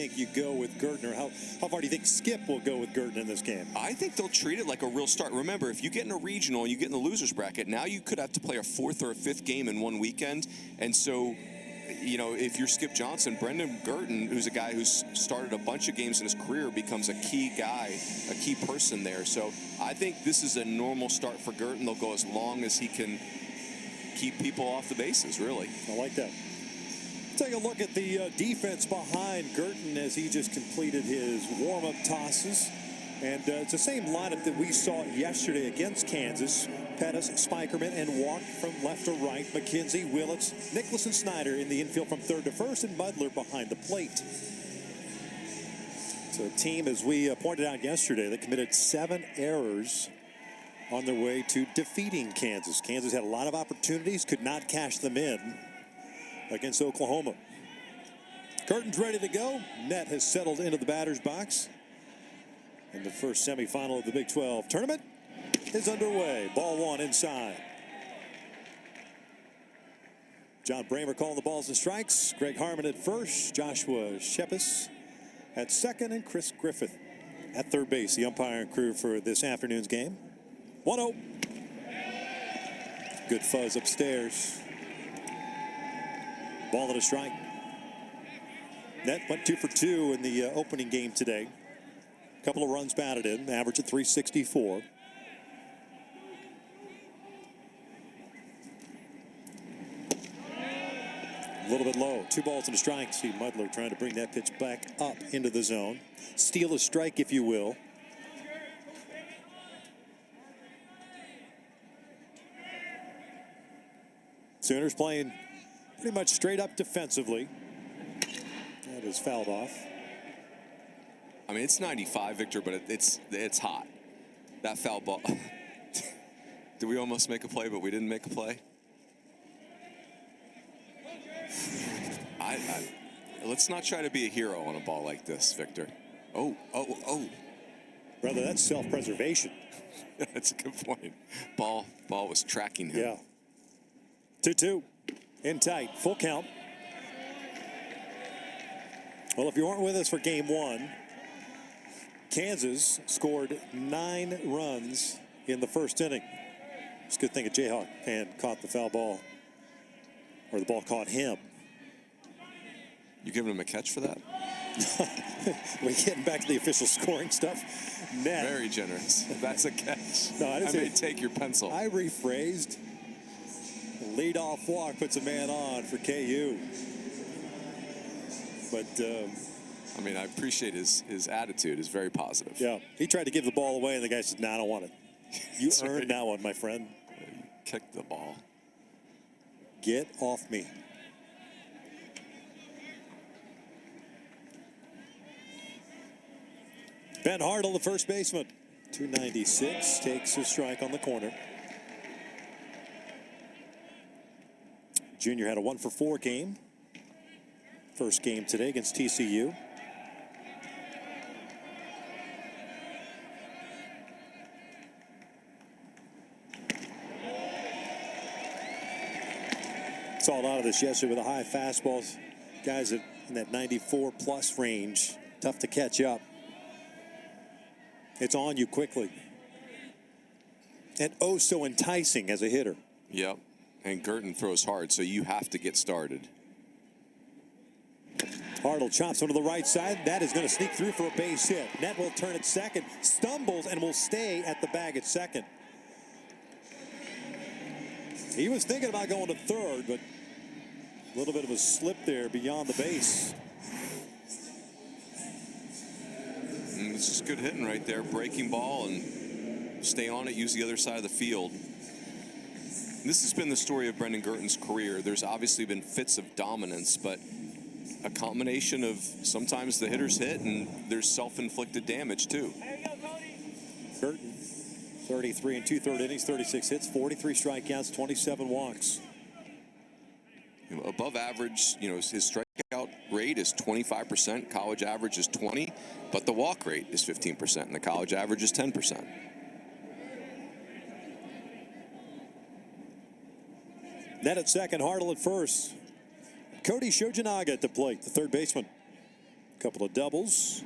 think you go with Gurton, or how far do you think Skip will go with Gurton in this game? I think they'll treat it like a real start. Remember, if you get in a regional and you get in the loser's bracket, now you could have to play a 4th or a 5th game in one weekend. And so, you know, if you're Skip Johnson, Brendan Gurton, who's a guy who's started a bunch of games in his career, becomes a key guy, a key person there. So I think this is a normal start for Gurton. They'll go as long as he can keep people off the bases, really. I like that. Take a look at the defense behind Gurton as he just completed his warm-up tosses. And it's the same lineup that we saw yesterday against Kansas. Pettis, Spikerman, and Walk from left to right. McKenzie, Willits, Nicholas, and Snyder in the infield from 3rd to 1st, and Mudler behind the plate. So a team, as we pointed out yesterday, that committed 7 errors on their way to defeating Kansas. Kansas had a lot of opportunities, could not cash them in against Oklahoma. Curtain's ready to go. Net has settled into the batter's box. And the first semifinal of the Big 12 tournament is underway. Ball 1 inside. John Bramer calling the balls and strikes. Greg Harmon at first. Joshua Shepis at second. And Chris Griffith at third base. The umpiring crew for this afternoon's game. 1-0. Good fuzz upstairs. Ball and a strike. Net went 2 for 2 in the opening game today. A couple of runs batted in, average at 364. A little bit low. 2 balls and a strike. See Mudler trying to bring that pitch back up into the zone. Steal a strike, if you will. Sooners playing pretty much straight up defensively. That is fouled off. I mean, it's 95, Victor, but it's hot. That foul ball. Did we almost make a play, but we didn't make a play? Let's not try to be a hero on a ball like this, Victor. Oh. Brother, that's self-preservation. That's a good point. Ball was tracking him. Yeah. 2-2. In tight. Full count. Well, if you weren't with us for game 1, Kansas scored 9 runs in the first inning. It's a good thing a Jayhawk fan caught the foul ball, or the ball caught him. You giving him a catch for that? We're getting back to the official scoring stuff. Net. Very generous. That's a catch. No, I may take your pencil. I rephrased. Leadoff walk puts a man on for KU. But I mean, I appreciate his attitude. Is very positive. Yeah, he tried to give the ball away, and the guy said, "No, I don't want it." You earned that one, my friend. You kicked the ball. Get off me. Ben Hartle, the first baseman. 296, takes a strike on the corner. Junior had a 1 for 4 game. First game today against TCU. Saw a lot of this yesterday with the high fastballs. Guys in that 94 plus range. Tough to catch up. It's on you quickly. And oh so enticing as a hitter. Yep. And Gurton throws hard, so you have to get started. Hartle chops one to the right side. That is going to sneak through for a base hit. Net will turn at second, stumbles, and will stay at the bag at second. He was thinking about going to third, but a little bit of a slip there beyond the base. And it's just good hitting right there. Breaking ball and stay on it, use the other side of the field. This has been the story of Brendan Gurton's career. There's obviously been fits of dominance, but a combination of sometimes the hitters hit and there's self-inflicted damage too. Gurton, 33 and 2/3 innings, 36 hits, 43 strikeouts, 27 walks. Above average, his strikeout rate is 25%. College average is 20%, but the walk rate is 15%, and the college average is 10%. Net at second, Hartle at first. Cody Shojanaga at the plate, the third baseman. Couple of doubles,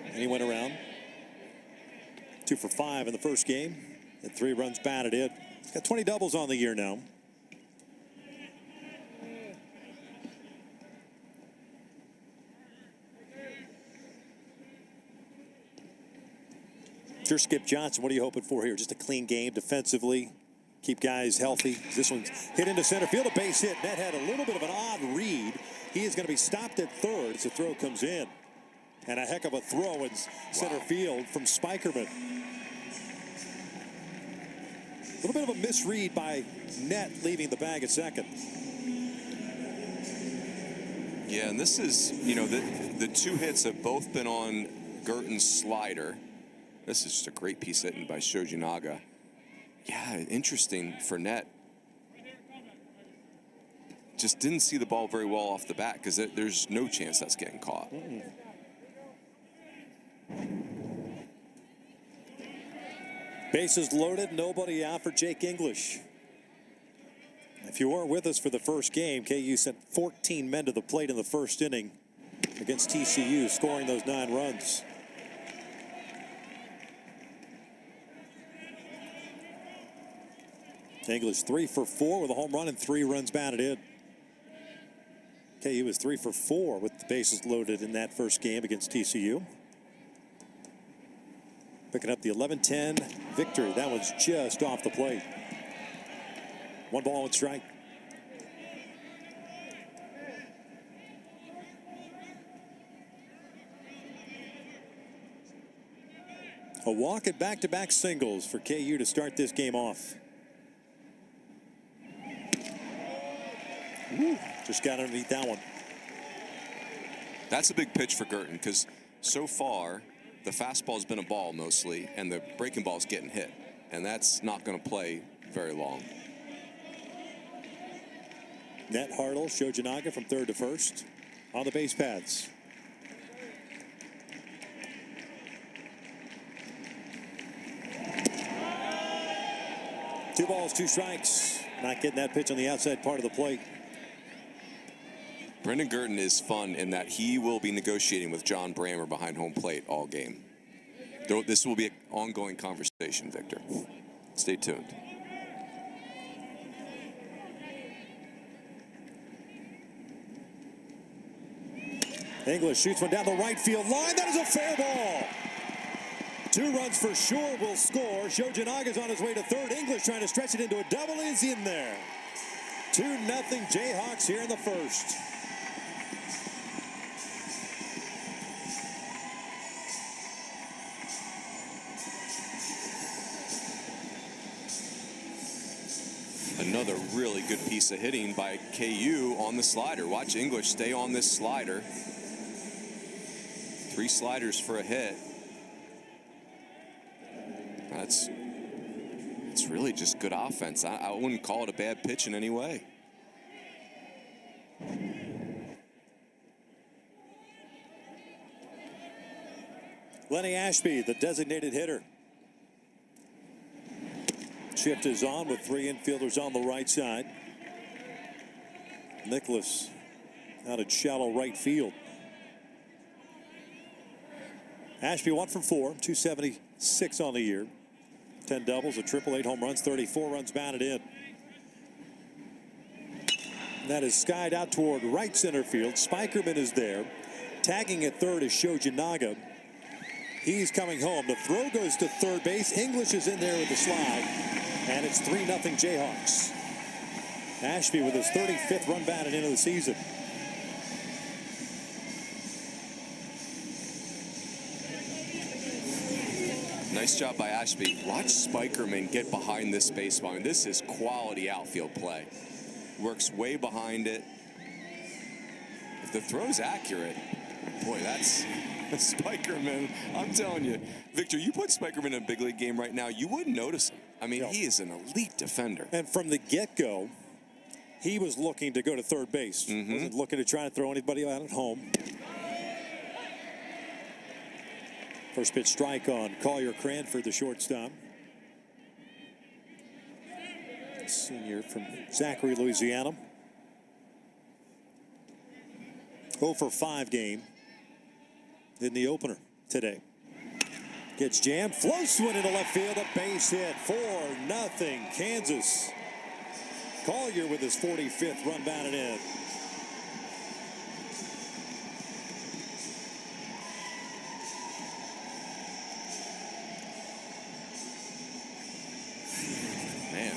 and he went around. 2 for 5 in the first game, and 3 runs batted in. He's got 20 doubles on the year now. If you're Skip Johnson, what are you hoping for here? Just a clean game defensively, keep guys healthy. This one's hit into center field, a base hit. Net had a little bit of an odd read. He is going to be stopped at third as the throw comes in. And a heck of a throw in center field from Spikerman. A little bit of a misread by Net leaving the bag at second. Yeah, and this is, you know, the 2 hits have both been on Gurton's slider. This is just a great piece hitting by Shojinaga. Yeah, interesting for Net. Just didn't see the ball very well off the bat because there's no chance that's getting caught. Bases loaded, nobody out for Jake English. If you weren't with us for the first game, KU sent 14 men to the plate in the first inning against TCU, scoring those 9 runs. English 3 for 4 with a home run and 3 runs batted in. KU was 3 for 4 with the bases loaded in that first game against TCU. Picking up the 11-10 victory. That one's just off the plate. 1 ball, 1 strike. A walk at back-to-back singles for KU to start this game off. Woo, just got underneath that one. That's a big pitch for Gurton because so far the fastball's been a ball mostly and the breaking ball's getting hit, and that's not going to play very long. Net, Hartle, Shojinaga from third to first on the base paths. Two balls, 2 strikes. Not getting that pitch on the outside part of the plate. Brendan Gurton is fun in that he will be negotiating with John Brammer behind home plate all game. This will be an ongoing conversation, Victor. Stay tuned. English shoots one down the right field line. That is a fair ball. 2 runs for sure will score. Shojinaga's on his way to third. English trying to stretch it into a double is in there. 2-0 Jayhawks here in the first. Another really good piece of hitting by KU on the slider. Watch English stay on this slider. 3 sliders for a hit. It's really just good offense. I wouldn't call it a bad pitch in any way. Lenny Ashby, the designated hitter. Shift is on with 3 infielders on the right side. Nicholas out at shallow right field. Ashby 1 for 4, 276 on the year. 10 doubles, a triple, 8 home runs, 34 runs batted in. And that is skied out toward right center field. Spikerman is there. Tagging at third is Shojinaga. He's coming home. The throw goes to third base. English is in there with the slide. And it's 3-0 Jayhawks. Ashby with his 35th run batted into the season. Nice job by Ashby. Watch Spikerman get behind this baseline. This is quality outfield play. Works way behind it. If the throw's accurate, boy, that's Spikerman. I'm telling you, Victor, you put Spikerman in a big league game right now, you wouldn't notice him. I mean, he is an elite defender. And from the get-go, he was looking to go to third base. Wasn't looking to try to throw anybody out at home. First pitch strike on Collier Cranford, the shortstop. Senior from Zachary, Louisiana. 0 for 5 game. in the opener today. Gets jammed, floats one into left field, a base hit, 4-0 Kansas. Collier with his 45th run batted in. Man,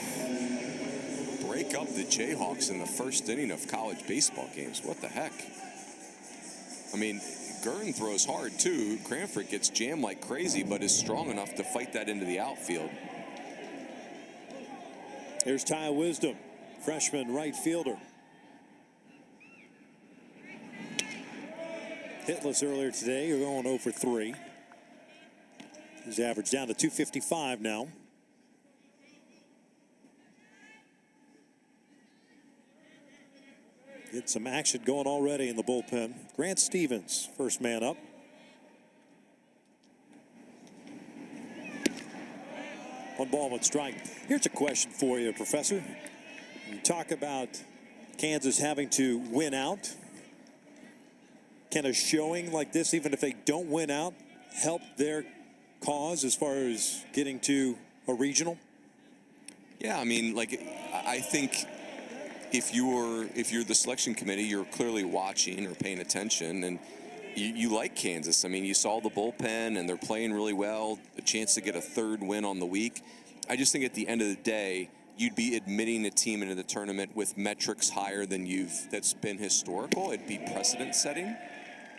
break up the Jayhawks in the first inning of college baseball games. What the heck? I mean, Gurn throws hard too. Cranford gets jammed like crazy, but is strong enough to fight that into the outfield. Here's Ty Wisdom, freshman right fielder. Hitless earlier today, you're going 0 for 3. His average down to 255 now. Get some action going already in the bullpen. Grant Stevens, first man up. One ball, one strike. Here's a question for you, Professor. You talk about Kansas having to win out. Can a showing like this, even if they don't win out, help their cause as far as getting to a regional? Yeah, I mean, like, I think if you're the selection committee, you're clearly watching or paying attention, and you like Kansas. I mean, you saw the bullpen, and they're playing really well. A chance to get a third win on the week. I just think at the end of the day, you'd be admitting a team into the tournament with metrics higher than that's been historical. It'd be precedent setting,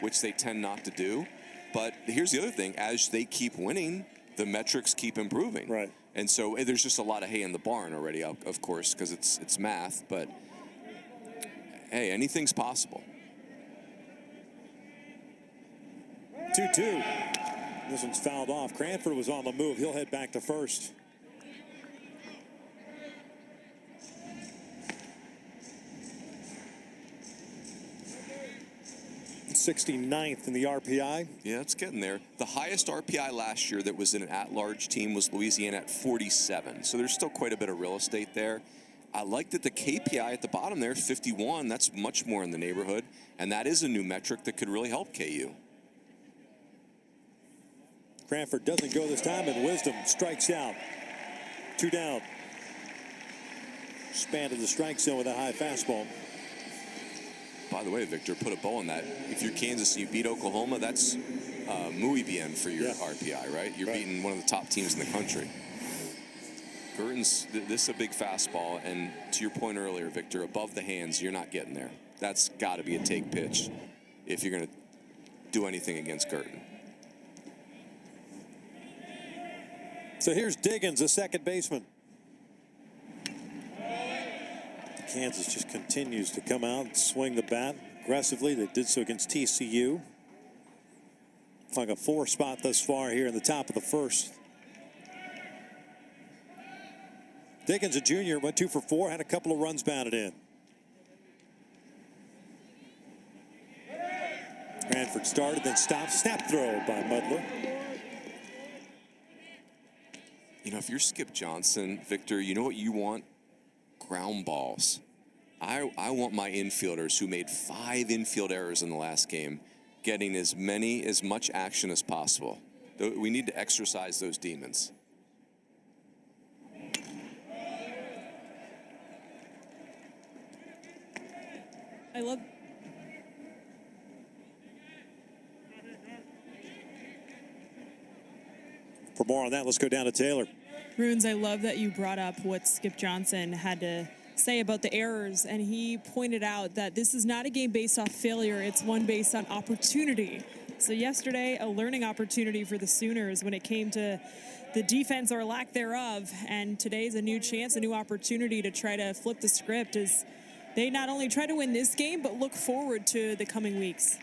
which they tend not to do. But here's the other thing: as they keep winning, the metrics keep improving. Right. And so there's just a lot of hay in the barn already, of course, because it's math. But hey, anything's possible. 2-2. This one's fouled off. Cranford was on the move. He'll head back to first. 69th in the RPI. Yeah, it's getting there. The highest RPI last year that was in an at-large team was Louisiana at 47. So there's still quite a bit of real estate there. I like that the KPI at the bottom there, 51. That's much more in the neighborhood. And that is a new metric that could really help KU. Cranford doesn't go this time, and Wisdom strikes out. 2 down. Expanded the strike zone with a high fastball. By the way, Victor, put a bow on that. If you're Kansas and you beat Oklahoma, that's muy bien for your RPI, right? You're beating one of the top teams in the country. Gurton's, this is a big fastball, and to your point earlier, Victor, above the hands, you're not getting there. That's got to be a take pitch if you're going to do anything against Gurton. So here's Diggins, the second baseman. Kansas just continues to come out and swing the bat aggressively. They did so against TCU. Like a 4 spot thus far here in the top of the first. Diggins, a junior, went 2 for 4, had a couple of runs batted in. Cranford started, then stopped. Snap throw by Mudler. You know, if you're Skip Johnson, Victor, you know what you want? Ground balls. I want my infielders who made 5 infield errors in the last game getting as much action as possible. We need to exercise those demons. I love. For more on that, let's go down to Taylor. Runes, I love that you brought up what Skip Johnson had to say about the errors, and he pointed out that this is not a game based off failure, it's one based on opportunity. So yesterday, a learning opportunity for the Sooners when it came to the defense or lack thereof, and today's a new chance, a new opportunity to try to flip the script as they not only try to win this game, but look forward to the coming weeks.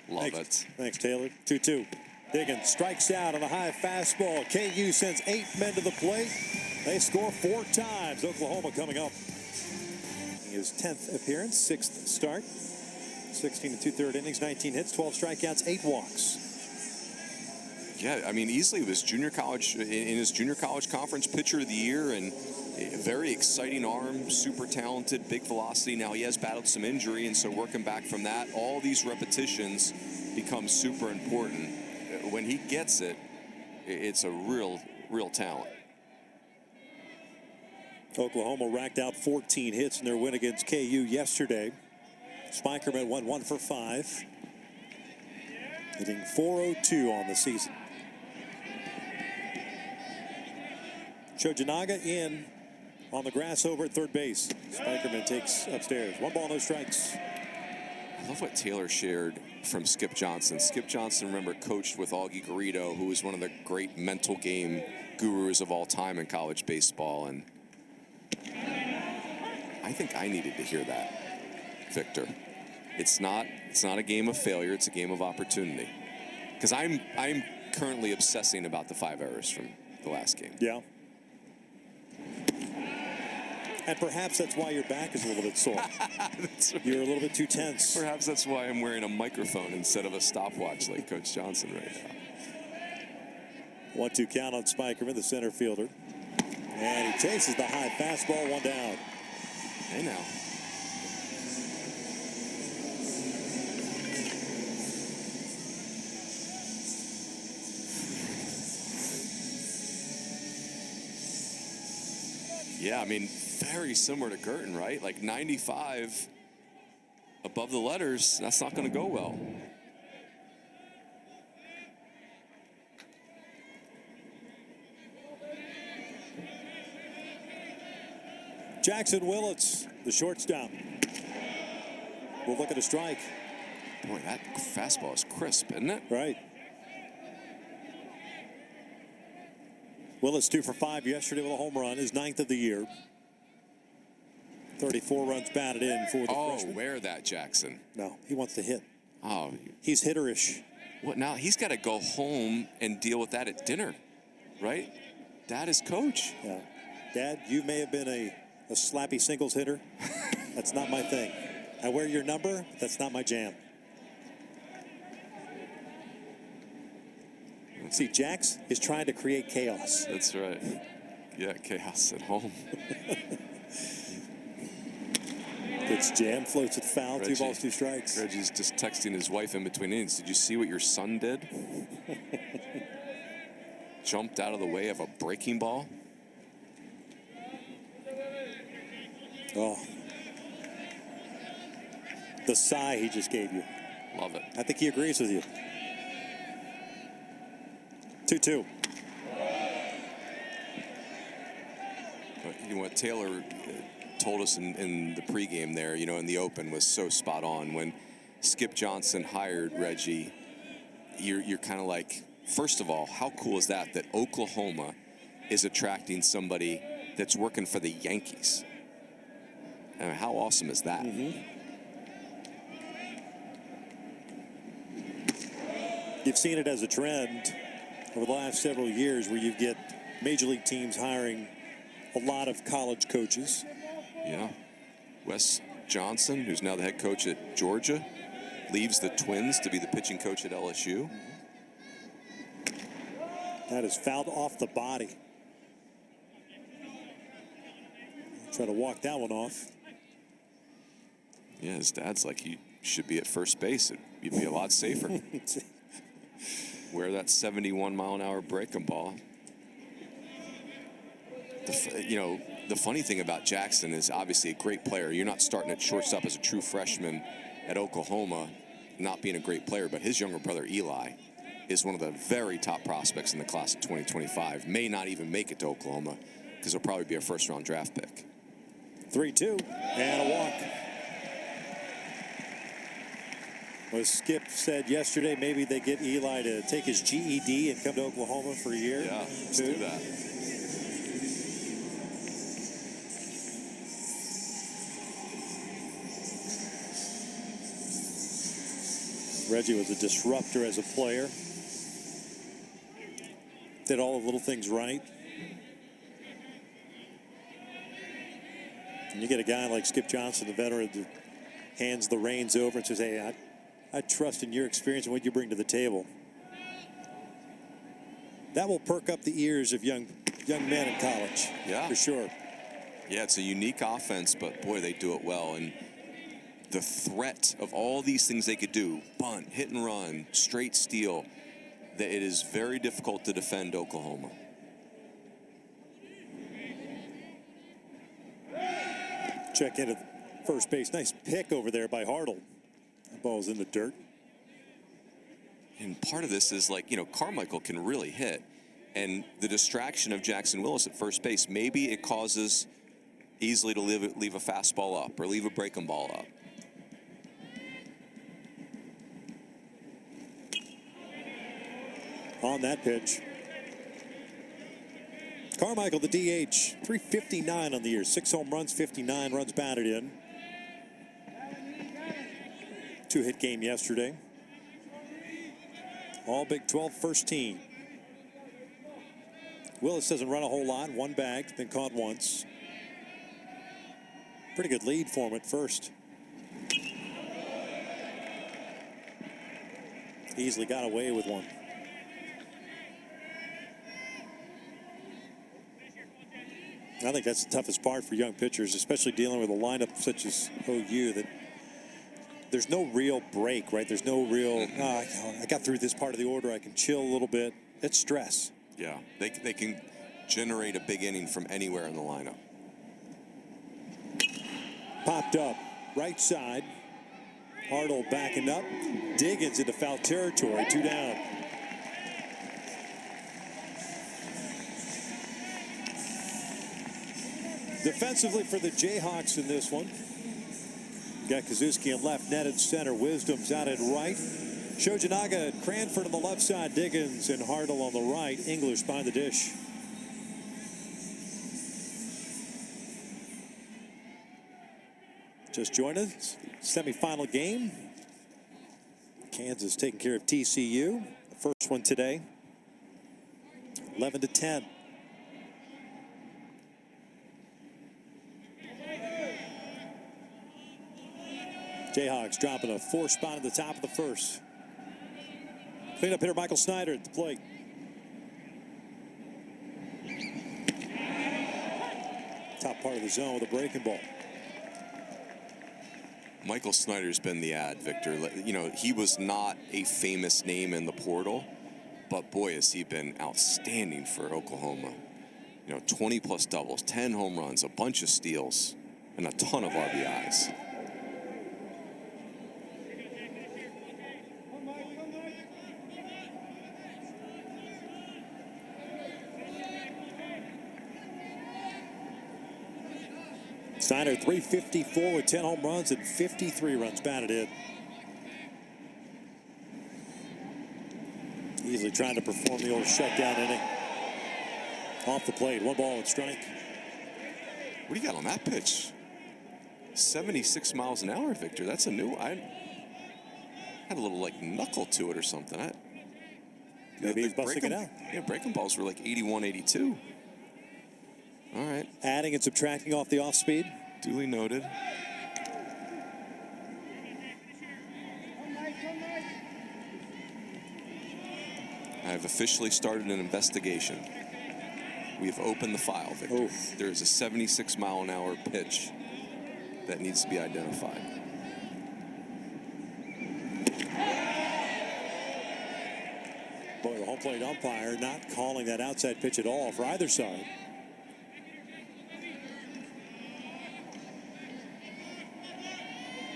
Love it. Thanks, Taylor. 2-2. Diggins strikes out on a high fastball. KU sends 8 men to the plate. They score 4 times. Oklahoma coming up. His 10th appearance, 6th start. 16 2/3 innings, 19 hits, 12 strikeouts, 8 walks. Yeah, I mean, easily was junior college in his junior college conference pitcher of the year, and a very exciting arm, super talented, big velocity. Now he has battled some injury, and so working back from that, all these repetitions becomes super important. When he gets it, it's a real talent. Oklahoma racked out 14 hits in their win against KU yesterday. Spikerman went 1 for 5, hitting .402 on the season. Chojinaga in on the grass over at third base. Spikerman takes upstairs. 1 ball, no strikes. I love what Taylor shared from Skip Johnson. Skip Johnson, remember, coached with Augie Garrido, who was one of the great mental game gurus of all time in college baseball. And I think I needed to hear that, Victor. It's not a game of failure. It's a game of opportunity. Because I'm currently obsessing about the 5 errors from the last game. Yeah. And perhaps that's why your back is a little bit sore. That's right. You're a little bit too tense. Perhaps that's why I'm wearing a microphone instead of a stopwatch like Coach Johnson right now. 1-2 count on Spikerman, the center fielder. And he chases the high fastball, 1 down. Hey now. Yeah, I mean, very similar to Girton, right? Like 95 above the letters, that's not going to go well. Jackson Willits, the shortstop. We'll look at a strike. Boy, that fastball is crisp, isn't it? Right. Willits 2 for 5 yesterday with a home run, his 9th of the year. 34 runs batted in for the freshman. Wear that, Jackson. No, he wants to hit. Oh. He's hitterish. What now? He's got to go home and deal with that at dinner, right? Dad is coach. Yeah. Dad, you may have been a slappy singles hitter. That's not my thing. I wear your number, but that's not my jam. See, Jax is trying to create chaos. That's right. Yeah, chaos at home. Gets jammed, floats it foul, Reggie, 2 balls, 2 strikes. Reggie's just texting his wife in between innings. Did you see what your son did? Jumped out of the way of a breaking ball. Oh. The sigh he just gave you. Love it. I think he agrees with you. 2-2. You know what Taylor told us in the pregame there, you know, in the open was so spot on. When Skip Johnson hired Reggie, you're kind of like, first of all, how cool is that Oklahoma is attracting somebody that's working for the Yankees? I mean, how awesome is that? Mm-hmm. You've seen it as a trend over the last several years where you get major league teams hiring a lot of college coaches. Yeah. Wes Johnson, who's now the head coach at Georgia, leaves the Twins to be the pitching coach at LSU. That is fouled off the body. Try to walk that one off. Yeah, his dad's like, you should be at first base. You'd be a lot safer. Wear that 71-mile-an-hour breaking ball. The funny thing about Jackson is obviously a great player. You're not starting at shortstop as a true freshman at Oklahoma, not being a great player, but his younger brother Eli is one of the very top prospects in the class of 2025. May not even make it to Oklahoma because he'll probably be a first-round draft pick. 3-2 and a walk. Well, Skip said yesterday maybe they get Eli to take his GED and come to Oklahoma for a year. Yeah, let's do that. Reggie was a disruptor as a player. Did all the little things right. And you get a guy like Skip Johnson, the veteran, who hands the reins over and says, hey, I trust in your experience and what you bring to the table. That will perk up the ears of young men in college. Yeah. For sure. Yeah, it's a unique offense, but boy, they do it well. And the threat of all these things they could do, bunt, hit and run, straight steal, that it is very difficult to defend Oklahoma. Check into first base. Nice pick over there by Hartle. The ball's in the dirt. And part of this is like, Carmichael can really hit. And the distraction of Jackson Willis at first base, maybe it causes easily to leave a fastball up or leave a breaking ball up. On that pitch, Carmichael, the DH, 359 on the year, 6 home runs, 59 runs batted in. 2-hit game yesterday. All Big 12 first team. Willis doesn't run a whole lot. One bag, been caught once. Pretty good lead for him at first. Easily got away with one. I think that's the toughest part for young pitchers, especially dealing with a lineup such as OU, that there's no real break, right? There's no real, I got through this part of the order, I can chill a little bit. It's stress. Yeah, they can generate a big inning from anywhere in the lineup. Popped up, right side. Hartle backing up. Diggins into foul territory, 2 down. Defensively for the Jayhawks in this one. Got Kazuski in left, netted center. Wisdom's out at right. Shojinaga and Cranford on the left side. Diggins and Hartle on the right. English behind the dish. Just joined us. Semifinal game. Kansas taking care of TCU. The first one today. 11-10. Jayhawks dropping a 4 spot at the top of the first. Cleanup hitter Michael Snyder at the plate. Top part of the zone with a breaking ball. Michael Snyder's been the ad, Victor. He was not a famous name in the portal, but boy, has he been outstanding for Oklahoma. 20 plus doubles, 10 home runs, a bunch of steals, and a ton of RBIs. Snyder 354 with 10 home runs and 53 runs batted in. Easily trying to perform the old shutdown inning. Off the plate, 1 ball and strike. What do you got on that pitch? 76 miles an hour, Victor. That's a new. I had a little knuckle to it or something. Maybe he's busting it out. Yeah, breaking balls were 81, 82. All right. Adding and subtracting off the off speed. Duly noted. I have officially started an investigation. We have opened the file, Victor. Oof. There is a 76 mile an hour pitch that needs to be identified. Boy, the home plate umpire not calling that outside pitch at all for either side.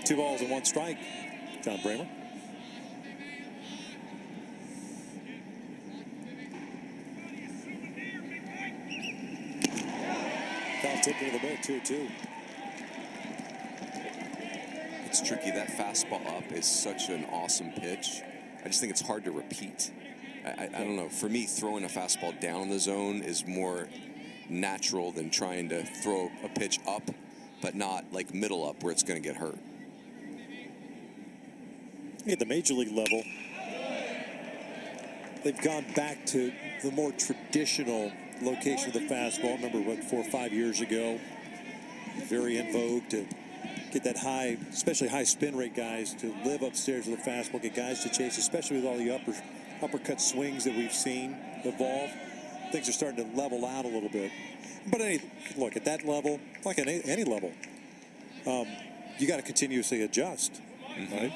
Two balls and 1 strike. John Bramer. Foul tip into the middle, 2-2. It's tricky. That fastball up is such an awesome pitch. I just think it's hard to repeat. I don't know. For me, throwing a fastball down in the zone is more natural than trying to throw a pitch up, but not middle up where it's going to get hurt. At the major league level, they've gone back to the more traditional location of the fastball. Remember, 4 or 5 years ago, very in vogue to get that high, especially high spin rate guys to live upstairs with the fastball, get guys to chase, especially with all the uppercut swings that we've seen evolve. Things are starting to level out a little bit. But look, at that level, like at any level, you got to continuously adjust, right?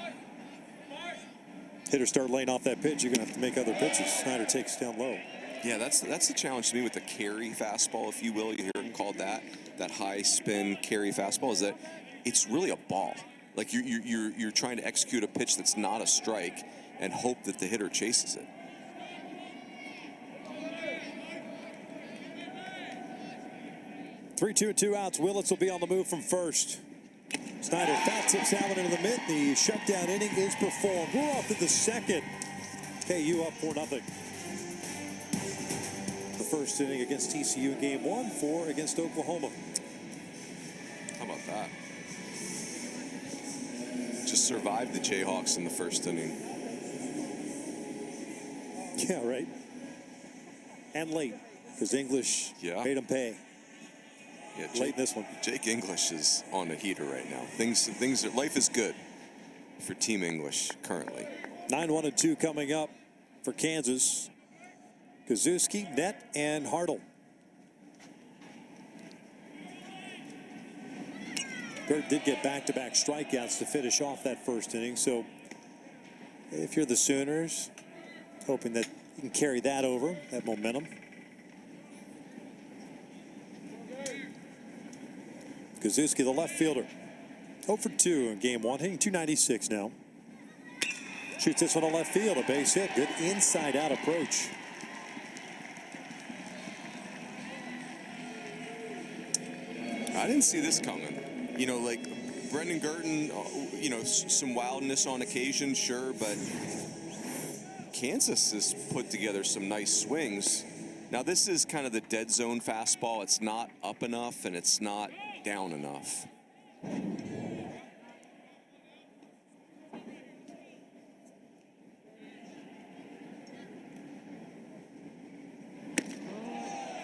Hitters start laying off that pitch, you're going to have to make other pitches. Snyder takes down low. Yeah, that's the challenge to me with the carry fastball, if you will. You hear it called that high spin carry fastball, is that it's really a ball. Like you're trying to execute a pitch that's not a strike and hope that the hitter chases it. Three, 2, 2 outs. Willits will be on the move from first. Snyder fat tips Allen into the mitt. The shutdown inning is performed. We're off to the second. KU up 4-0. The first inning against TCU in game 1, 4 against Oklahoma. How about that? Just survived the Jayhawks in the first inning. Yeah, right. And late, because English made them pay. Yeah, Late in this one. Jake English is on a heater right now. Life is good for Team English currently. 9-1-2 coming up for Kansas. Kazuski, Net, and Hartle. Burt did get back-to-back strikeouts to finish off that first inning. So if you're the Sooners, hoping that you can carry that over, that momentum. Kazuski, the left fielder, 0 for 2 in game 1, hitting .296 now. Shoots this one to left field, a base hit. Good inside-out approach. I didn't see this coming. You know, like Brendan Gurton, you know, some wildness on occasion, sure, but Kansas has put together some nice swings. Now, this is kind of the dead zone fastball. It's not up enough, and it's not down enough.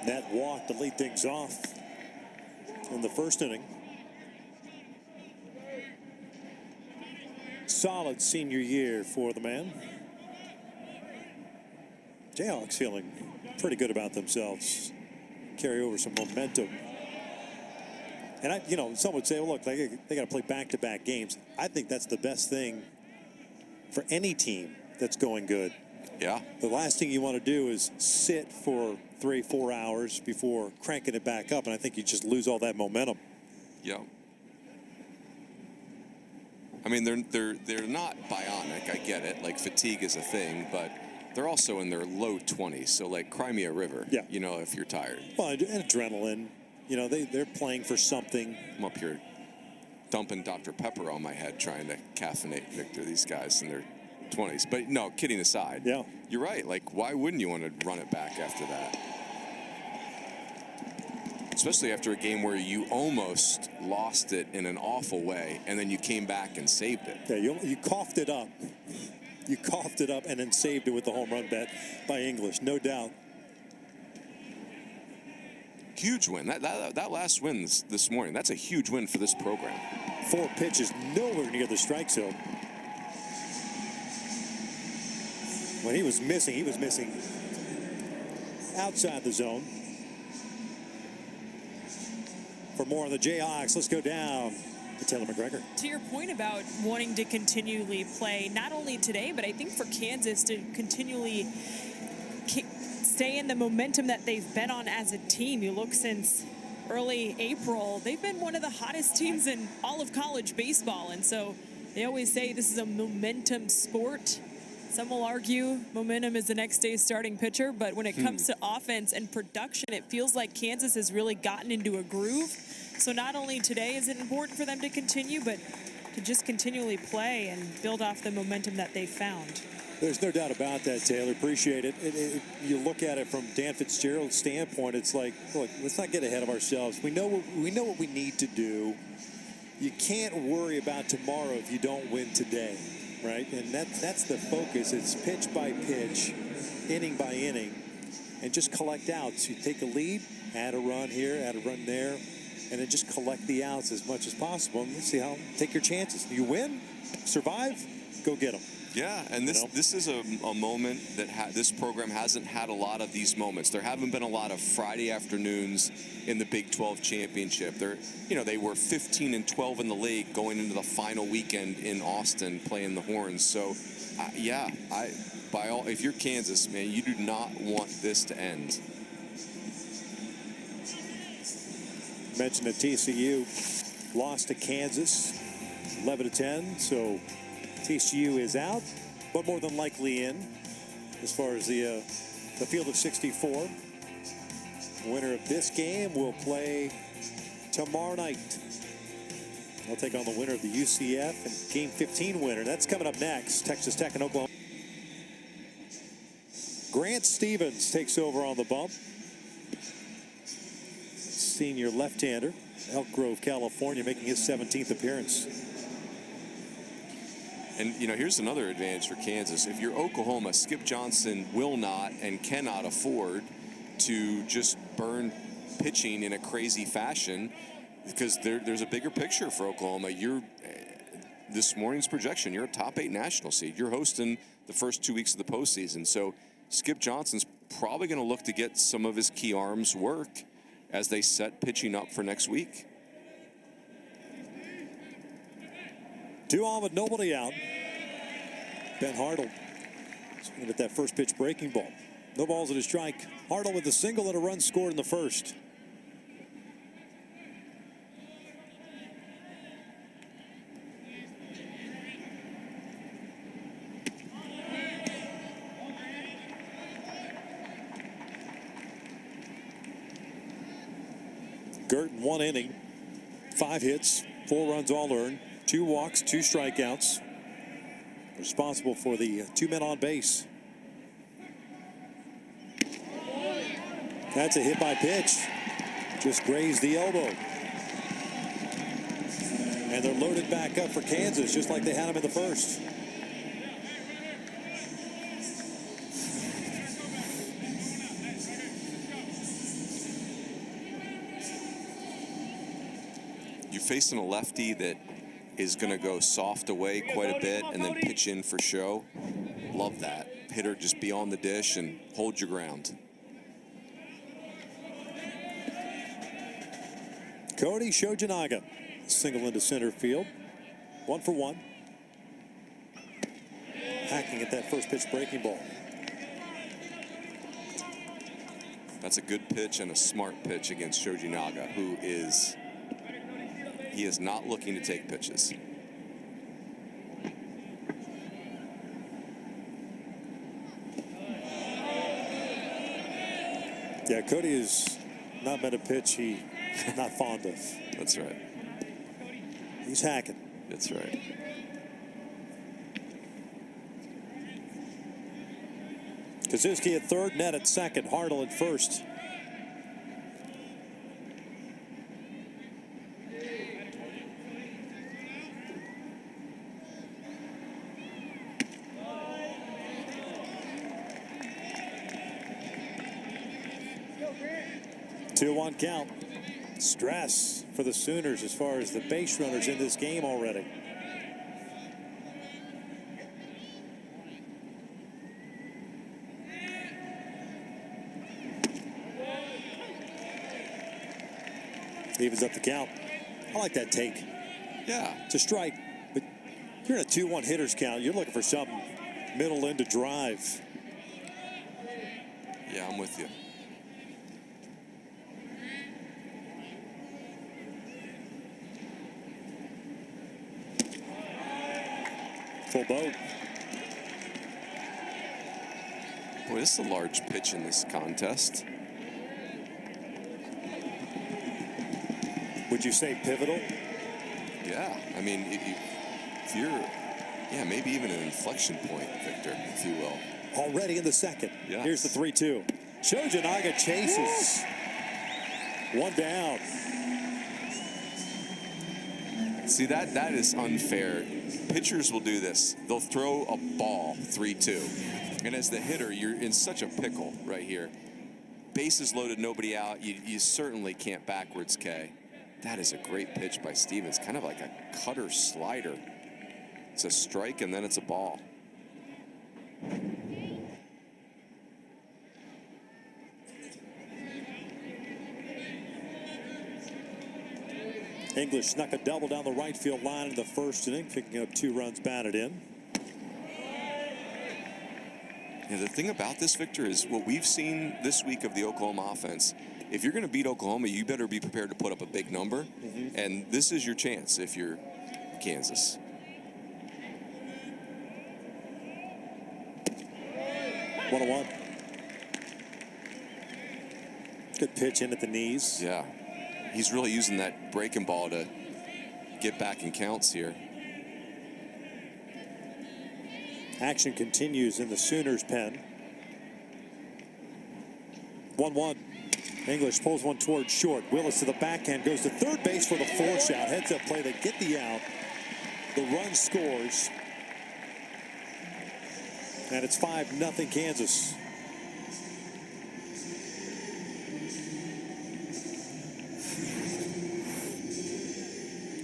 That walk to lead things off in the first inning. Solid senior year for the man. Jayhawks feeling pretty good about themselves. Carry over some momentum. And you know, some would say, well, look, they got to play back-to-back games. I think that's the best thing for any team that's going good. Yeah. The last thing you want to do is sit for 3-4 hours before cranking it back up, and I think you just lose all that momentum. Yeah. I mean, they're not bionic. I get it. Like, fatigue is a thing, but they're also in their low 20s. So, like, cry me a river. Yeah. You know, if you're tired. Well, and adrenaline. You know, they're playing for something. I'm up here dumping Dr. Pepper on my head trying to caffeinate Victor, these guys in their 20s. But no, kidding aside, yeah, you're right. Like, why wouldn't you want to run it back after that? Especially after a game where you almost lost it in an awful way, and then you came back and saved it. Yeah, you coughed it up. You coughed it up and then saved it with the home run bet by English, no doubt. Huge win. That last win this morning, that's a huge win for this program. 4 pitches, nowhere near the strike zone. When he was missing outside the zone. For more on the Jayhawks, let's go down to Taylor McGregor. To your point about wanting to continually play, not only today, but I think for Kansas to continually stay in the momentum that they've been on as a team. You look since early April, they've been one of the hottest teams in all of college baseball. And so they always say this is a momentum sport. Some will argue momentum is the next day's starting pitcher, but when it comes to offense and production, it feels like Kansas has really gotten into a groove. So not only today is it important for them to continue, but to just continually play and build off the momentum that they've found. There's no doubt about that, Taylor. Appreciate it. You look at it from Dan Fitzgerald's standpoint, it's like, look, let's not get ahead of ourselves. We know what we need to do. You can't worry about tomorrow if you don't win today, right? And that's the focus. It's pitch by pitch, inning by inning, and just collect outs. You take a lead, add a run here, add a run there, and then just collect the outs as much as possible. And let's see take your chances. You win, survive, go get them. Yeah, and this is a moment that this program hasn't had a lot of these moments. There haven't been a lot of Friday afternoons in the Big 12 championship. They were 15-12 in the league going into the final weekend in Austin playing the Horns. So, if you're Kansas, man, you do not want this to end. Mentioned that TCU lost to Kansas 11-10, so TCU is out, but more than likely in as far as the field of 64. The winner of this game will play tomorrow night. They'll take on the winner of the UCF and Game 15 winner. That's coming up next. Texas Tech and Oklahoma. Grant Stevens takes over on the bump. Senior left-hander, Elk Grove, California, making his 17th appearance. And, here's another advantage for Kansas. If you're Oklahoma, Skip Johnson will not and cannot afford to just burn pitching in a crazy fashion, because there's a bigger picture for Oklahoma. This morning's projection, you're a top 8 national seed. You're hosting the first 2 weeks of the postseason. So Skip Johnson's probably going to look to get some of his key arms work as they set pitching up for next week. 2 on with nobody out. Ben Hartle swinging at that first pitch breaking ball. No balls at a strike. Hartle with a single and a run scored in the first. Gurton, 1 inning, 5 hits, 4 runs all earned, 2 walks, 2 strikeouts. Responsible for the 2 men on base. That's a hit by pitch. Just grazed the elbow. And they're loaded back up for Kansas, just like they had him in the first. You're facing a lefty that is going to go soft away quite a bit and then pitch in for show. Love that. Hitter just be on the dish and hold your ground. Cody Shojinaga, single into center field. 1 for 1. Hacking at that first pitch breaking ball. That's a good pitch and a smart pitch against Shojinaga, who is... He is not looking to take pitches. Yeah, Cody has not been a pitch he's not fond of. That's right. He's hacking. That's right. Kaczewski at third, Net at second, Hartle at first. Two one count. Stress for the Sooners as far as the base runners in this game already. Evens up the count. I like that take. Yeah. It's a strike, but you're in a 2-1 hitters count. You're looking for something middle in to drive. Yeah, I'm with you. Full boat. Boy, this is a large pitch in this contest. Would you say pivotal? Yeah, I mean, if you're, yeah, maybe even an inflection point, Victor, if you will. Already in the second. Yes. Here's the 3-2. Shojinaga chases. One down. See, that is unfair. Pitchers will do this. They'll throw a ball 3-2. And as the hitter, you're in such a pickle right here. Bases loaded, nobody out. You certainly can't backwards K. That is a great pitch by Stevens. Kind of like a cutter slider. It's a strike and then it's a ball. English snuck a double down the right field line in the first inning, picking up 2 runs batted in. Yeah, the thing about this, Victor, is what we've seen this week of the Oklahoma offense. If you're going to beat Oklahoma, you better be prepared to put up a big number. And this is your chance if you're Kansas. One on one. Good pitch in at the knees. Yeah. He's really using that breaking ball to get back in counts here. Action continues in the Sooners' pen. 1-1. English pulls one towards short. Willis to the backhand, goes to third base for the force out. Heads up play, they get the out. The run scores. And it's 5-0 Kansas.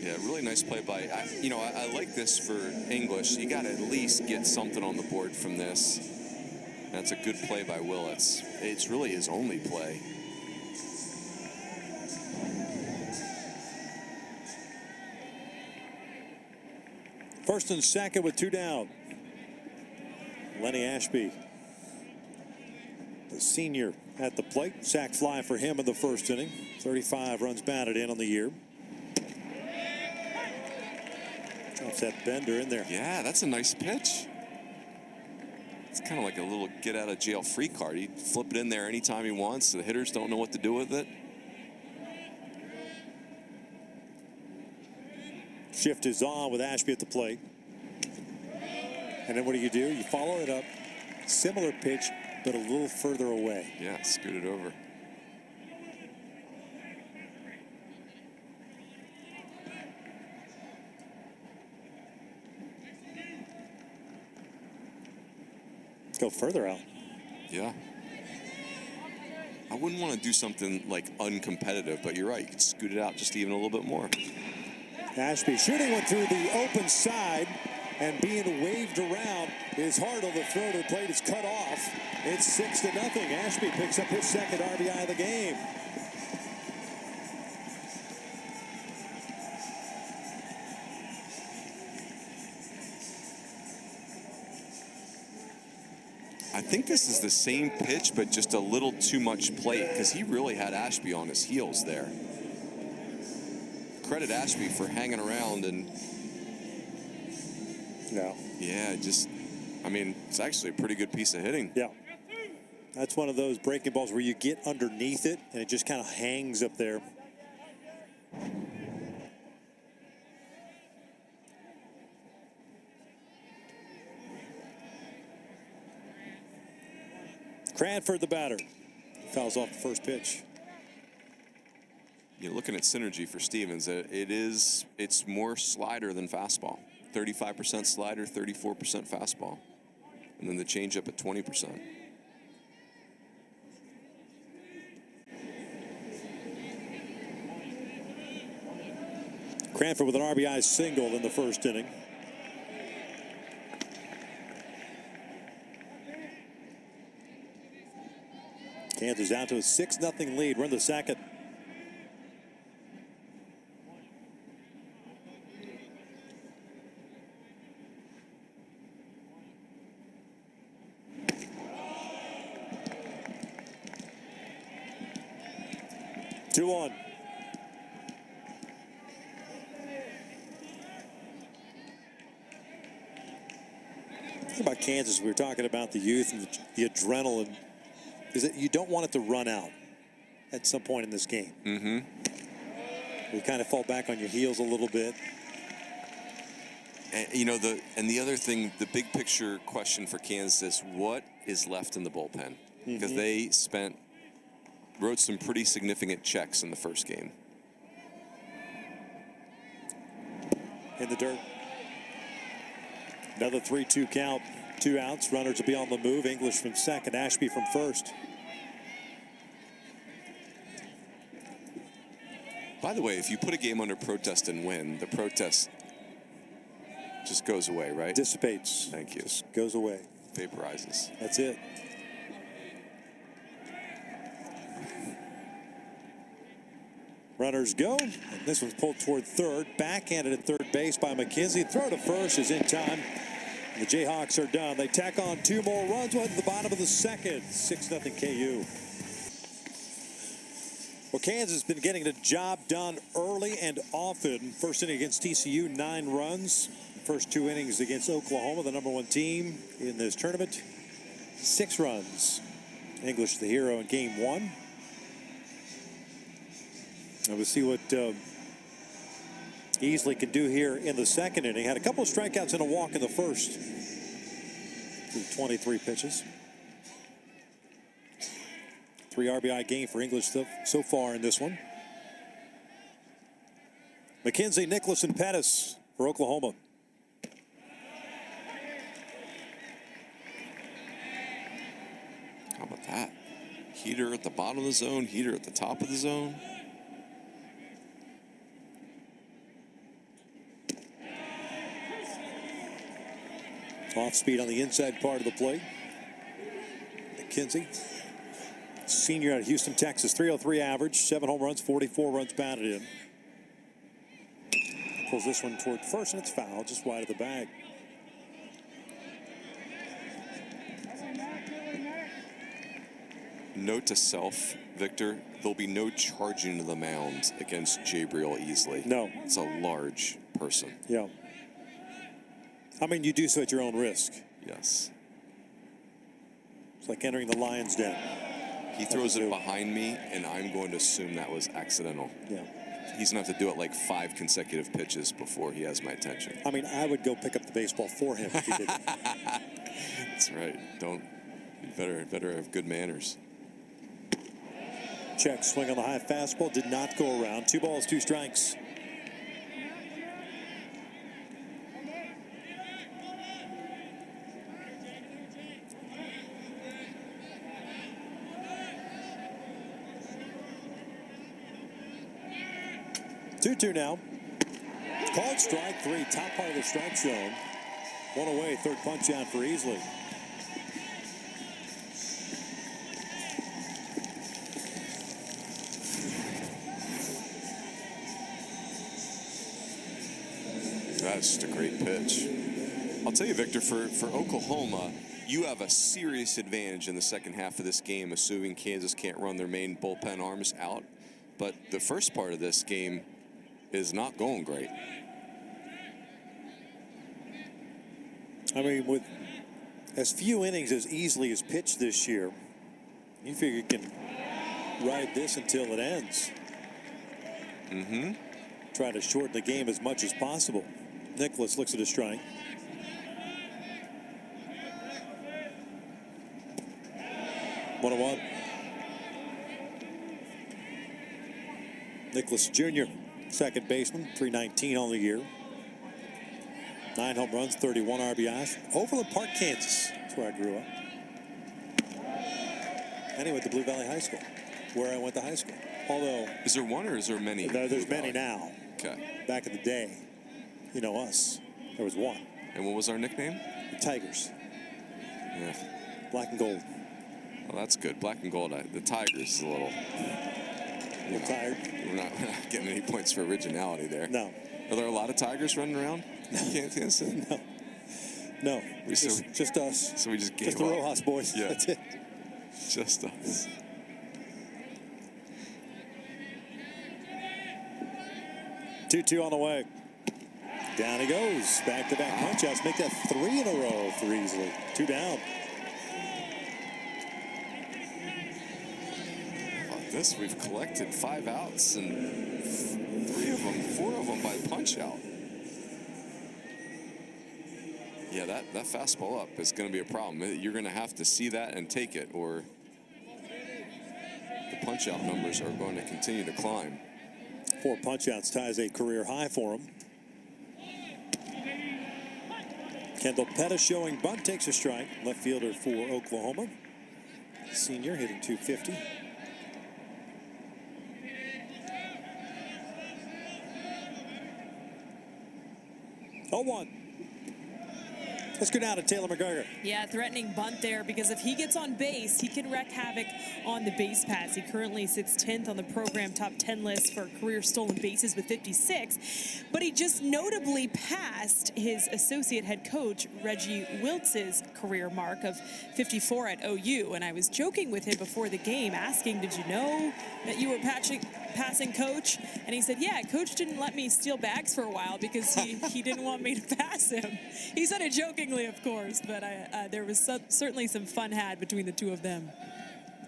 Yeah, really nice play by, I like this for English. You got to at least get something on the board from this. That's a good play by Willits. It's really his only play. First and second with 2 down. Lenny Ashby, the senior, at the plate. Sac fly for him in the first inning. 35 runs batted in on the year. Drops that bender in there. Yeah, that's a nice pitch. It's kind of like a little get out of jail free card. He'd flip it in there anytime he wants. The hitters don't know what to do with it. Shift is on with Ashby at the plate. And then what do? You follow it up. Similar pitch, but a little further away. Yeah, scoot it over. Let's go further out. Yeah. I wouldn't want to do something like uncompetitive, but you're right. You could scoot it out just even a little bit more. Ashby shooting one through the open side and being waved around. His Hartle, the throw to the plate, is cut off. It's 6-0. Ashby picks up his second RBI of the game. I think this is the same pitch, but just a little too much plate because he really had Ashby on his heels there. Credit Ashby for hanging around and yeah, it's actually a pretty good piece of hitting. Yeah. That's one of those breaking balls where you get underneath it and it just kind of hangs up there. Cranford, the batter, fouls off the first pitch. You're looking at synergy for Stevens. It's more slider than fastball. 35% slider, 34% fastball. And then the changeup at 20%. Cranford with an RBI single in the first inning. Kansas out to a 6-0 lead. We're in the second. Two on. Think about Kansas. We were talking about the youth and the adrenaline. Is that you don't want it to run out at some point in this game. You kind of fall back on your heels a little bit. And the other thing, the big picture question for Kansas is what is left in the bullpen? Because they wrote some pretty significant checks in the first game. In the dirt. Another 3-2 count. 2 outs. Runners will be on the move. English from second. Ashby from first. By the way, if you put a game under protest and win, the protest just goes away, right? Dissipates. Thank you. Just goes away. vaporizes. That's it. Runners go. And this one's pulled toward third. Backhanded at third base by McKenzie. Throw to first is in time. The Jayhawks are done. They tack on 2 more runs at the bottom of the second. 6-0 KU. Well, Kansas has been getting the job done early and often. First inning against TCU, 9 runs. First 2 innings against Oklahoma, the #1 team in this tournament, 6 runs. English the hero in game 1. And we'll see what Easley can do here in the second inning. Had a couple of strikeouts and a walk in the first. Through 23 pitches. 3 RBI game for English so far in this one. McKenzie, Nicholas, and Pettis for Oklahoma. How about that? Heater at the bottom of the zone, heater at the top of the zone. Off speed on the inside part of the plate. McKenzie, senior out of Houston, Texas, 303 average, 7 home runs, 44 runs batted in. Pulls this one toward first, and it's foul, just wide of the bag. Note to self, Victor, there'll be no charging to the mound against Jabriel Easley. No. It's a large person. Yeah. I mean, you do so at your own risk. Yes. It's like entering the lion's den. He throws it behind me, and I'm going to assume that was accidental. Yeah. He's going to have to do it like 5 consecutive pitches before he has my attention. I mean, I would go pick up the baseball for him if he did. That's right. You better have good manners. Check swing on the high fastball, did not go around. 2 balls, 2 strikes. Two now. Called strike 3, top part of the strike zone. 1 away, 3rd punch out for Easley. That's just a great pitch. I'll tell you, Victor, for Oklahoma, you have a serious advantage in the second half of this game, assuming Kansas can't run their main bullpen arms out. But the first part of this game is not going great. I mean, with as few innings as Easley has pitched this year, you figure you can ride this until it ends. Mm-hmm. Try to shorten the game as much as possible. Nicholas looks at a strike. One. Nicholas Jr., second baseman, 319 on the year. 9 home runs, 31 RBIs. Overland Park, Kansas. That's where I grew up. And he went to Blue Valley High School, where I went to high school. Although, is there one or is there many? There's many now. Okay. Back in the day, you know us, there was one. And what was our nickname? The Tigers. Yeah. Black and gold. Well, that's good. Black and gold. The Tigers is a little. We're tired. We're not getting any points for originality there. No. Are there a lot of Tigers running around? Kansas? No. No. Just us. So we just gave Just the up. Rojas boys. Yeah. That's it. Just us. Two on the way. Down he goes. Back-to-back punch-outs. Make that 3 in a row for Easley. 2 down. How about this? We've collected 5 outs and 4 of them by punch-out. Yeah, that fastball up is going to be a problem. You're going to have to see that and take it, or the punch-out numbers are going to continue to climb. 4 punch-outs ties a career high for him. Kendall Pettis showing bunt, takes a strike. Left fielder for Oklahoma. Senior hitting .250. Oh, 1. Let's go down to Taylor McGregor. Yeah, threatening bunt there, because if he gets on base, he can wreak havoc on the base paths. He currently sits 10th on the program top 10 list for career stolen bases with 56, but he just notably passed his associate head coach, Reggie Wiltz's career mark of 54 at OU. And I was joking with him before the game, asking, did you know that you were passing coach? And he said, yeah, coach didn't let me steal bags for a while because he didn't want me to pass him. He said it jokingly, of course, but there was certainly some fun had between the two of them.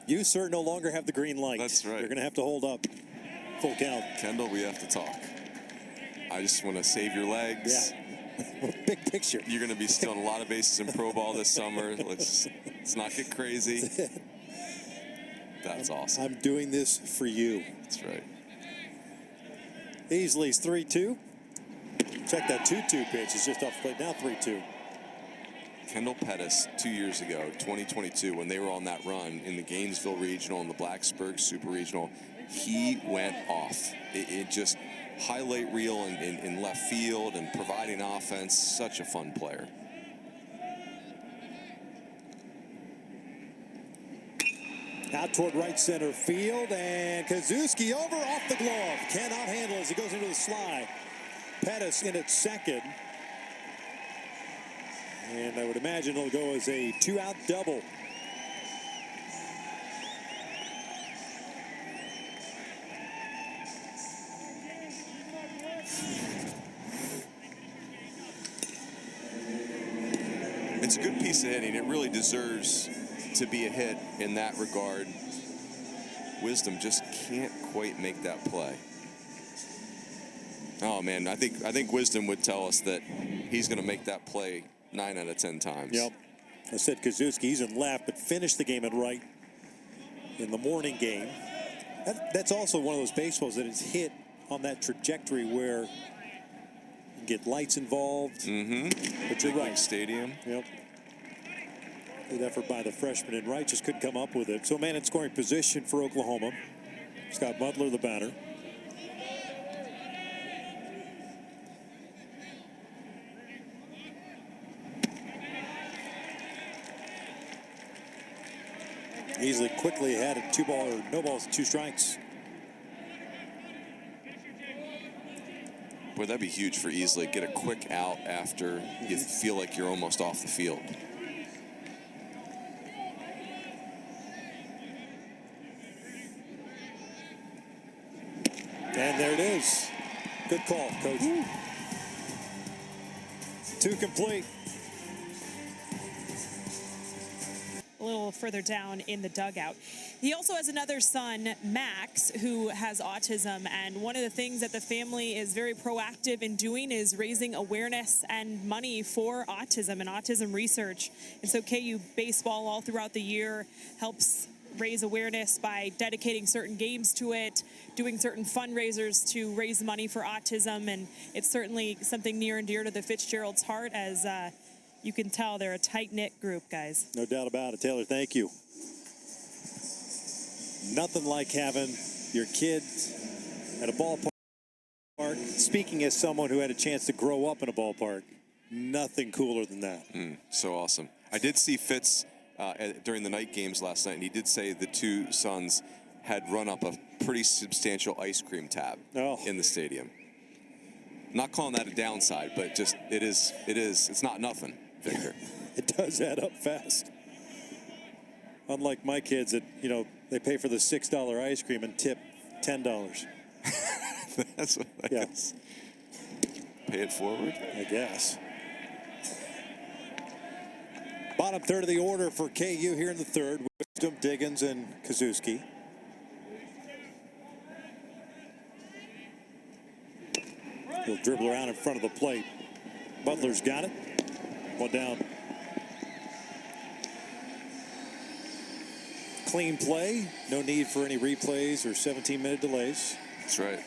You, sir, no longer have the green light. That's right. You're going to have to hold up. Full count. Kendall, we have to talk. I just want to save your legs. Yeah. Big picture. You're going to be stealing a lot of bases in pro ball this summer. Let's not get crazy. That's awesome. I'm doing this for you. That's right. Easley's 3-2. Check that 2-2 pitch. It's just off the plate. Now 3-2. Kendall Pettis 2 years ago, 2022, when they were on that run in the Gainesville Regional and the Blacksburg Super Regional, he went off. It just highlight reel in left field and providing offense. Such a fun player. Out toward right center field, and Kazuski over off the glove. Cannot handle as he goes into the slide. Pettis in at second. And I would imagine it'll go as a 2-out double. It's a good piece of hitting. It really deserves to be a hit in that regard. Wisdom just can't quite make that play. Oh man, I think Wisdom would tell us that he's going to make that play 9 out of 10 times. Yep. I said Kazuski, he's in left, but finished the game at right in the morning game. That's also one of those baseballs that is hit on that trajectory where you get lights involved. Mm-hmm. But you're right. Stadium. Yep. Good effort by the freshman in right, just couldn't come up with it. So man in scoring position for Oklahoma. Scott Butler, the batter. Easily quickly ahead at 2 balls or no balls, 2 strikes. Boy, that'd be huge for Easley. Get a quick out after you feel like you're almost off the field. And there it is. Good call, Coach. Woo. 2 complete. A little further down in the dugout. He also has another son, Max, who has autism, and one of the things that the family is very proactive in doing is raising awareness and money for autism and autism research. And so KU baseball all throughout the year helps raise awareness by dedicating certain games to it, doing certain fundraisers to raise money for autism, and it's certainly something near and dear to the Fitzgerald's heart, as you can tell they're a tight-knit group, guys. No doubt about it. Taylor, thank you. Nothing like having your kids at a ballpark. Speaking as someone who had a chance to grow up in a ballpark, nothing cooler than that. So awesome. I did see Fitz during the night games last night, and he did say the 2 sons had run up a pretty substantial ice cream tab in the stadium. Not calling that a downside, but just it's not nothing, Victor. It does add up fast. Unlike my kids that, they pay for the $6 ice cream and tip $10. That's what I guess. Pay it forward? I guess. Bottom third of the order for KU here in the third. Wisdom, Diggins, and Kazuski. He'll dribble around in front of the plate. Butler's got it. 1 down. Clean play. No need for any replays or 17-minute delays. That's right.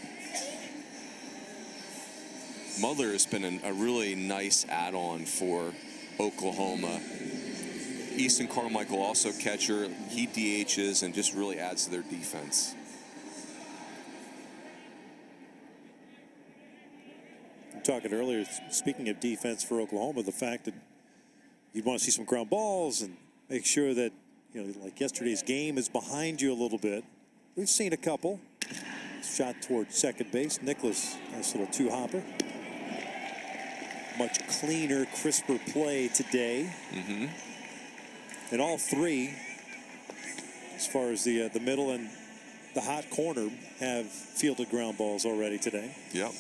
Mother has been a really nice add-on for Oklahoma. Easton Carmichael, also catcher. He DHs and just really adds to their defense. I'm talking earlier, speaking of defense for Oklahoma, the fact that you'd want to see some ground balls and make sure that, like yesterday's game is behind you a little bit. We've seen a couple. Shot towards second base. Nicholas, nice little two-hopper. Much cleaner, crisper play today. And all three, as far as the middle and the hot corner, have fielded ground balls already today. Yep.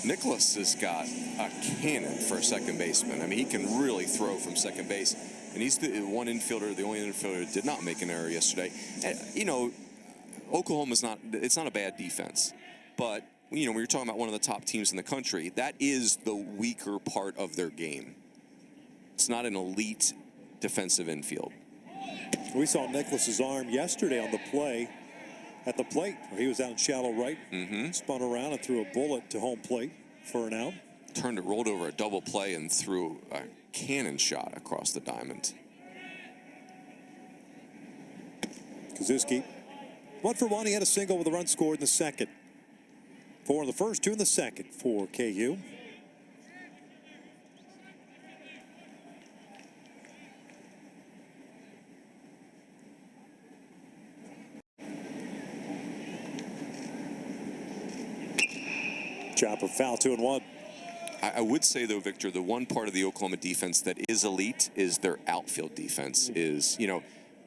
Nicholas has got a cannon for a second baseman. I mean, he can really throw from second base. And he's the one infielder, the only infielder that did not make an error yesterday. And, Oklahoma's it's not a bad defense. But, when you're talking about one of the top teams in the country, that is the weaker part of their game. It's not an elite defensive infield. We saw Nicholas's arm yesterday on the play at the plate, where he was out in shallow right, spun around and threw a bullet to home plate for an out. Rolled over a double play and threw a cannon shot across the diamond. Kazuski, 1 for 1. He had a single with a run scored in the second. 4 in the first, 2 in the second for KU. Chopper foul, 2-1. I would say, though, Victor, the one part of the Oklahoma defense that is elite is their outfield defense.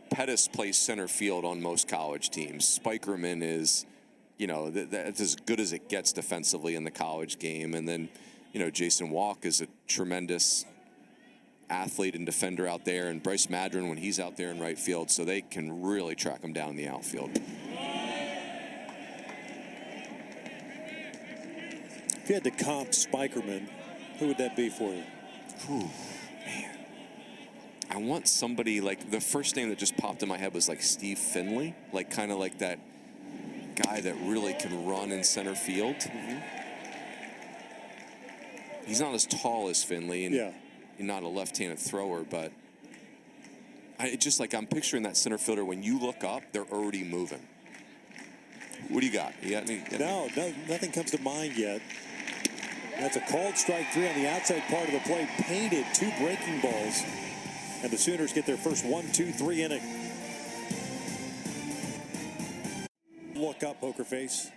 Pettis plays center field on most college teams. Spikerman is, that's as good as it gets defensively in the college game. And then, Jason Walk is a tremendous athlete and defender out there. And Bryce Madron when he's out there in right field. So they can really track him down in the outfield. If you had to comp Spikerman, who would that be for you? Man. I want somebody like, the first name that just popped in my head was like Steve Finley, kind of like that guy that really can run in center field. He's not as tall as Finley, and not a left-handed thrower, but I'm picturing that center fielder. When you look up, they're already moving. What do you got? No, nothing comes to mind yet. That's a called strike 3 on the outside part of the plate. Painted 2 breaking balls. And the Sooners get their first 1-2-3 inning. Look up, poker face.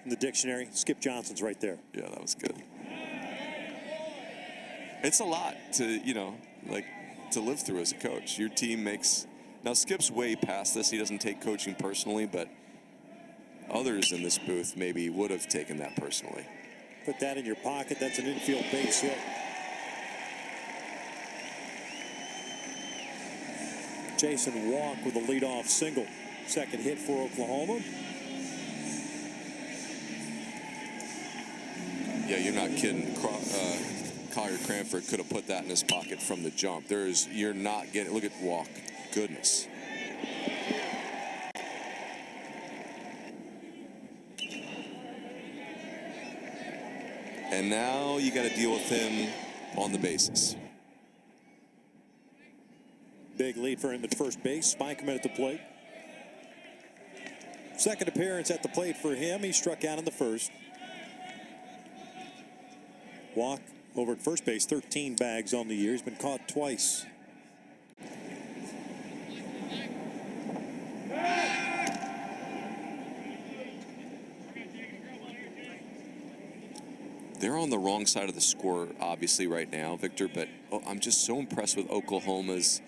In the dictionary, Skip Johnson's right there. Yeah, that was good. It's a lot to, to live through as a coach. Your team makes... Now, Skip's way past this. He doesn't take coaching personally, but others in this booth maybe would have taken that personally. Put that in your pocket. That's an infield base hit. Jason Walk with a leadoff single. Second hit for Oklahoma. Yeah, you're not kidding. Collier Cranford could have put that in his pocket from the jump. You're not getting... Look at Walk. Goodness. And now you got to deal with him on the bases. Big lead for him at first base. Spikerman at the plate. Second appearance at the plate for him. He struck out in the first. Walk over at first base, 13 bags on the year. He's been caught twice. They're on the wrong side of the score, obviously, right now, Victor, but I'm just so impressed with Oklahoma's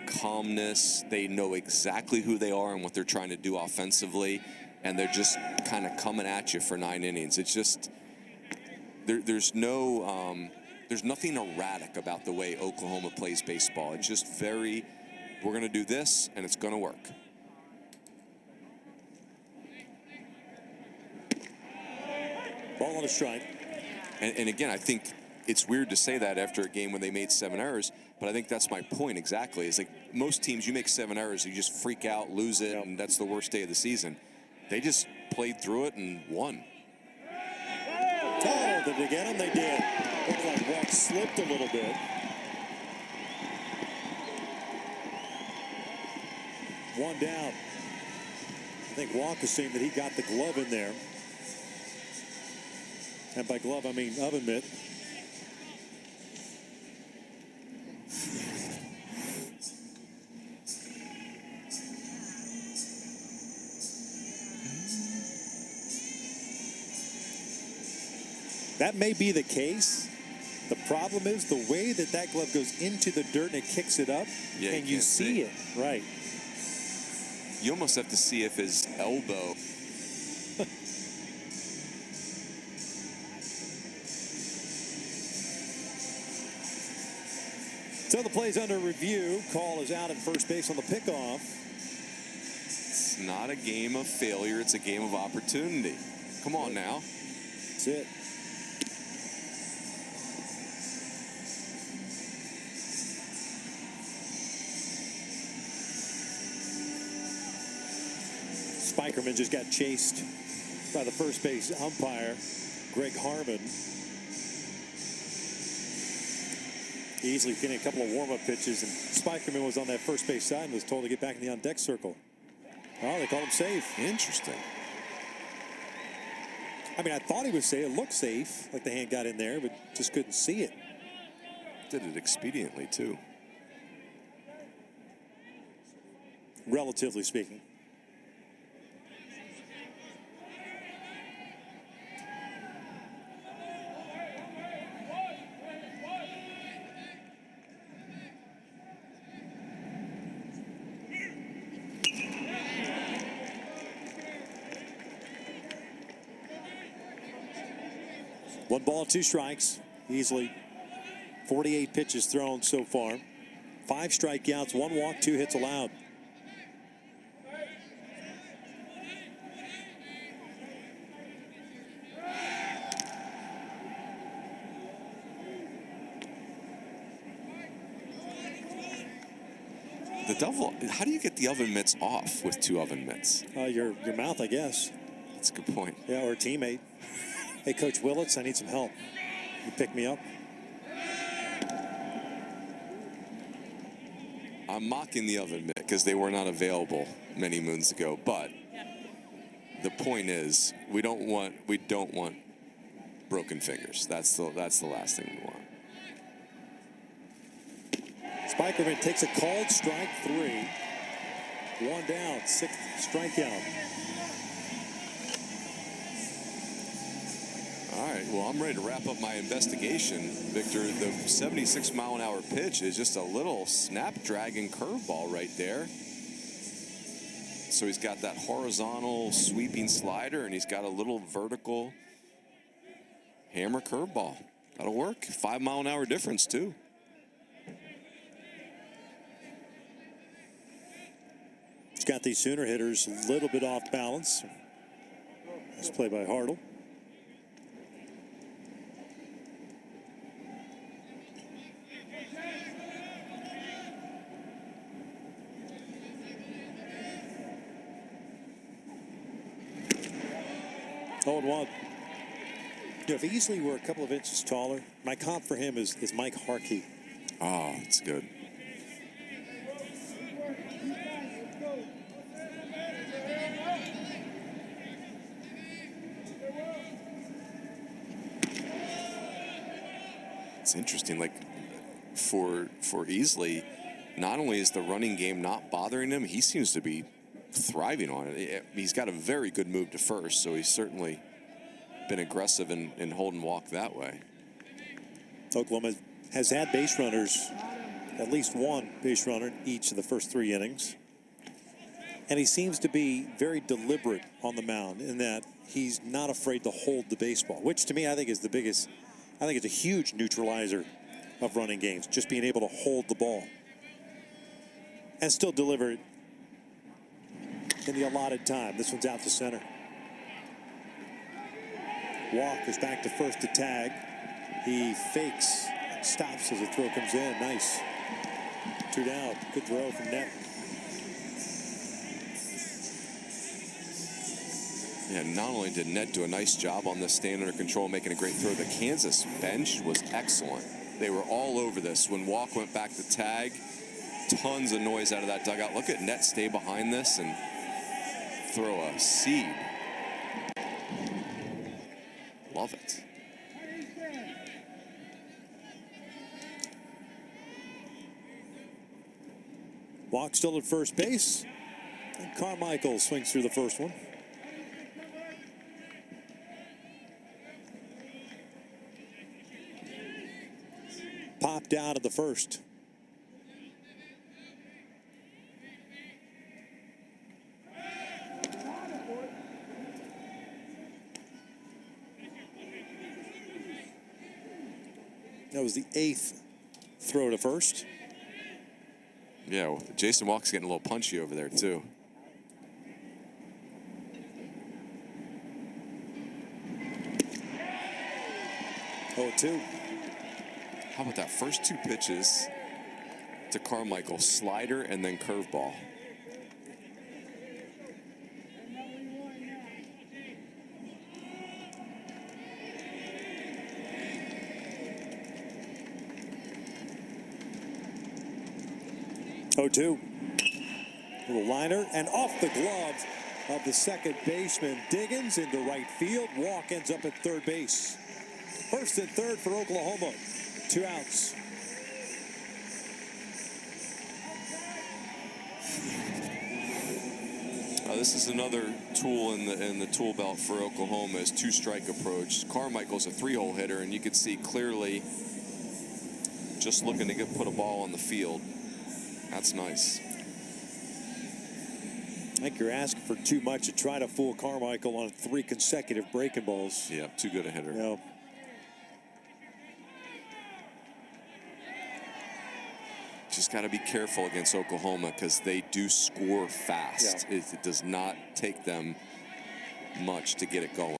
calmness. They know exactly who they are and what they're trying to do offensively, and they're just kind of coming at you for 9 innings. It's just, there's nothing erratic about the way Oklahoma plays baseball. It's just we're going to do this, and it's going to work. Ball on a strike. And again, I think it's weird to say that after a game when they made 7 errors, but I think that's my point exactly. It's like most teams, you make 7 errors, you just freak out, lose it, and that's the worst day of the season. They just played through it and won. Oh, did they get him? They did. Looked like Walk slipped a little bit. One down. I think Walk is saying that he got the glove in there. And by glove, I mean oven mitt. That may be the case. The problem is the way that that glove goes into the dirt and it kicks it up, Yeah, and you see it. Right. You almost have to see if his elbow. So the play's under review. Call is out at first base on the pickoff. It's not a game of failure. It's a game of opportunity. Come on now. That's it. Spikerman just got chased by the first base umpire, Greg Harmon. Easily getting a couple of warm-up pitches, and Spikerman was on that first base side and was told to get back in the on-deck circle. Oh, they called him safe. Interesting. I mean, I thought he was safe. It looked safe, like the hand got in there, but just couldn't see it. Did it expediently, too. Relatively speaking. One ball, two strikes, easily. 48 pitches thrown so far. 5 strikeouts, 1 walk, 2 hits allowed. The double, how do you get the oven mitts off with 2 oven mitts? Your mouth, I guess. That's a good point. Yeah, or a teammate. Hey, Coach Willits, I need some help. You pick me up? I'm mocking the oven mitt because they were not available many moons ago. But the point is, we don't want broken fingers. That's the last thing we want. Spikerman takes a called strike 3. 1 down, 6th strikeout. All right, well, I'm ready to wrap up my investigation. Victor, the 76-mile-an-hour pitch is just a little snap-dragon curveball right there. So he's got that horizontal sweeping slider, and he's got a little vertical hammer curveball. That'll work. 5-mile-an-hour difference, too. He's got these Sooner hitters a little bit off balance. Nice play by Hartle. Oh, and 1. You know, if he easily were a couple of inches taller, my comp for him is Mike Harkey. Oh, it's good. It's interesting, like for Easley, not only is the running game not bothering him, he seems to be thriving on it. He's got a very good move to first, so he's certainly been aggressive in hold and walk that way. Oklahoma has had base runners, at least 1 base runner in each of the first 3 innings. And he seems to be very deliberate on the mound in that he's not afraid to hold the baseball, which to me I think is the biggest. I think it's a huge neutralizer of running games, just being able to hold the ball and still deliver it in the allotted time. This one's out to center. Walk is back to first to tag. He fakes, stops as the throw comes in. Nice. 2 down. Good throw from Net. Yeah, not only did Net do a nice job on this, staying under control, making a great throw, the Kansas bench was excellent. They were all over this. When Walk went back to tag, tons of noise out of that dugout. Look at Net stay behind this and throw a seed. Love it. Walk still at first base. And Carmichael swings through the first one. dropped out of the first. That was the 8th throw to first. Yeah, well, Jason Walker's getting a little punchy over there, too. Oh, 2. How about that? First 2 pitches to Carmichael, slider and then curveball. Oh, 2. Little liner and off the glove of the second baseman. Diggins into right field. Walk ends up at third base. First and third for Oklahoma. 2 outs. This is another tool in the tool belt for Oklahoma is 2-strike approach. Carmichael's a 3-hole hitter, and you could see clearly just looking to put a ball on the field. That's nice. I think you're asking for too much to try to fool Carmichael on 3 consecutive breaking balls. Yeah, too good a hitter. No. Just got to be careful against Oklahoma because they do score fast. Yeah. It does not take them much to get it going.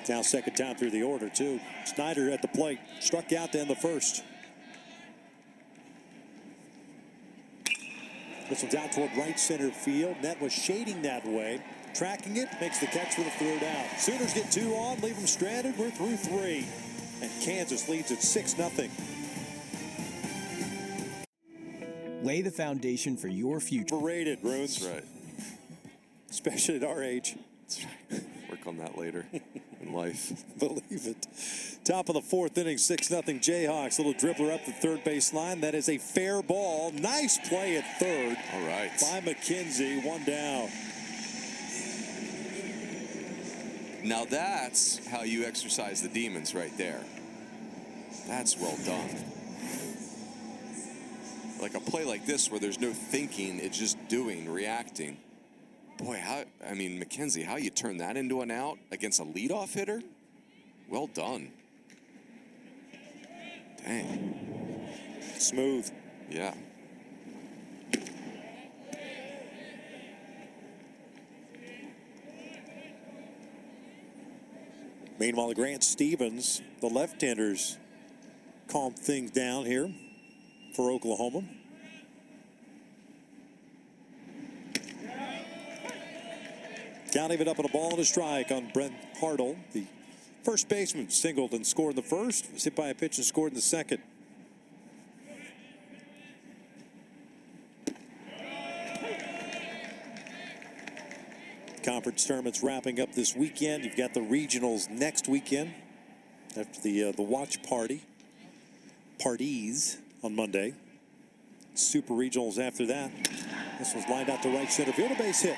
Now second time through the order, too. Snyder at the plate. Struck out to end the first. This one's out toward right center field. Net was shading that way. Tracking it, makes the catch for the third out. Sooners get 2 on, leave them stranded. We're through 3. And Kansas leads at 6-0. Lay the foundation for your future. Overrated, Bruins. That's right. Especially at our age. That's right. Work on that later in life. Believe it. Top of the 4th inning, 6-0 Jayhawks. Little dribbler up the third base line. That is a fair ball. Nice play at third. All right. By McKenzie. 1 down. Now that's how you exercise the demons right there. That's well done. Like a play like this where there's no thinking, it's just doing, reacting. Boy, McKenzie, how you turn that into an out against a leadoff hitter? Well done. Dang. Smooth. Yeah. Meanwhile, Grant Stevens, the left-handers, calm things down here for Oklahoma. Count even up on a ball and a strike on Brent Hartle. The first baseman singled and scored in the first. Was hit by a pitch and scored in the second. Conference tournaments wrapping up this weekend. You've got the regionals next weekend after the watch parties on Monday. Super regionals after that. This one's lined out to right center field, a base hit.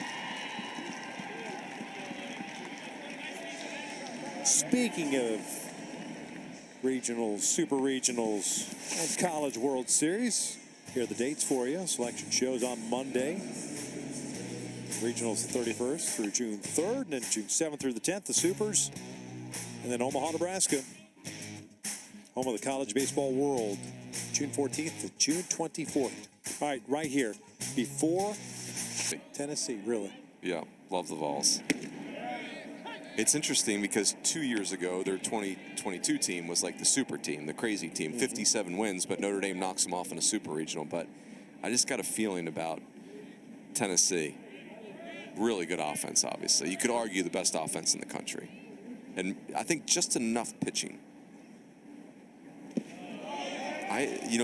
Speaking of regionals, super regionals, and College World Series, here are the dates for you. Selection shows on Monday. Regionals the 31st through June 3rd, and then June 7th through the 10th, the Supers. And then Omaha, Nebraska, home of the college baseball world, June 14th to June 24th. All right, right here, before Tennessee, really. Yeah, love the Vols. It's interesting because 2 years ago, their 2022 team was like the super team, the crazy team, 57 wins, but Notre Dame knocks them off in a super regional. But I just got a feeling about Tennessee. Really good offense, obviously. You could argue the best offense in the country. And I think just enough pitching.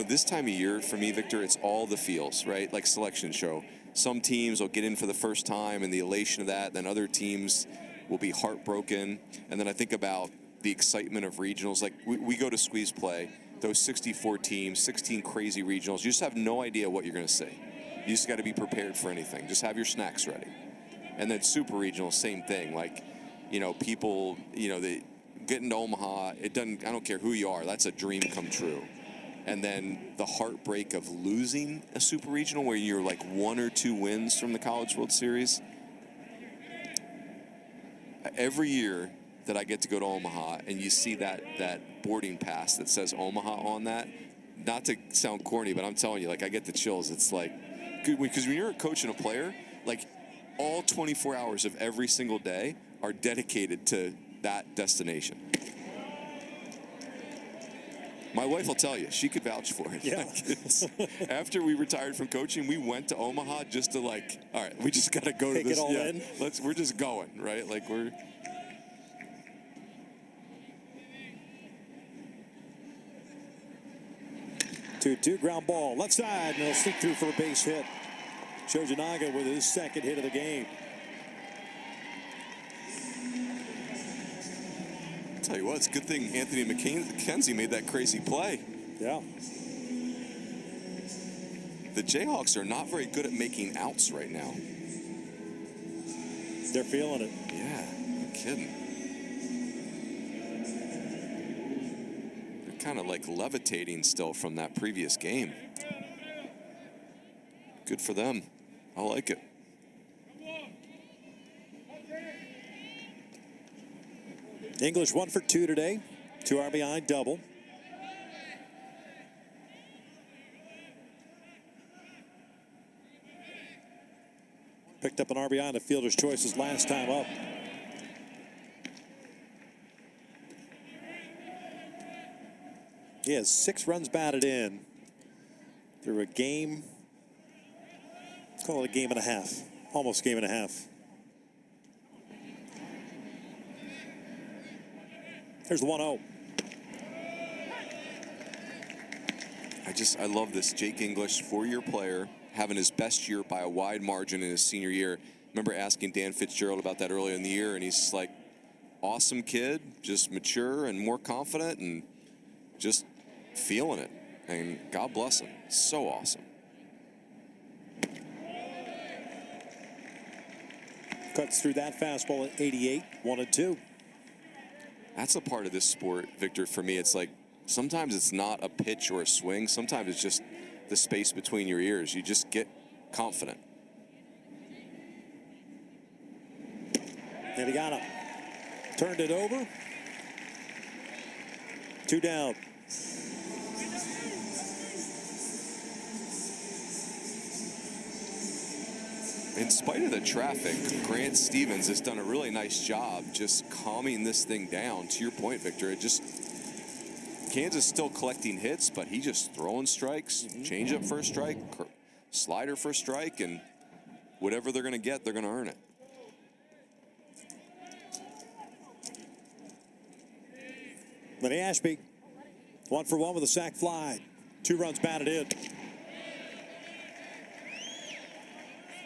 This time of year for me, Victor, it's all the feels, right? Like selection show. Some teams will get in for the first time and the elation of that. Then other teams will be heartbroken. And then I think about the excitement of regionals. Like we go to squeeze play, those 64 teams, 16 crazy regionals. You just have no idea what you're going to see. You just got to be prepared for anything. Just have your snacks ready. And then super regional, same thing. Like, people, they getting to Omaha, it doesn't. I don't care who you are. That's a dream come true. And then the heartbreak of losing a super regional where you're like 1 or 2 wins from the College World Series. Every year that I get to go to Omaha and you see that boarding pass that says Omaha on that, not to sound corny, but I'm telling you, like, I get the chills. It's like, because when you're a coach and a player, like, all 24 hours of every single day are dedicated to that destination. My wife will tell you, she could vouch for it. Yeah. Like, after we retired from coaching, we went to Omaha just to, like, all right, we just got to go Take to this. it all in. We're just going, right? Like, we're. 2-2 ground ball, left side, and he'll sneak through for a base hit. Shojinaga with his second hit of the game. Tell you what, it's a good thing Anthony McKenzie made that crazy play. Yeah. The Jayhawks are not very good at making outs right now. They're feeling it. Yeah, no kidding. They're kind of like levitating still from that previous game. Good for them. I like it. English 1 for 2 today. 2 RBI double. Picked up an RBI in the fielder's choices last time up. He has 6 runs batted in through a game. Let's call it a game and a half. Almost game and a half. Here's the 1-0. I love this Jake English, 4-year player, having his best year by a wide margin in his senior year. Remember asking Dan Fitzgerald about that earlier in the year, and he's like, awesome kid, just mature and more confident and just feeling it. And God bless him. So awesome. Cuts through that fastball at 88, 1-2. That's a part of this sport, Victor, for me. It's like sometimes it's not a pitch or a swing. Sometimes it's just the space between your ears. You just get confident. And he got him. Turned it over. 2 down. In spite of the traffic, Grant Stevens has done a really nice job just calming this thing down. To your point, Victor, Kansas still collecting hits, but he just throwing strikes, changeup for a strike, slider for a strike, and whatever they're going to get, they're going to earn it. Lenny Ashby, 1 for 1 with a sac fly. 2 runs batted in.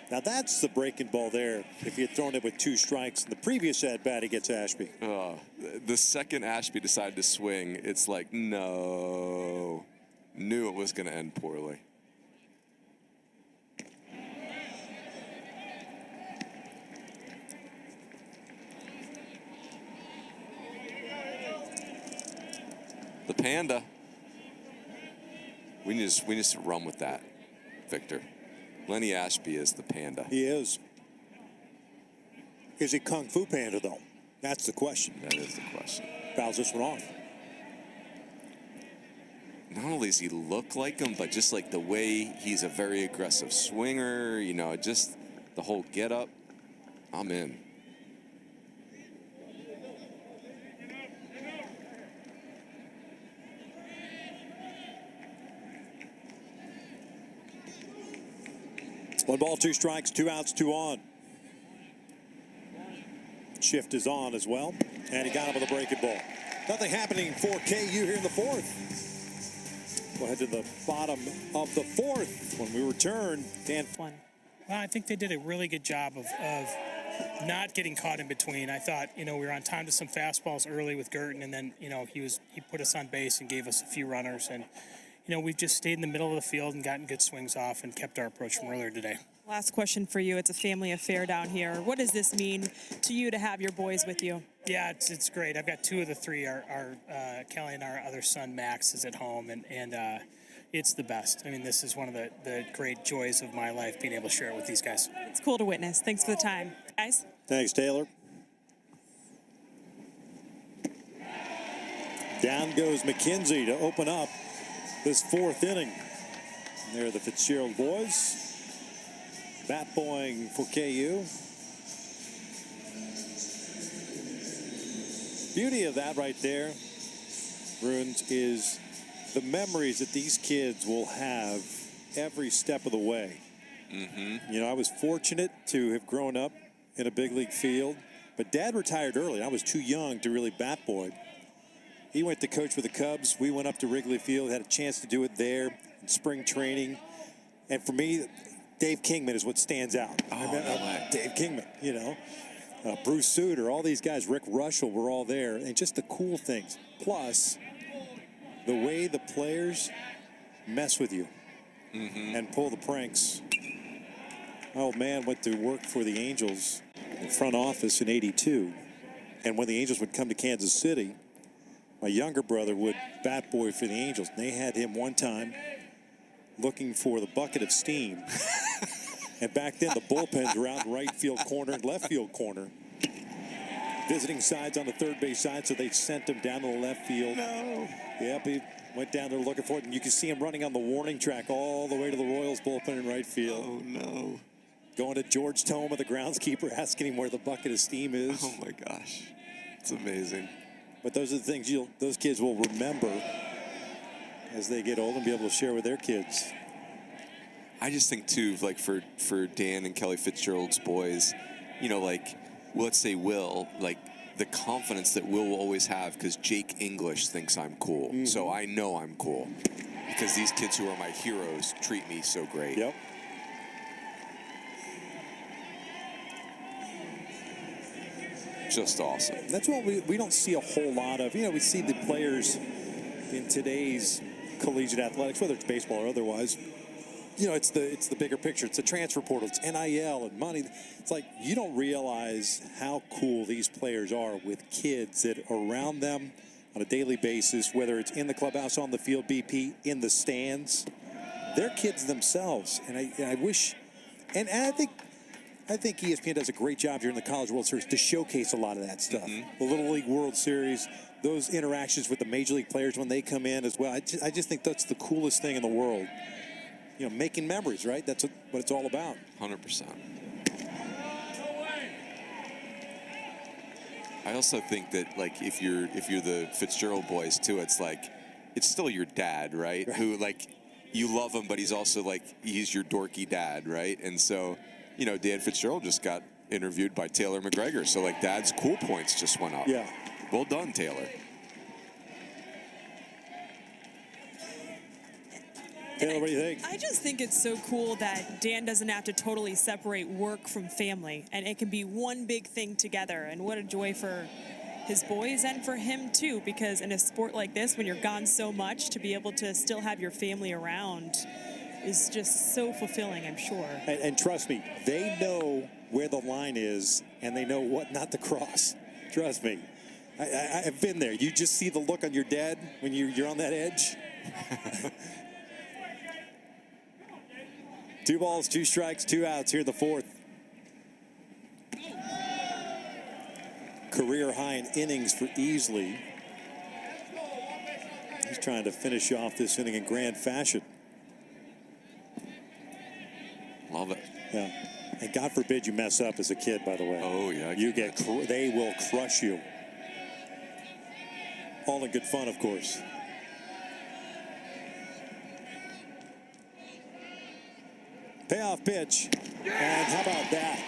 Now that's the breaking ball there. If he had thrown it with 2 strikes in the previous at-bat, he gets Ashby. The second Ashby decided to swing, it's like, no. Knew it was going to end poorly. The Panda. We need to run with that, Victor. Lenny Ashby is the Panda. He is. Is he Kung Fu Panda, though? That's the question. That is the question. Fouls this one off. Not only does he look like him, but just like the way he's a very aggressive swinger, you know, just the whole get up. I'm in. One ball, 2 strikes, 2 outs, 2 on. Shift is on as well. And he got him with a breaking ball. Nothing happening for KU here in the 4th. We'll head to the bottom of the 4th when we return. Dan. One. Well, I think they did a really good job of not getting caught in between. I thought, we were on time to some fastballs early with Girton, and then, he put us on base and gave us a few runners. And, we've just stayed in the middle of the field and gotten good swings off and kept our approach from earlier today. Last question for you. It's a family affair down here. What does this mean to you to have your boys with you? Yeah, it's great. I've got 2 of the 3. Our Kelly and our other son Max is at home, and it's the best. I mean, this is one of the great joys of my life, being able to share it with these guys. It's cool to witness. Thanks for the time, guys. Thanks, Taylor. Down goes McKenzie to open up this 4th inning. And there are the Fitzgerald boys. Bat boying for KU. Beauty of that right there, Bruins, is the memories that these kids will have every step of the way. You know, I was fortunate to have grown up in a big league field, but Dad retired early. I was too young to really bat boy. He went to coach for the Cubs. We went up to Wrigley Field, had a chance to do it there in spring training. And for me, Dave Kingman is what stands out. Dave Kingman, you know. Bruce Suter, all these guys, Rick Russell were all there. And just the cool things. Plus, the way the players mess with you and pull the pranks. My old man went to work for the Angels in front office in '82. And when the Angels would come to Kansas City, my younger brother would bat boy for the Angels. And they had him one time looking for the bucket of steam. And back then, the bullpens were out in right field corner and left field corner. Visiting sides on the third base side, so they sent him down to the left field. No. Yep, he went down there looking for it, and you can see him running on the warning track all the way to the Royals bullpen in right field. Oh, no. Going to George Toma, the groundskeeper, asking him where the bucket of steam is. Oh, my gosh. It's amazing. But those are the things those kids will remember as they get old and be able to share with their kids. I just think, too, like for Dan and Kelly Fitzgerald's boys, you know, like, let's say Will, like, the confidence that Will will always have because Jake English thinks I'm cool. So I know I'm cool because these kids who are my heroes treat me so great. Yep. Just awesome. That's what we don't see a whole lot of. You know, we see the players in today's collegiate athletics, whether it's baseball or otherwise. You know, it's the bigger picture. It's the transfer portal. It's NIL and money. It's like you don't realize how cool these players are with kids that are around them on a daily basis, whether it's in the clubhouse, on the field, BP, in the stands. They're kids themselves. And I wish, and I think ESPN does a great job here in the College World Series to showcase a lot of that stuff. The Little League World Series, those interactions with the Major League players when they come in as well. I just think that's the coolest thing in the world. You know, making memories, right? That's what it's all about. 100%. I also think that, like, if you're the Fitzgerald boys too, it's like it's still your dad, right? Who, like, you love him, but he's also like he's your dorky dad, right? And so, you know, Dan Fitzgerald just got interviewed by Taylor McGregor, so like Dad's cool points just went up. Yeah. Well done, Taylor. Taylor, what do you think? I just think it's so cool that Dan doesn't have to totally separate work from family, and it can be one big thing together. And what a joy for his boys and for him too, because in a sport like this, when you're gone so much, to be able to still have your family around is just so fulfilling, I'm sure. And trust me, they know where the line is, and they know what not to cross. Trust me. I've been there. You just see the look on your dad when you're on that edge. 2 balls, 2 strikes, 2 outs here in the 4th. Career high in innings for Easley. He's trying to finish off this inning in grand fashion. Love it. Yeah. And God forbid you mess up as a kid, by the way. Oh, yeah. They will crush you. All in good fun, of course. Payoff pitch. And how about that?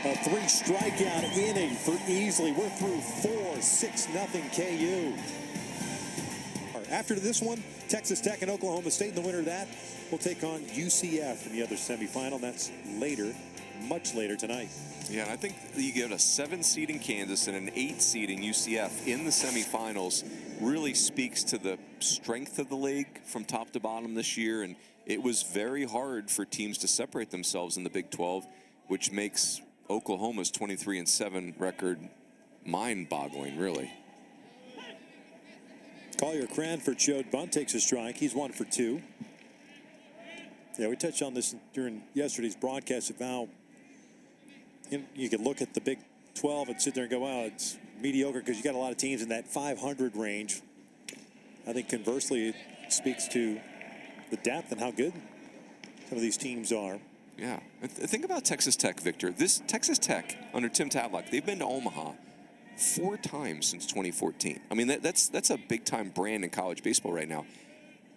A 3-strikeout inning for Easley. We're through 4, 6-0 KU. After this one, Texas Tech and Oklahoma State in the winner of that will take on UCF in the other semifinal. That's later, much later tonight. Yeah, and I think you get a 7 seed in Kansas and an 8 seed in UCF in the semifinals really speaks to the strength of the league from top to bottom this year. And it was very hard for teams to separate themselves in the Big 12, which makes Oklahoma's 23-7 record mind-boggling, really. Collier Cranford showed bunt, takes a strike. He's 1 for 2. Yeah, we touched on this during yesterday's broadcast of how you could look at the Big 12 and sit there and go, wow, it's mediocre because you got a lot of teams in that 500 range. I think conversely, it speaks to the depth and how good some of these teams are. Yeah. Think about Texas Tech, Victor. This Texas Tech under Tim Tadlock, they've been to Omaha 4 times since 2014. I mean, that's a big-time brand in college baseball right now.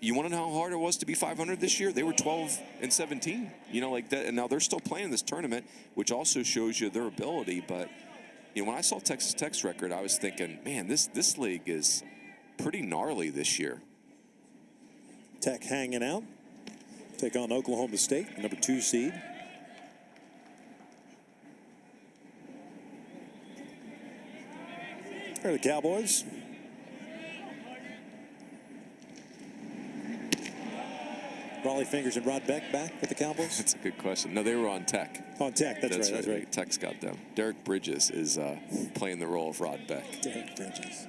You want to know how hard it was to be 500 this year? They were 12-17, like that. And now they're still playing this tournament, which also shows you their ability. But, when I saw Texas Tech's record, I was thinking, man, this league is pretty gnarly this year. Tech hanging out. Take on Oklahoma State, number 2 seed. There are the Cowboys. Raleigh Fingers and Rod Beck back with the Cowboys? That's a good question. No, they were on Tech. On Tech, that's right. Tech's got them. Derek Bridges is playing the role of Rod Beck. Derek Bridges.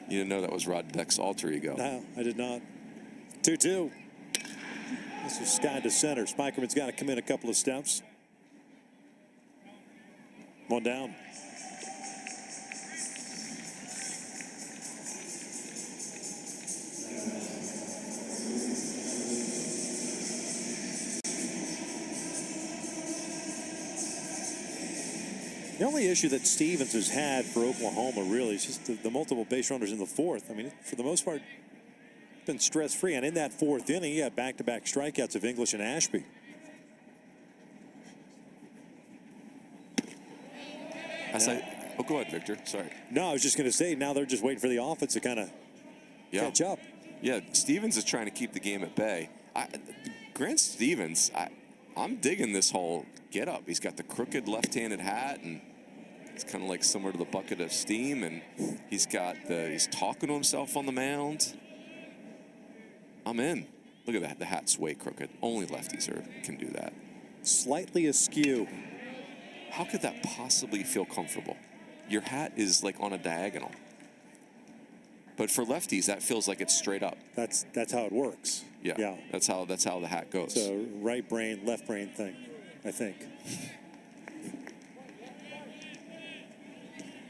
You didn't know that was Rod Beck's alter ego? No, I did not. 2-2. This is sky to center. Spikerman's got to come in a couple of steps. 1 down. The only issue that Stevens has had for Oklahoma really is just the multiple base runners in the 4th. I mean, for the most part, been stress-free. And in that 4th inning, he had back-to-back strikeouts of English and Ashby. Go ahead, Victor. Sorry. No, I was just going to say, now they're just waiting for the offense to kind of catch up. Yeah, Stevens is trying to keep the game at bay. Grant Stevens, I'm digging this whole get-up. He's got the crooked left-handed hat, and it's kind of like similar to the bucket of steam, and he's talking to himself on the mound. I'm in. Look at that. The hat's way crooked. Only lefties can do that. Slightly askew. How could that possibly feel comfortable? Your hat is like on a diagonal. But for lefties, that feels like it's straight up. That's how it works. Yeah. That's how the hat goes. So right brain, left brain thing, I think.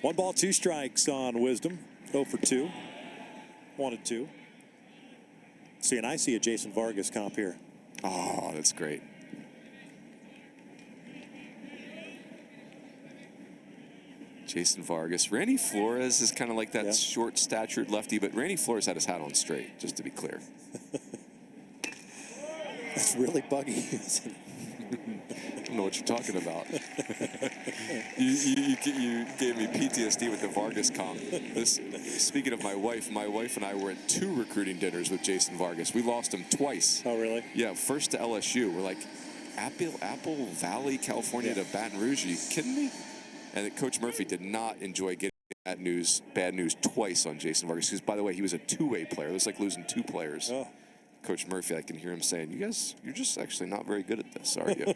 1 ball, 2 strikes on Wisdom. 0 for 2. 1-2. See, and I see a Jason Vargas comp here. Oh, that's great. Jason Vargas. Randy Flores is kind of like that short-statured lefty, but Randy Flores had his hat on straight, just to be clear. That's really buggy. I don't know what you're talking about. you gave me PTSD with the Vargas comp. Speaking of my wife and I were at 2 recruiting dinners with Jason Vargas. We lost him twice. Oh, really? Yeah, first to LSU. We're like, Apple Valley, California to Baton Rouge. Are you kidding me? And Coach Murphy did not enjoy getting bad news twice on Jason Vargas. Because, by the way, he was a 2-way player. It was like losing 2 players. Oh. Coach Murphy, I can hear him saying, you guys, you're just actually not very good at this, are you?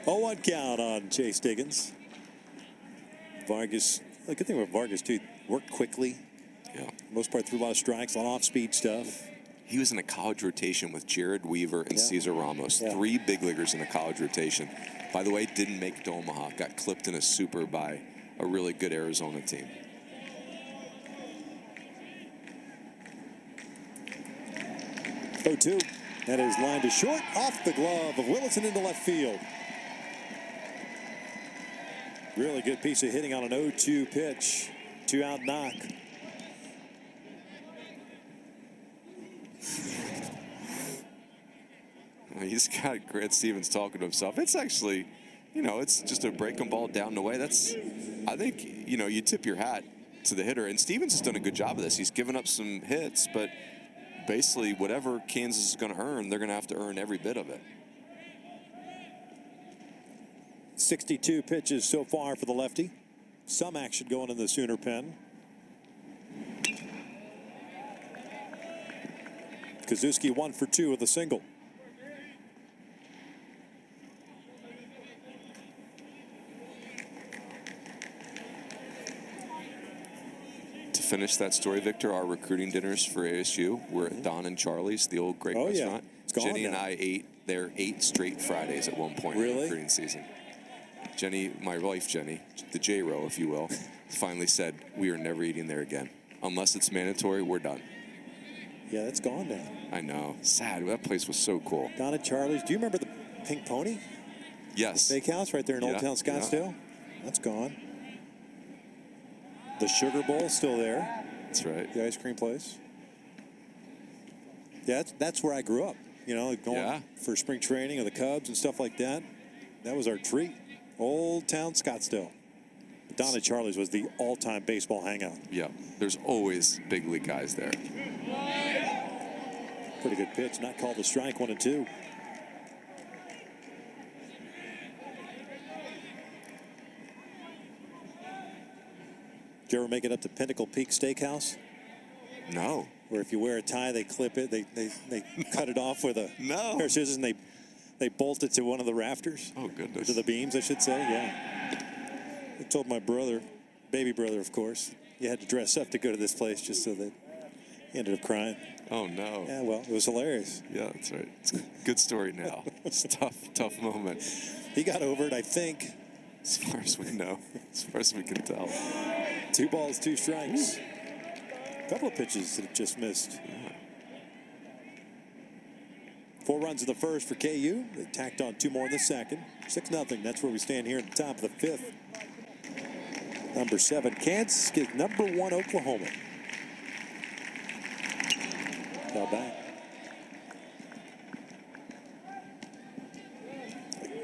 Oh, 1 count on Chase Diggins. Vargas, the good thing with Vargas, too, worked quickly. Yeah. Most part threw a lot of strikes, a lot of off-speed stuff. He was in a college rotation with Jared Weaver and Cesar Ramos. 3 big leaguers in a college rotation. By the way, didn't make it to Omaha. Got clipped in a super by a really good Arizona team. Oh, 2. That is lined to short, off the glove of Willison into left field. Really good piece of hitting on an 0-2 pitch. 2-out knock. He's got Grant Stevens talking to himself. It's actually, it's just a breaking ball down the way. I think, you tip your hat to the hitter. And Stevens has done a good job of this. He's given up some hits, but basically whatever Kansas is going to earn, they're going to have to earn every bit of it. 62 pitches so far for the lefty. Some action going in the Sooner pen. Kazuski 1 for 2 with a single. To finish that story, Victor, our recruiting dinners for ASU were at Don and Charlie's, the old great restaurant. Yeah. It's gone Jenny and now. I ate there 8 straight Fridays at one point in the recruiting season. Jenny, my wife Jenny, the J-Row, if you will, finally said, we are never eating there again. Unless it's mandatory, we're done. Yeah, that's gone now. I know. Sad. That place was so cool. Don and Charlie's. Do you remember the Pink Pony Yes. Steakhouse right there in Old Town Scottsdale? That's gone. The Sugar Bowl still there. That's right. The ice cream place. Yeah, that's where I grew up. You know, going for spring training of the Cubs and stuff like that. That was our treat. Old Town Scottsdale. Don and Charlie's was the all-time baseball hangout. Yeah. There's always big league guys there. Pretty good pitch. Not called a strike. 1-2. Did you ever make it up to Pinnacle Peak Steakhouse? No. Where if you wear a tie, they clip it. They cut it off with a pair of scissors, and they bolt it to one of the rafters. Oh, goodness. To the beams, I should say. Yeah. I told my brother, baby brother, of course, you had to dress up to go to this place just so that he ended up crying. Oh, no. Yeah, well, it was hilarious. Yeah, that's right. It's a good story now. It's a tough moment. He got over it, I think. As far as we know. As far as we can tell. 2 balls, 2 strikes. A couple of pitches that just missed. 4 runs in the first for KU. They tacked on 2 more in the second. 6-0. That's where we stand here at the top of the 5th. Number 7, Kansas gets number 1, Oklahoma. Now back.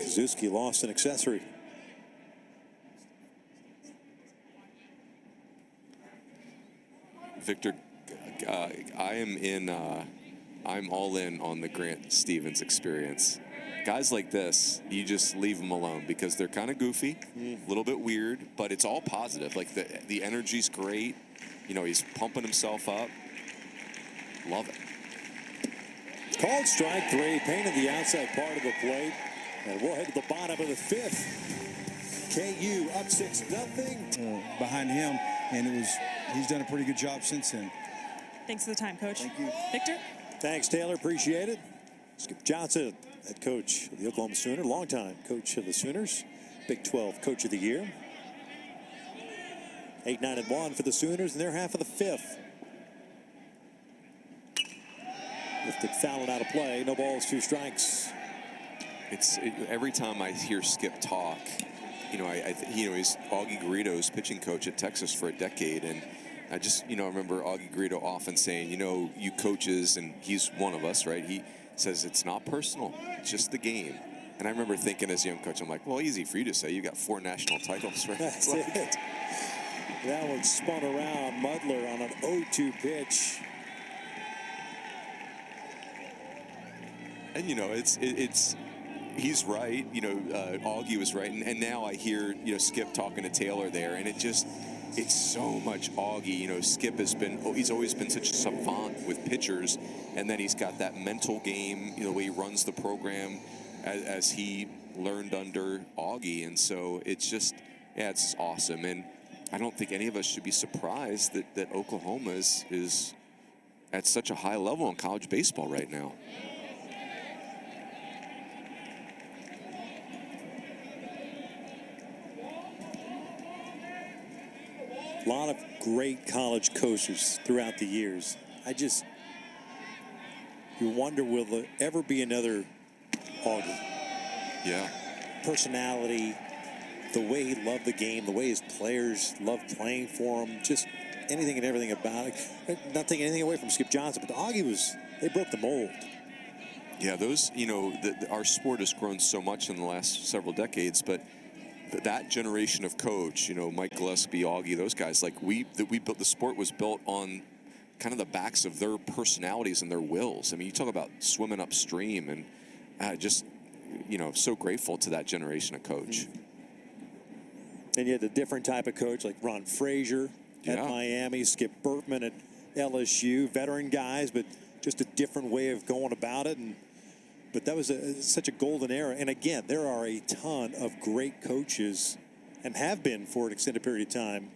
Kazuski lost an accessory. Victor, I'm all in on the Grant Stevens experience. Guys like this, you just leave them alone because they're kind of goofy, a little bit weird, but it's all positive. Like the energy's great. You know, he's pumping himself up. Love it. Called strike 3, painted the outside part of the plate, and we'll head to the bottom of the 5th. KU up 6-0. Behind him, and he's done a pretty good job since then. Thanks for the time, Coach. Thank you. Victor? Thanks, Taylor. Appreciate it. Skip Johnson, head coach of the Oklahoma Sooners, longtime coach of the Sooners, Big 12 Coach of the Year. 8-9-1 for the Sooners in their half of the 5th. Lifted foul and out of play. No balls, 2 strikes. Every time I hear Skip talk, you know, he's Augie Garrido's pitching coach at Texas for a decade, and I just, I remember Augie Garrido often saying, you coaches, and he's one of us, right? He says it's not personal, it's just the game. And I remember thinking as a young coach, I'm like, well, easy for you to say. You got 4 national titles, right? That's it. That one spun around. Mudler on an 0-2 pitch. And he's right. Augie was right, and now I hear Skip talking to Taylor there, and it's so much Augie. Skip he's always been such a savant with pitchers, and then he's got that mental game. The way he runs the program, as he learned under Augie, and so it's awesome. And I don't think any of us should be surprised that Oklahoma is at such a high level in college baseball right now. A lot of great college coaches throughout the years. You wonder, will there ever be another Augie? Yeah. Personality, the way he loved the game, the way his players loved playing for him, just anything and everything about it. Not taking anything away from Skip Johnson, but Augie they broke the mold. Yeah, those, our sport has grown so much in the last several decades, but that generation of coach, Mike Gillespie, Augie, those guys, we built, the sport was built on kind of the backs of their personalities and their wills. I mean, you talk about swimming upstream, and just, you know, so grateful to that generation of coach. And you had a different type of coach like Ron Frazier at Yeah. Miami, Skip Bertman at LSU, veteran guys, but just a different way of going about it. But that was such a golden era. And again, there are a ton of great coaches and have been for an extended period of time.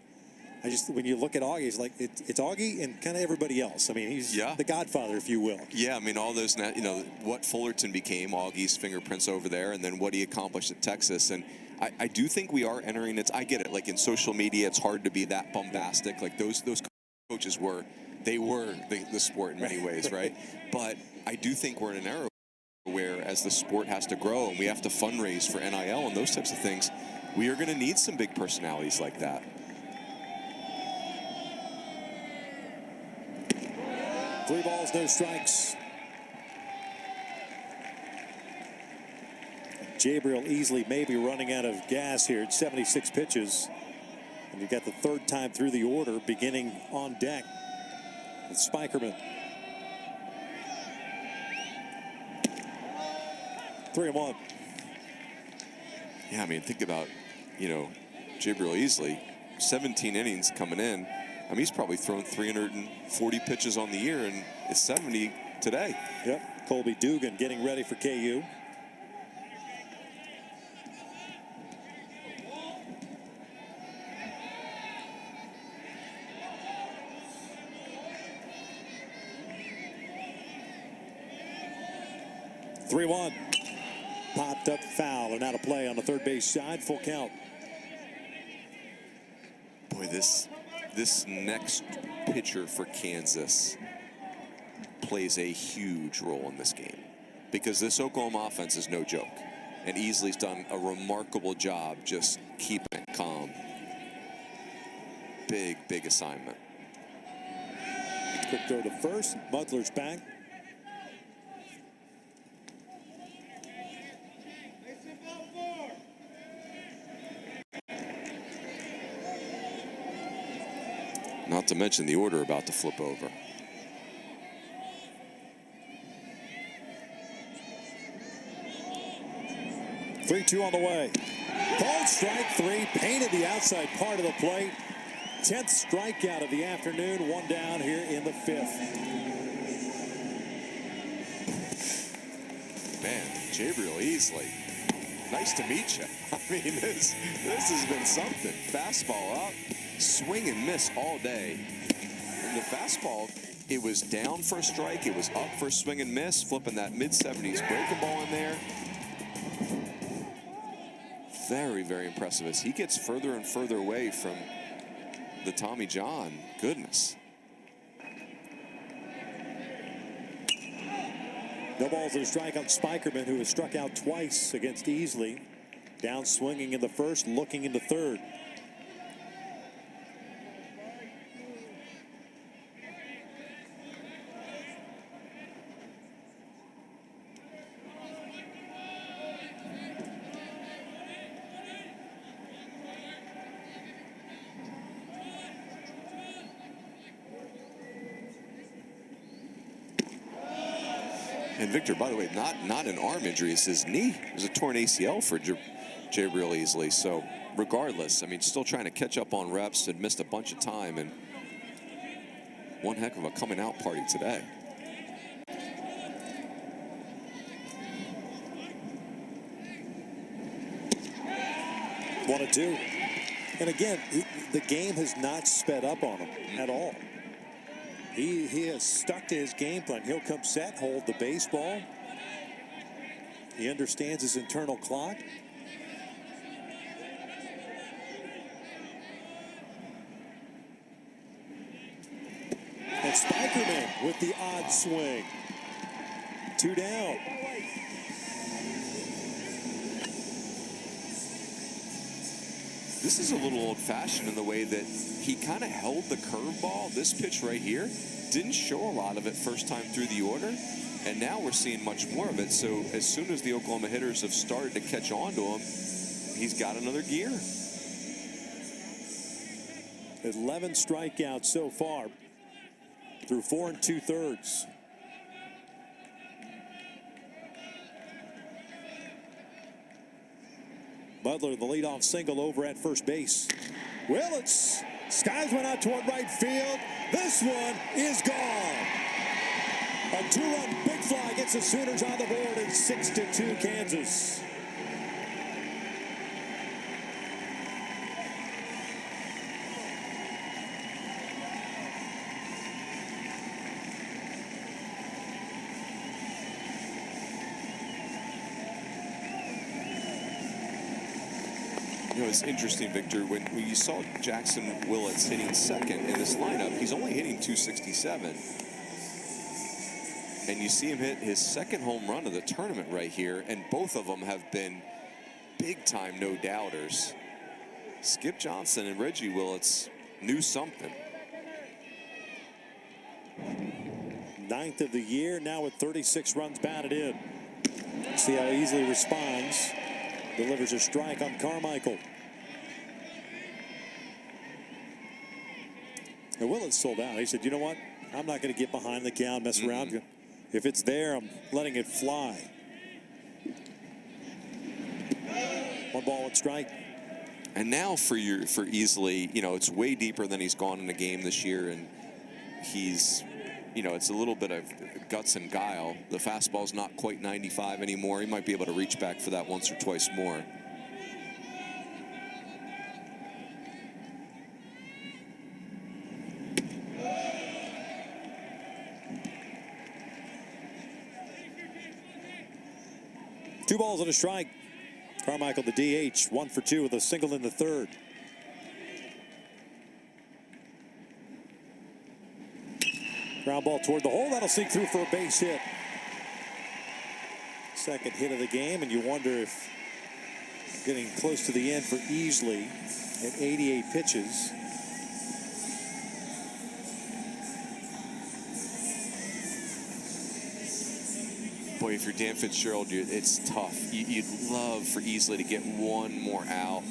When you look at Augie, it's like it's Augie and kind of everybody else. I mean, he's the godfather, if you will. Yeah, I mean, all those, you know, what Fullerton became, Augie's fingerprints over there, and then what he accomplished at Texas. And I do think we are entering it. I get it. Like in social media, it's hard to be that bombastic. Like those coaches were the sport in many ways, right? But I do think we're in an era where, as the sport has to grow and we have to fundraise for NIL and those types of things, we are going to need some big personalities like that. Three balls, no strikes. Jabriel Easley may be running out of gas here at 76 pitches. And you've got the third time through the order beginning on deck with Spikerman. 3-1. Yeah, I mean, think about, you know, Jabriel Easley, 17 innings coming in. I mean, he's probably thrown 340 pitches on the year, and it's 70 today. Yep. Colby Dugan getting ready for KU. Popped up foul and out of play on the third base side. Full count. Boy, this next pitcher for Kansas plays a huge role in this game, because this Oklahoma offense is no joke, and Easley's done a remarkable job just keeping it calm. Big assignment. Quick throw to first. Butler's back. Not to mention the order about to flip over. Three-two on the way. Called strike three. Painted the outside part of the plate. 10th strikeout of the afternoon. One down here in the fifth. Man, Jabriel Easley, nice to meet you. I mean, this has been something. Fastball up, swing and miss all day. And the fastball, it was down for a strike, it was up for a swing and miss, flipping that mid-70s breaking ball in there. Very impressive as he gets further and further away from the Tommy John. Goodness. No balls and a strike on Spikerman, who has struck out twice against Easley. Down swinging in the first, looking into third. And Victor, by the way, not an arm injury, it's his knee. It was a torn ACL for Jabriel Easley. So regardless, I mean, still trying to catch up on reps, had missed a bunch of time, and one heck of a coming out party today. One and two. And again, the game has not sped up on him at all. He has stuck to his game plan. He'll come set, hold the baseball. He understands his internal clock. And Spikerman with the odd swing. Two down. This is a little old-fashioned in the way that he kind of held the curveball. This pitch right here didn't show a lot of it first time through the order, and now we're seeing much more of it. So as soon as the Oklahoma hitters have started to catch on to him, he's got another gear. 11 strikeouts so far. through 4 2/3. Butler, the leadoff single over at first base. Willits, skies went out toward right field. This one is gone. A 2-run big fly gets the Sooners on the board. It's 6-2 Kansas. You know, it's interesting, Victor, when you saw Jackson Willits hitting second in this lineup, he's only hitting 267. And you see him hit his second home run of the tournament right here, and both of them have been big-time no-doubters. Skip Johnson and Reggie Willits knew something. 9th of the year, now with 36 runs batted in. See how easily responds. Delivers a strike on Carmichael. And Willits sold out. He said, you know what? I'm not going to get behind the count, mess around. If it's there, I'm letting it fly. 1 ball, 1 strike. And now for Easley, you know, it's way deeper than he's gone in a game this year, and he's, you know, it's a little bit of guts and guile. The fastball's not quite 95 anymore. He might be able to reach back for that once or twice more. Two balls and a strike. Carmichael, the DH, 1 for 2 with a single in the 3rd. Ground ball toward the hole. That'll sink through for a base hit. Second hit of the game, and you wonder if getting close to the end for Easley at 88 pitches. Boy, if you're Dan Fitzgerald, it's tough. You'd love for Easley to get one more out.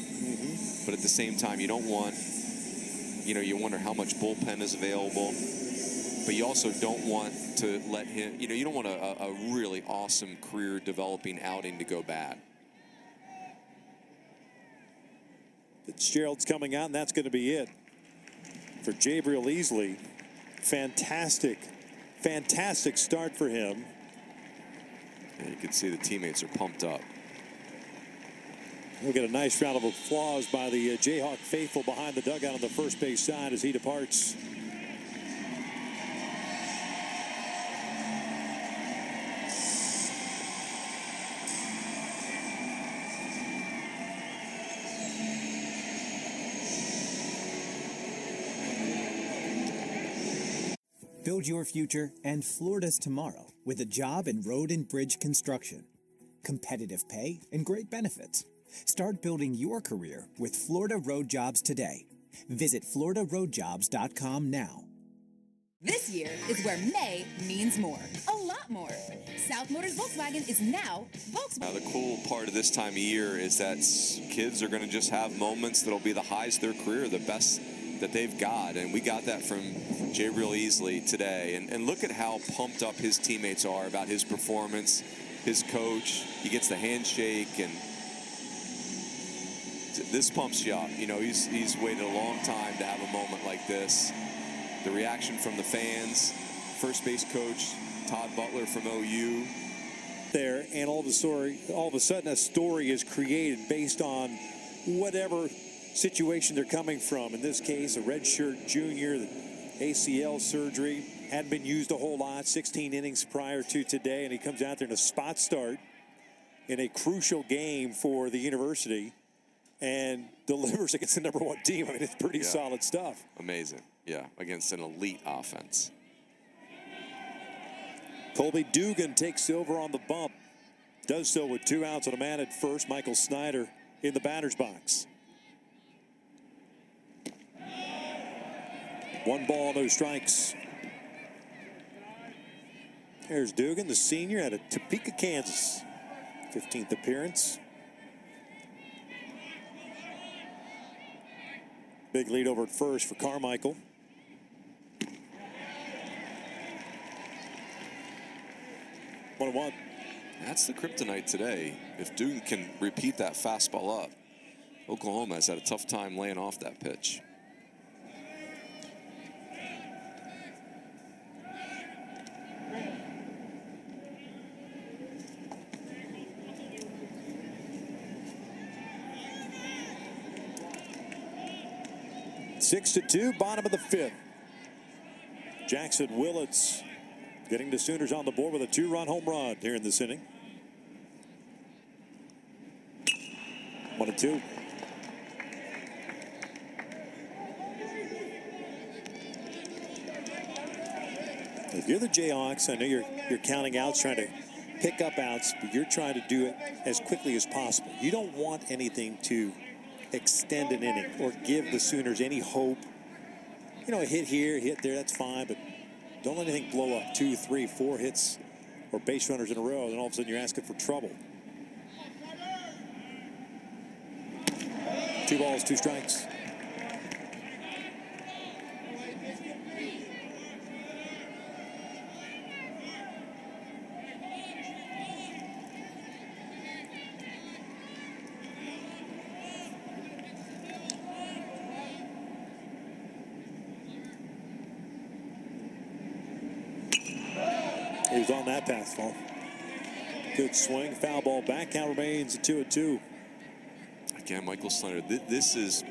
But at the same time, you don't want, you know, you wonder how much bullpen is available. But you also don't want to let him, you know, you don't want a really awesome career developing outing to go bad. Fitzgerald's coming out, and that's going to be it for Jabriel Easley. Fantastic start for him. And you can see the teammates are pumped up. We'll get a nice round of applause by the Jayhawk faithful behind the dugout on the first base side as he departs. Build your future and Florida's tomorrow with a job in road and bridge construction. Competitive pay and great benefits. Start building your career with Florida Road Jobs today. Visit floridaroadjobs.com now. This year is where May means more. A lot more. South Motors Volkswagen is now Volkswagen. Now, the cool part of this time of year is that kids are going to just have moments that'll be the highs of their career, the best that they've got. And we got that from Jabriel Easley today. And look at how pumped up his teammates are about his performance, his coach. He gets the handshake, and this pumps you up. You know, he's waited a long time to have a moment like this. The reaction from the fans, first base coach Todd Butler from OU. There, and all of a sudden a story is created based on whatever situation they're coming from. In this case, a redshirt junior, the ACL surgery, hadn't been used a whole lot, 16 innings prior to today, and he comes out there in a spot start in a crucial game for the university and delivers against the #1 team. I mean, it's pretty solid stuff. Amazing. Yeah, against an elite offense. Colby Dugan takes over on the bump. Does so with 2 outs and a man at first. Michael Snyder in the batter's box. 1 ball, no strikes. There's Dugan, the senior out of Topeka, Kansas. 15th appearance. Big lead over at first for Carmichael. 2-1. That's the kryptonite today. If Dugan can repeat that fastball up, Oklahoma has had a tough time laying off that pitch. Six to 2, bottom of the 5th. Jackson Willits getting the Sooners on the board with a 2-run home run here in this inning. 1-2. If you're the Jayhawks, I know you're counting outs, trying to pick up outs, but you're trying to do it as quickly as possible. You don't want anything to extend an inning or give the Sooners any hope. You know, a hit here, a hit there, that's fine, but don't let anything blow up. 2, 3, 4 hits or base runners in a row, and all of a sudden you're asking for trouble. 2 balls, 2 strikes. He was on that fastball. Good swing, foul ball back. Count remains 2-2. Again, Michael Snyder, this is,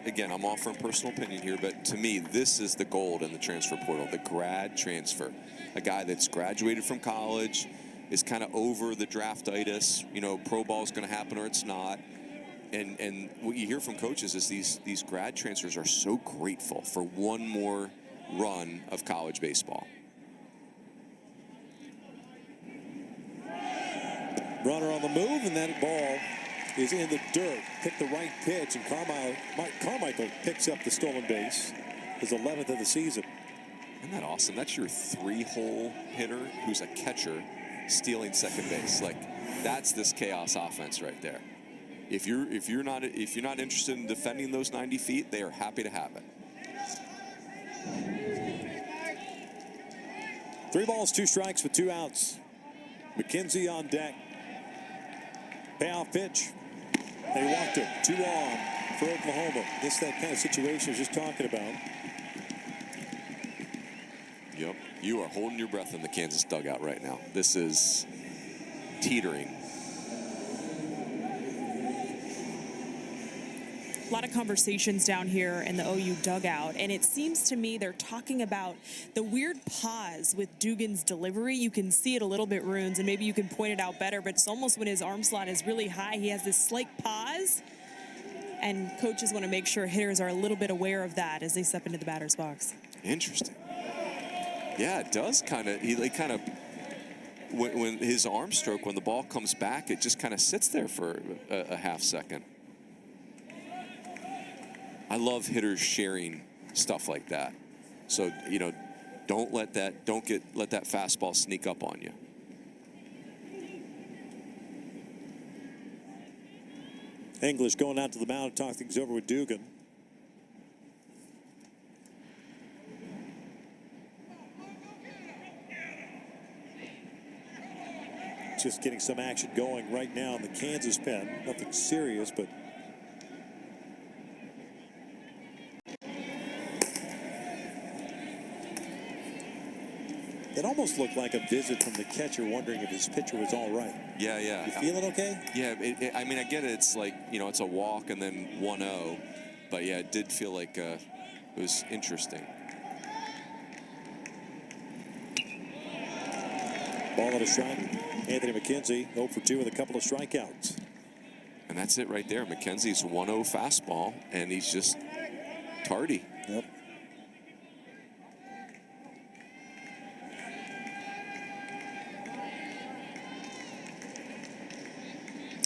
again, I'm offering personal opinion here, but to me, this is the gold in the transfer portal, the grad transfer. A guy that's graduated from college, is kind of over the draftitis, you know, pro ball is going to happen or it's not. And what you hear from coaches is these grad transfers are so grateful for one more run of college baseball. Runner on the move, and that ball is in the dirt. Picked the right pitch, and Carmichael picks up the stolen base. His 11th of the season. Isn't that awesome? That's your 3-hole hitter who's a catcher stealing second base. Like, that's this chaos offense right there. If you're not interested in defending those 90 feet, they are happy to have it. 3 balls, 2 strikes with 2 outs. McKenzie on deck. Payoff pitch. They walked it. 2 on for Oklahoma. This is that kind of situation I was just talking about. Yep. You are holding your breath in the Kansas dugout right now. This is teetering. A lot of conversations down here in the OU dugout, and it seems to me they're talking about the weird pause with Dugan's delivery. You can see it a little bit, Runes, and maybe you can point it out better, but it's almost when his arm slot is really high, he has this slight pause, and coaches want to make sure hitters are a little bit aware of that as they step into the batter's box. Interesting. Yeah, it does kind of, when his arm stroke, when the ball comes back, it just kind of sits there for a half second. I love hitters sharing stuff like that. So, you know, don't let that fastball sneak up on you. English going out to the mound to talk things over with Dugan. Just getting some action going right now in the Kansas pen. Nothing serious, but it almost looked like a visit from the catcher wondering if his pitcher was all right. Yeah, yeah. You feeling okay? Yeah, I mean, I get it. It's like, you know, it's a walk and then 1-0. But, yeah, it did feel like it was interesting. Ball at a strike. Anthony McKenzie 0 for 2 with a couple of strikeouts. And that's it right there. McKenzie's 1-0 fastball, and he's just tardy. Yep.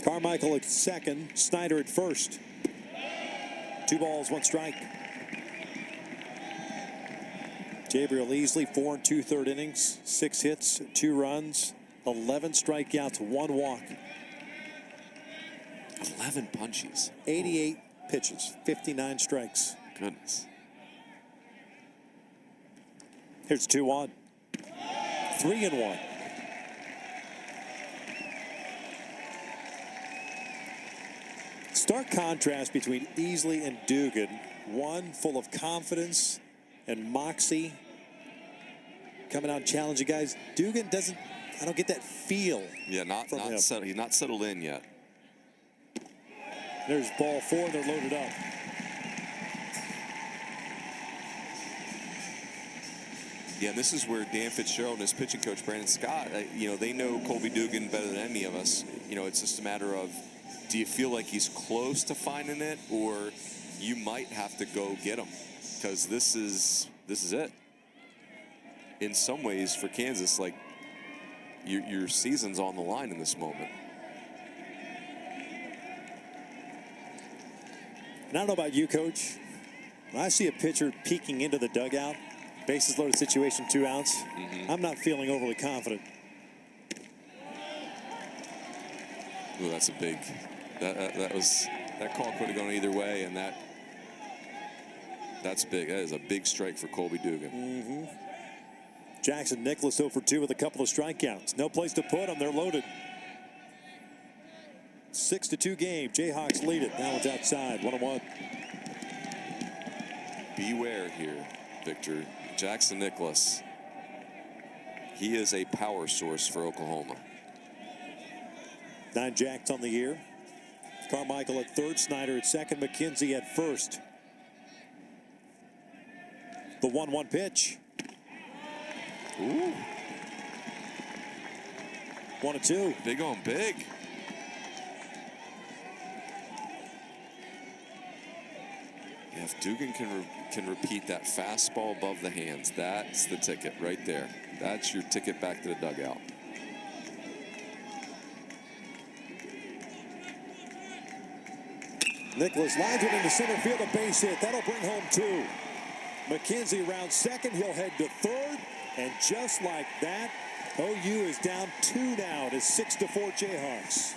Carmichael at second, Snyder at first. 2 balls, 1 strike. Gabriel Easley, 4 2/3 innings, 6 hits, 2 runs, 11 strikeouts, 1 walk. 11 punchies. 88 pitches, 59 strikes. Goodness. Here's 2-1. 3-1. Stark contrast between Easley and Dugan. One full of confidence and moxie, coming out and challenging guys. Dugan doesn't, I don't get that feel. Yeah, he's not settled in yet. There's ball 4, they're loaded up. Yeah, and this is where Dan Fitzgerald and his pitching coach, Brandon Scott, you know, they know Colby Dugan better than any of us. You know, it's just a matter of, do you feel like he's close to finding it, or you might have to go get him? Because this is it. In some ways, for Kansas, like, your season's on the line in this moment. And I don't know about you, Coach. When I see a pitcher peeking into the dugout, bases loaded situation, 2 outs, I'm not feeling overly confident. Ooh, that's a big. That call could have gone either way, and that's big. That is a big strike for Colby Dugan. Jackson Nicholas 0 for 2 with a couple of strikeouts. No place to put them. They're loaded. 6-2 game. Jayhawks lead it. Now it's outside. 1-1. Beware here, Victor. Jackson Nicholas. He is a power source for Oklahoma. 9 Jacks on the year. Carmichael at third, Snyder at second, McKenzie at first. The 1-1 pitch. Ooh. 1-2. Big on big. Yeah, if Dugan can repeat that fastball above the hands, that's the ticket right there. That's your ticket back to the dugout. Nicholas lines it into center field, a base hit. That'll bring home 2. McKenzie around second. He'll head to third. And just like that, OU is down 2 now. It is 6-4 Jayhawks.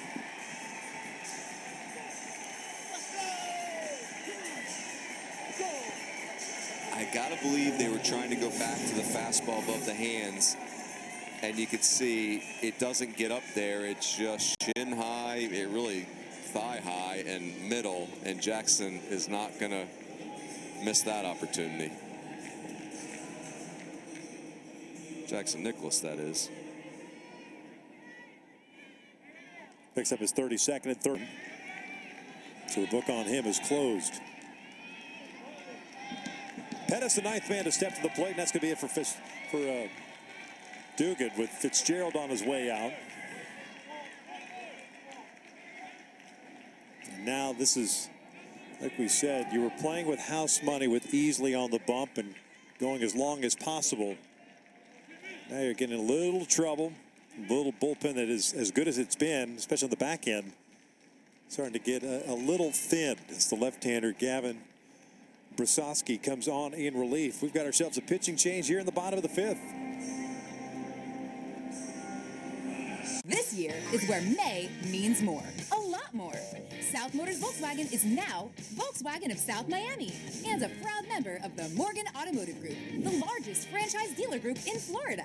I gotta believe they were trying to go back to the fastball above the hands, and you could see it doesn't get up there. It's just shin high, it really thigh high and middle, and Jackson is not gonna miss that opportunity. Jackson Nicholas, that is. Picks up his 32nd and third. So the book on him is closed. Pettis, the 9th man to step to the plate, and that's going to be it for Dugan, with Fitzgerald on his way out. And now this is, like we said, you were playing with house money with Easley on the bump and going as long as possible. Now you're getting in a little trouble. A little bullpen that is as good as it's been, especially on the back end, starting to get a little thin. It's the left-hander, Gavin Brasowski, comes on in relief. We've got ourselves a pitching change here in the bottom of the 5th. This year is where May means more. A lot more. South Motors Volkswagen is now Volkswagen of South Miami and a proud member of the Morgan Automotive Group, the largest franchise dealer group in Florida.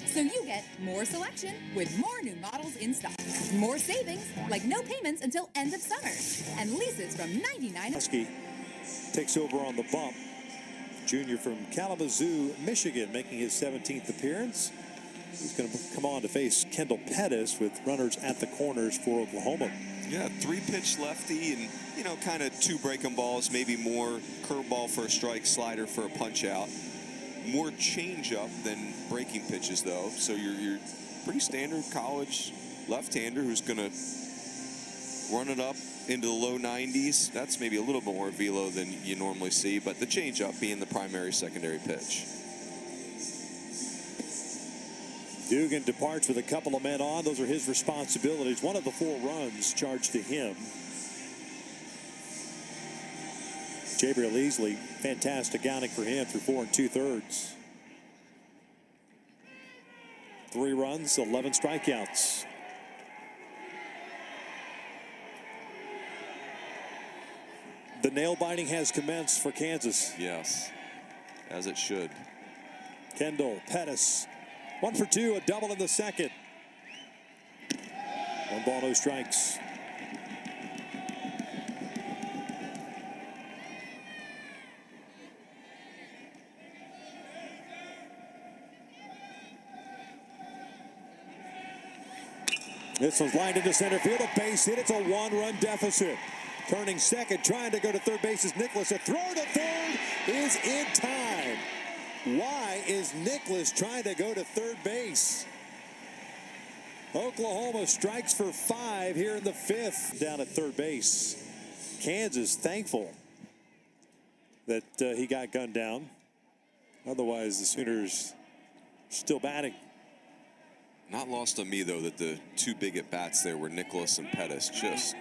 So you get more selection with more new models in stock. More savings, like no payments until end of summer. And leases from $99. Takes over on the bump. Junior from Kalamazoo, Michigan, making his 17th appearance. He's going to come on to face Kendall Pettis with runners at the corners for Oklahoma. Yeah, 3-pitch lefty, and you know, kind of 2 breaking balls, maybe more curveball for a strike, slider for a punch out. More change-up than breaking pitches, though. So you're pretty standard college left-hander who's going to run it up into the low 90s. That's maybe a little bit more velo than you normally see, but the changeup being the primary secondary pitch. Dugan departs with a couple of men on. Those are his responsibilities. One of the 4 runs charged to him. Jabriel Easley, fantastic outing for him through 4 2/3. 3 runs, 11 strikeouts. The nail biting has commenced for Kansas. Yes, as it should. Kendall Pettis, 1 for 2, a double in the second. 1 ball, no strikes. This one's lined into center field. A base hit. It's a one-run deficit. Turning second, trying to go to third base is Nicholas. A throw to third is in time. Why is Nicholas trying to go to third base? Oklahoma strikes for 5 here in the 5th. Down at third base. Kansas thankful that he got gunned down. Otherwise, the Sooners still batting. Not lost on me, though, that the 2 big at-bats there were Nicholas and Pettis. Just,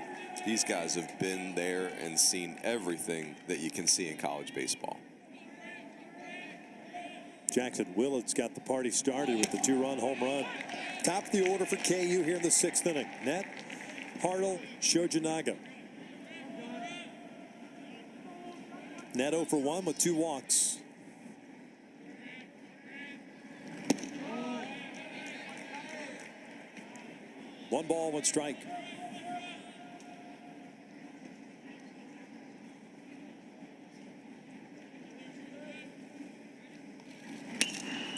these guys have been there and seen everything that you can see in college baseball. Jackson Willett's got the party started with the 2-run home run. Top of the order for KU here in the 6th inning. Net, Hartle, Shojinaga. Net 0 for 1 with 2 walks. One ball, 1 strike.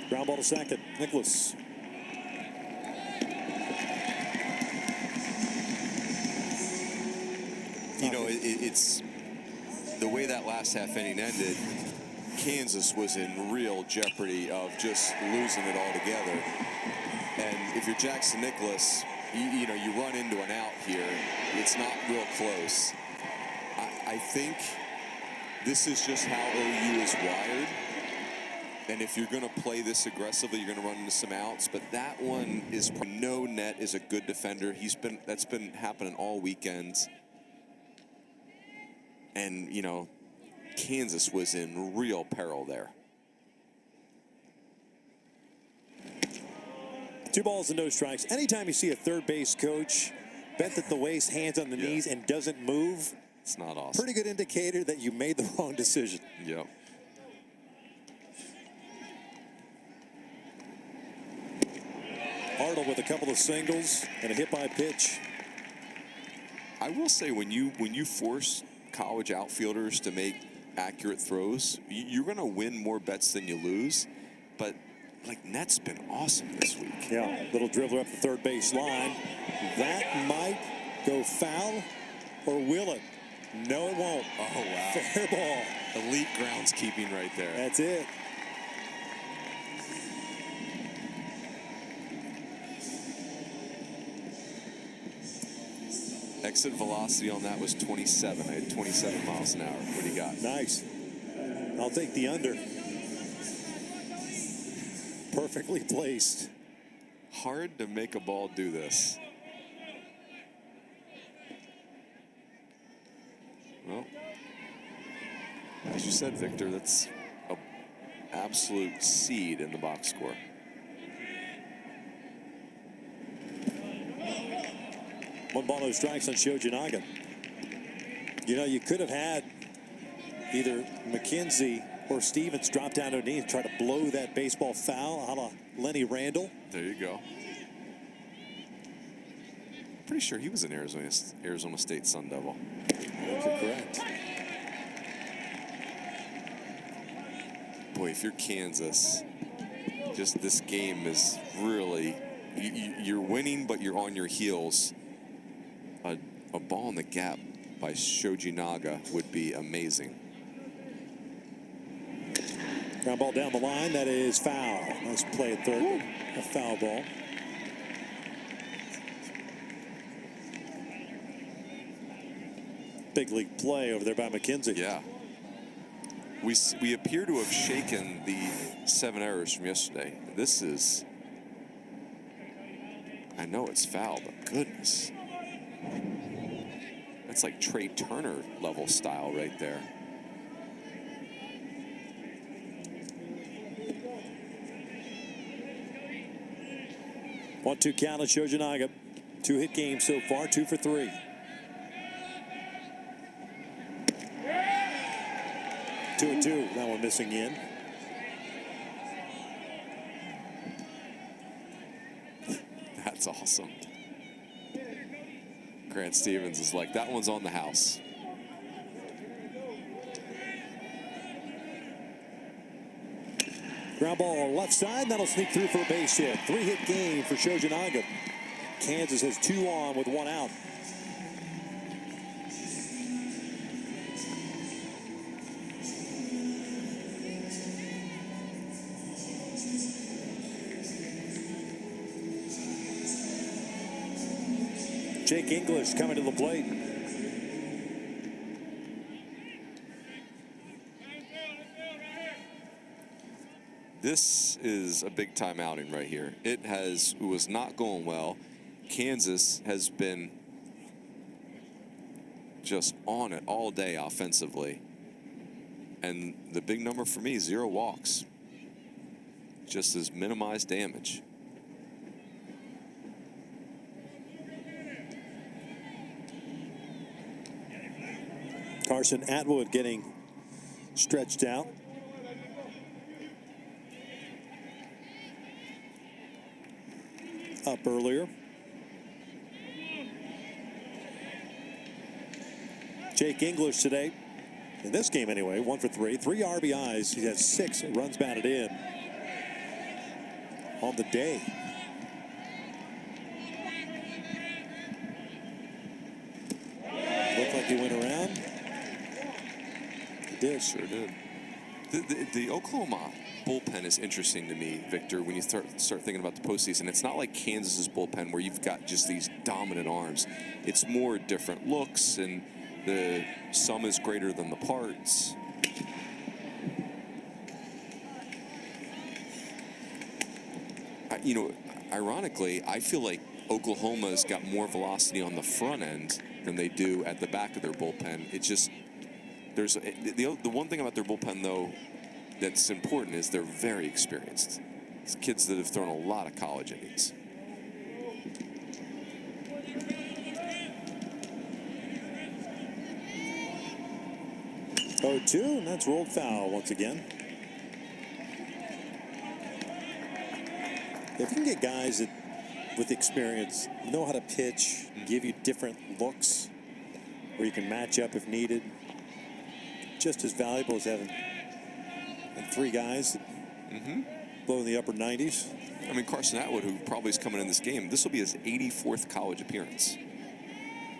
Ground ball to second. Nicholas. You know, it's the way that last half inning ended. Kansas was in real jeopardy of just losing it all together. And if you're Jackson Nicholas, you know, you run into an out here. It's not real close. I think this is just how OU is wired. And if you're going to play this aggressively, you're going to run into some outs. But that one is no. Net is a good defender. That's been happening all weekend. And, you know, Kansas was in real peril there. 2 balls and no strikes. Anytime you see a third base coach bent at the waist, hands on the knees, and doesn't move, it's not awesome. Pretty good indicator that you made the wrong decision. Yep. Hartle with a couple of singles and a hit by pitch. I will say, when you force college outfielders to make accurate throws, you're going to win more bets than you lose. But like, Net's been awesome this week. Yeah, little dribbler up the third base line. That might go foul, or will it? No, it won't. Oh, wow. Fair ball. Elite groundskeeping right there. That's it. Exit velocity on that was 27. I had 27 miles an hour. What do you got? Nice. I'll take the under. Perfectly placed. Hard to make a ball do this. Well, as you said, Victor, that's an absolute seed in the box score. One ball, no strikes on Shojinaga. You know, you could have had either McKenzie or Stevens drop down to a knee and try to blow that baseball foul a la Lenny Randall. There you go. Pretty sure he was an Arizona State Sun Devil. You're correct. Boy, if you're Kansas, just this game is really, you're winning, but you're on your heels. A ball in the gap by Shojinaga would be amazing. Ground ball down the line. That is foul. Nice play at third. Woo. A foul ball. Big league play over there by McKenzie. Yeah. We appear to have shaken the 7 errors from yesterday. This is, I know it's foul, but goodness. That's like Trey Turner level style right there. One-two count on Shojinaga. 2-hit game so far, 2 for 3. Two and two. That one missing in. That's awesome. Grant Stevens is like, that one's on the house. Ground ball on left side. That'll sneak through for a base hit. 3-hit game for Shojinaga. Kansas has 2 on with 1 out. Jake English coming to the plate. This is a big time outing right here. It was not going well. Kansas has been just on it all day offensively. And the big number for me, 0 walks. Just as minimized damage. Carson Atwood getting stretched out. Up earlier. Jake English today, in this game anyway, 1 for 3. 3 RBIs. He has 6 runs batted in on the day. Looked like he went around. He did. Sure did. The Oklahoma bullpen is interesting to me, Victor, when you start thinking about the postseason. It's not like Kansas's bullpen where you've got just these dominant arms. It's more different looks, and the sum is greater than the parts. You know, ironically, I feel like Oklahoma's got more velocity on the front end than they do at the back of their bullpen. It's just, there's the one thing about their bullpen, though, that's important is they're very experienced. It's kids that have thrown a lot of college innings. Oh, 2, and that's rolled foul once again. If you can get guys that, with experience, know how to pitch, give you different looks where you can match up if needed, just as valuable as having 3 guys that blow in the upper 90s. I mean, Carson Atwood, who probably is coming in this game, this will be his 84th college appearance.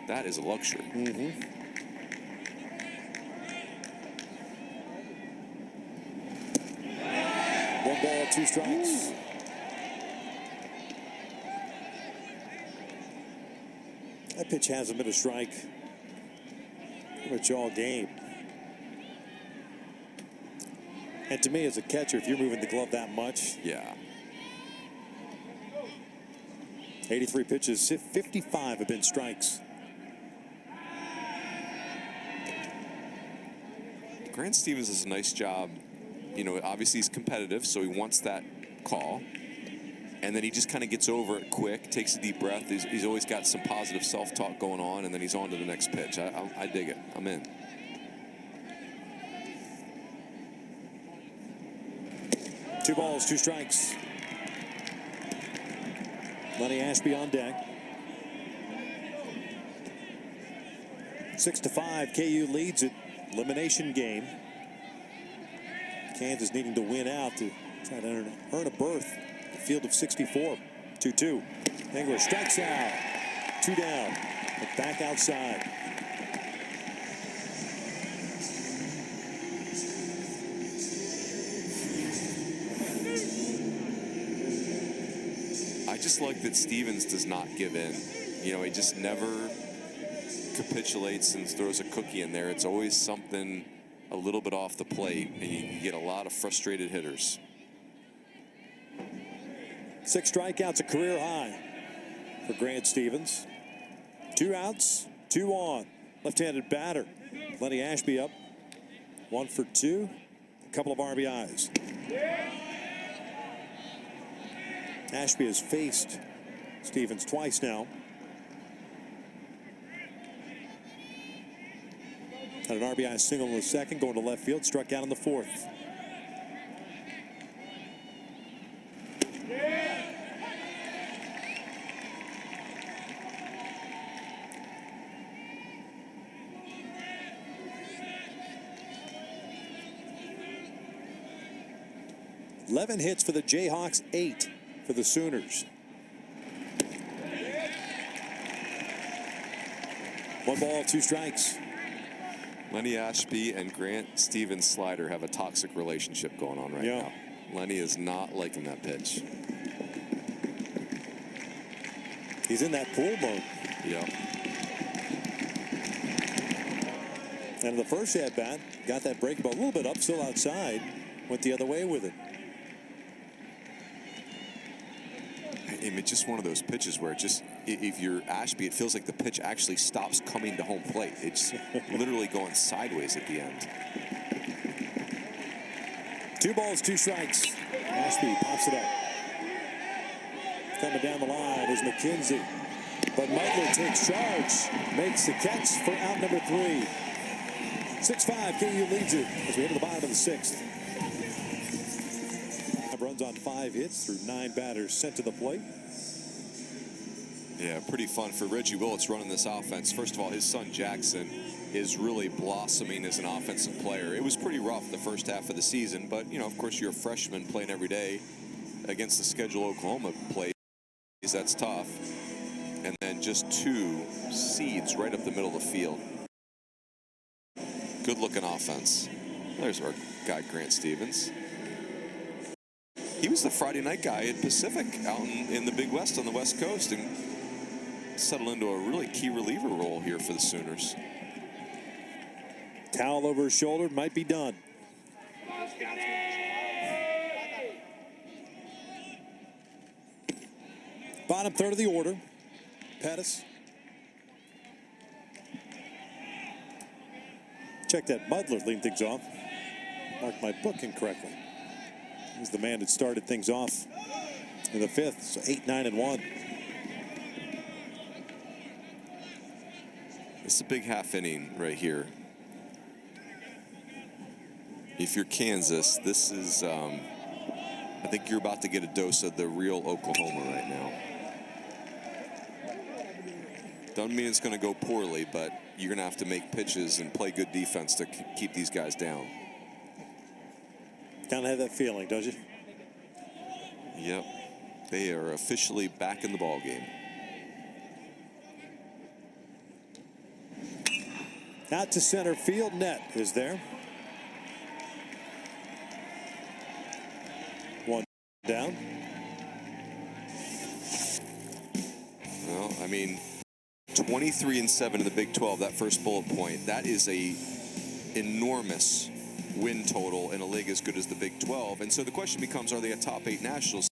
That is a luxury. 1 ball, 2 strikes. That pitch hasn't been a strike pretty much all game. And to me, as a catcher, if you're moving the glove that much, Yeah. 83 pitches, 55 have been strikes. Grant Stevens does a nice job. You know, obviously he's competitive, so he wants that call. And then he just kind of gets over it quick, takes a deep breath. He's always got some positive self-talk going on, and then he's on to the next pitch. I dig it. I'm in. Two balls, 2 strikes. Lenny Ashby on deck. 6-5, KU leads it. Elimination game. Kansas needing to win out to try to earn a berth. The field of 64. 2-2. English strikes out. 2 down. But back outside. I just like that Stevens does not give in. You know, he just never capitulates and throws a cookie in there. It's always something a little bit off the plate, and you get a lot of frustrated hitters. 6 strikeouts, a career high for Grant Stevens. 2 outs, 2 on. Left-handed batter. Lenny Ashby up. 1 for 2. A couple of RBIs. Ashby has faced Stevens twice now. Had an RBI single in the second, going to left field, struck out in the 4th. $11 hits for the Jayhawks, 8 for the Sooners. 1 ball, 2 strikes. Lenny Ashby and Grant Stevens Slider have a toxic relationship going on right now. Lenny is not liking that pitch. He's in that pool mode. Yeah. And in the first at-bat, got that break ball a little bit up, still outside. Went the other way with it. It's just one of those pitches where it just, if you're Ashby, it feels like the pitch actually stops coming to home plate. It's literally going sideways at the end. 2 balls, 2 strikes. Ashby pops it up. Coming down the line is McKenzie. But Meitler takes charge. Makes the catch for out number 3. 6-5, KU leads it as we head to the bottom of the 6th. Runs on 5 hits through 9 batters sent to the plate. Yeah, pretty fun for Reggie Willits running this offense. First of all, his son Jackson is really blossoming as an offensive player. It was pretty rough the first half of the season, but, you know, of course, you're a freshman playing every day against the schedule Oklahoma plays. That's tough. And then just 2 seeds right up the middle of the field. Good-looking offense. There's our guy, Grant Stevens. He was the Friday night guy at Pacific out in the Big West on the West Coast and settled into a really key reliever role here for the Sooners. Towel over his shoulder, might be done. Bottom third of the order. Pettis. Check that. Mudler leading things off. Marked my book incorrectly. He's the man that started things off in the 5th. So 8, 9, and 1. It's a big half inning right here. If you're Kansas, this is, I think you're about to get a dose of the real Oklahoma right now. Doesn't mean it's going to go poorly, but you're going to have to make pitches and play good defense to keep these guys down. Kind of have that feeling, don't you? Yep. They are officially back in the ball game. Out to center field. Net is there. 1 down. Well, I mean, 23-7 in the Big 12, that first bullet point. That is a enormous win total in a league as good as the Big 12. And so the question becomes, are they a top 8 national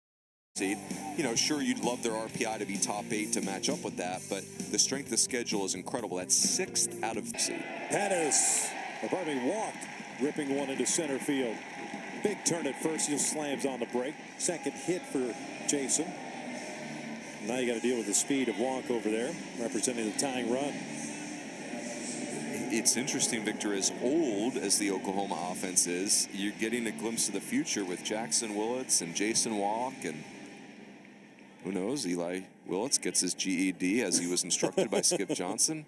seed? You know, sure, you'd love their RPI to be top 8 to match up with that, but the strength of schedule is incredible. That's 6th out of seed. Pettis, walked, ripping one into center field. Big turn at first, he just slams on the break. Second hit for Jason. Now you got to deal with the speed of Wonk over there, representing the tying run. It's interesting, Victor, as old as the Oklahoma offense is, you're getting a glimpse of the future with Jackson Willits and Jason Wonk, and who knows, Eli Willits gets his GED as he was instructed by Skip Johnson.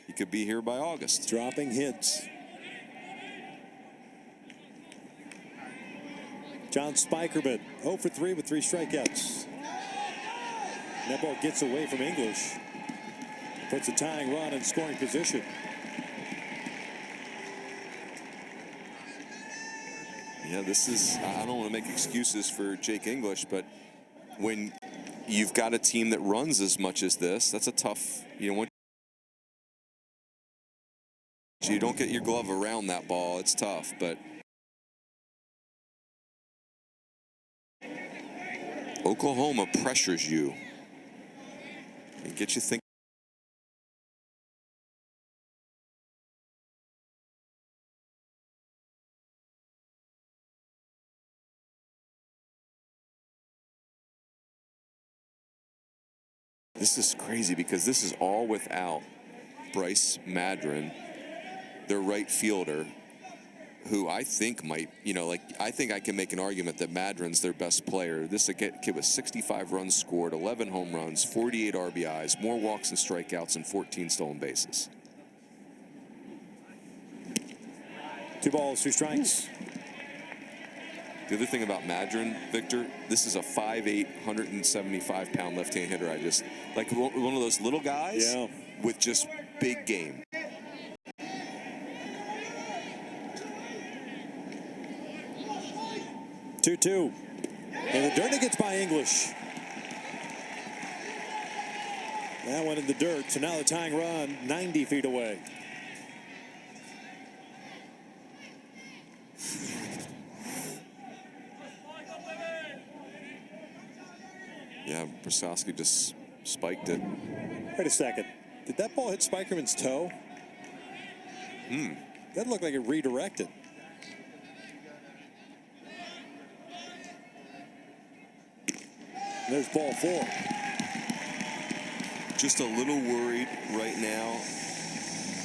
He could be here by August. Dropping hits. John Spikerman, 0 for 3 with 3 strikeouts. That ball gets away from English. Puts a tying run in scoring position. Yeah, this is, I don't want to make excuses for Jake English, but when you've got a team that runs as much as this, that's a tough, you know, when you don't get your glove around that ball, it's tough, but Oklahoma pressures you and gets you thinking. This is crazy because this is all without Bryce Madron, their right fielder, who I think might, you know, like, I think I can make an argument that Madron's their best player. This kid with 65 runs scored, 11 home runs, 48 RBIs, more walks and strikeouts, and 14 stolen bases. 2 balls, 2 strikes. The other thing about Madron, Victor, this is a 5'8", 175-pound left-hand hitter. I just, like one of those little guys with just big game. 2-2. And the dirt gets by English. That went in the dirt. So now the tying run 90 feet away. Yeah, Brosowski just spiked it. Wait a second. Did that ball hit Spikerman's toe? That looked like it redirected. There's ball 4. Just a little worried right now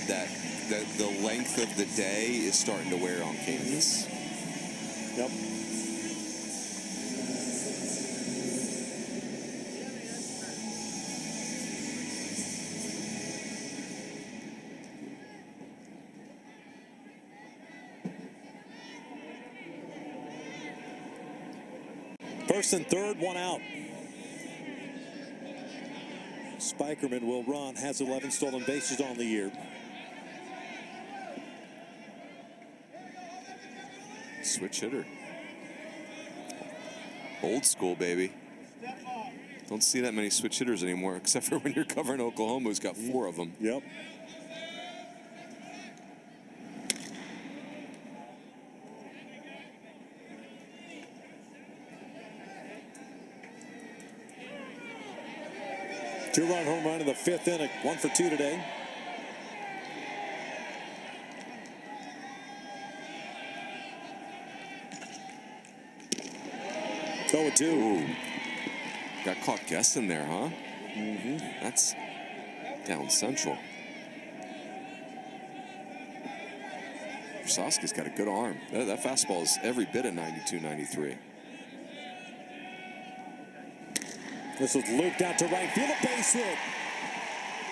that the length of the day is starting to wear on Kansas. Yep. First and third, one out. Spikerman will run, has 11 stolen bases on the year. Switch hitter. Old school, baby. Don't see that many switch hitters anymore, except for when you're covering Oklahoma, who's got 4 of them. Yep. Two-run home run in the 5th inning. 1 for 2 today. Go 2. Ooh. Got caught guessing there, huh? That's down central. Brosowski's got a good arm. That fastball is every bit of 92, 93. This was looped out to right field. A base hit.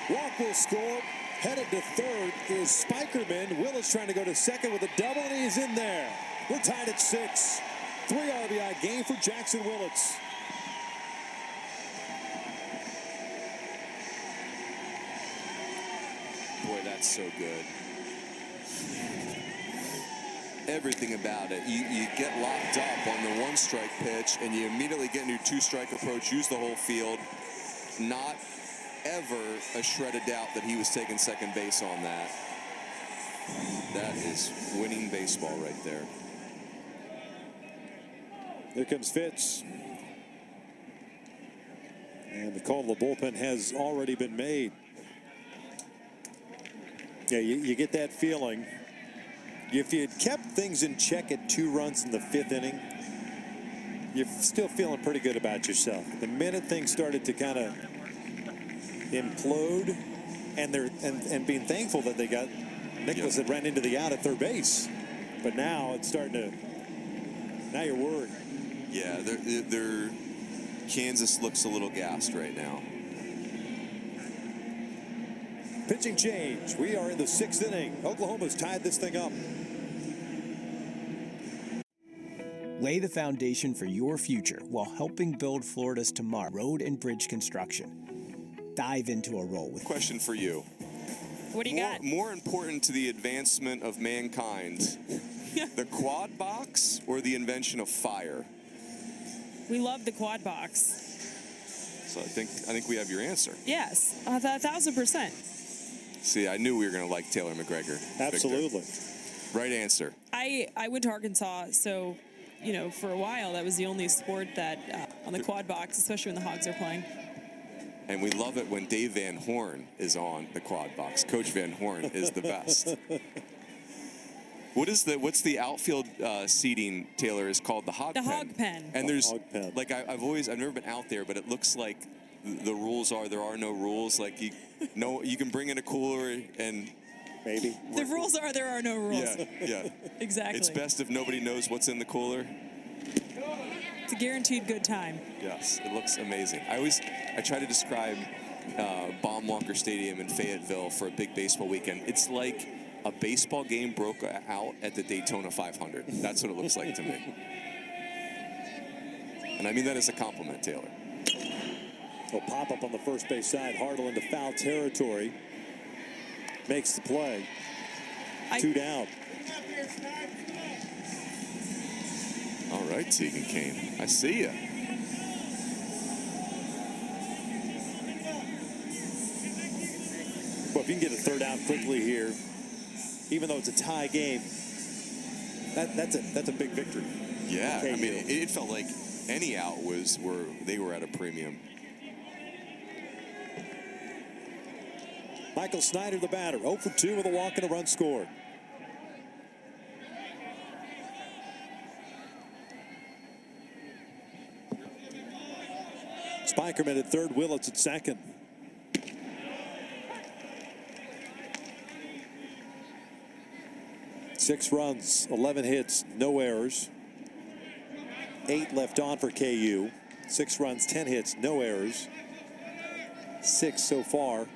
Walk will score. Headed to third is Spikerman. Willis trying to go to second with a double, and he's in there. We're tied at 6. 3 RBI game for Jackson Willits. Boy, that's so good. Everything about it. You get locked up on the 1-strike pitch, and you immediately get into your 2-strike approach, use the whole field. Not ever a shred of doubt that he was taking second base on that. That is winning baseball right there. Here comes Fitz. And the call of the bullpen has already been made. Yeah, you get that feeling. If you had kept things in check at 2 runs in the 5th inning, you're still feeling pretty good about yourself. The minute things started to kind of implode, and being thankful that they got Nicholas that ran into the out at third base. But now it's starting to, now you're worried. Yeah, they're Kansas looks a little gassed right now. Pitching change. We are in the 6th inning. Oklahoma's tied this thing up. Lay the foundation for your future while helping build Florida's tomorrow. Road and bridge construction. Dive into a role with. Question for you. What do you got? More important to the advancement of mankind, the quad box or the invention of fire? We love the quad box. So I think we have your answer. Yes, 1,000%. See, I knew we were going to like Taylor McGregor. Absolutely. Victor. Right answer. I went to Arkansas, so for a while that was the only sport that on the quad box, especially when the Hogs are playing. And we love it when Dave Van Horn is on the quad box. Coach Van Horn is the best. What's the outfield seating, Taylor, is called the hog pen. The hog pen. And there's hog pen. like I've never been out there, but it looks like the rules are there are no rules. Like you can bring in a cooler and Maybe. The rules are there are no rules. yeah. Exactly. It's best if nobody knows what's in the cooler. It's a guaranteed good time. Yes, it looks amazing. I try to describe Baum-Walker Stadium in Fayetteville for a big baseball weekend. It's like a baseball game broke out at the Daytona 500. That's what it looks like to me. And I mean that as a compliment, Taylor. A pop up on the first base side. Hartle into foul territory. makes the play. 2 down. All right, Tegan Kane. I see ya. Well, if you can get a third down quickly here, even though it's a tie game, that's a big victory. Yeah, I mean, it felt like any out was where they were at a premium. Michael Snyder, the batter, 0 for 2 with a walk and a run scored. Spikerman at third, Willits at second. Six runs, 11 hits, no errors. 8 left on for KU. 6 runs, 10 hits, no errors. 6 so far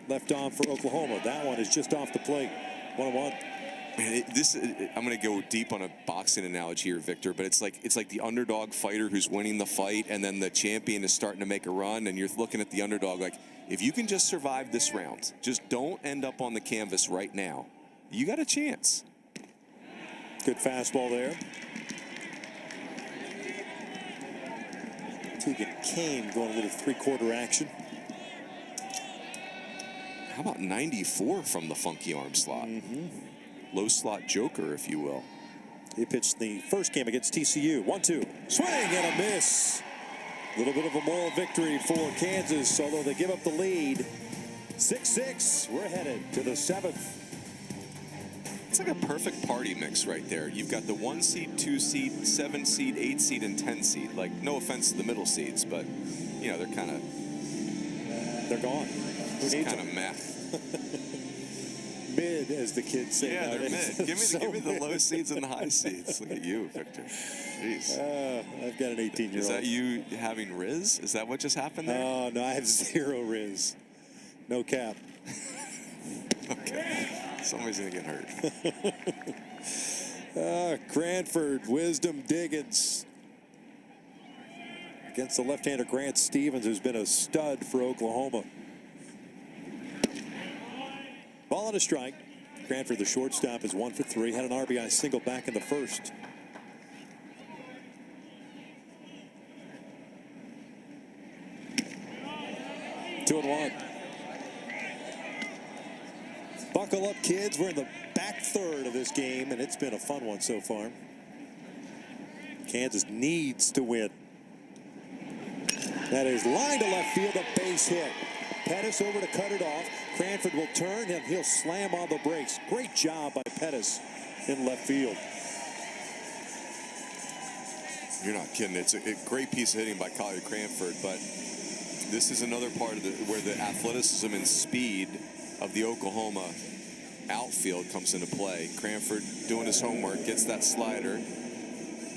left on for Oklahoma. That one is just off the plate. 1-1. Man, I'm going to go deep on a boxing analogy here, Victor, but it's like the underdog fighter who's winning the fight, and then the champion is starting to make a run, and you're looking at the underdog like, if you can just survive this round, just don't end up on the canvas right now, you got a chance. Good fastball there. Tegan Kane going a little three-quarter action. How about 94 from the funky arm slot? Low slot joker, if you will. He pitched the first game against TCU. 1-2. Swing and a miss. A little bit of a moral victory for Kansas, although they give up the lead. 6-6. We're headed to the 7th. It's like a perfect party mix right there. You've got the 1 seed, 2 seed, 7 seed, 8 seed, and 10 seed. Like, no offense to the middle seeds, but, you know, they're kind of... They're gone. It's kind of meh. Mid, as the kids say. Yeah, nowadays. they're mid. Give me the low seeds and the high seeds. Look at you, Victor. Jeez. I've got an 18-year-old. Is that you having Riz? Is that what just happened there? Oh, no, I have 0 Riz. No cap. Okay. Somebody's going to get hurt. Cranford, Wisdom, Diggins. Against the left-hander Grant Stevens, who's been a stud for Oklahoma. Ball on a strike. Cranford, the shortstop, is 1 for 3. Had an RBI single back in the first. Two and 1. Buckle up, kids. We're in the back third of this game, and it's been a fun one so far. Kansas needs to win. That is line to left field, a base hit. Pettis over to cut it off. Cranford will turn, and he'll slam on the brakes. Great job by Pettis in left field. You're not kidding. It's a great piece of hitting by Collier Cranford, but this is another part of where the athleticism and speed of the Oklahoma outfield comes into play. Cranford doing his homework, gets that slider,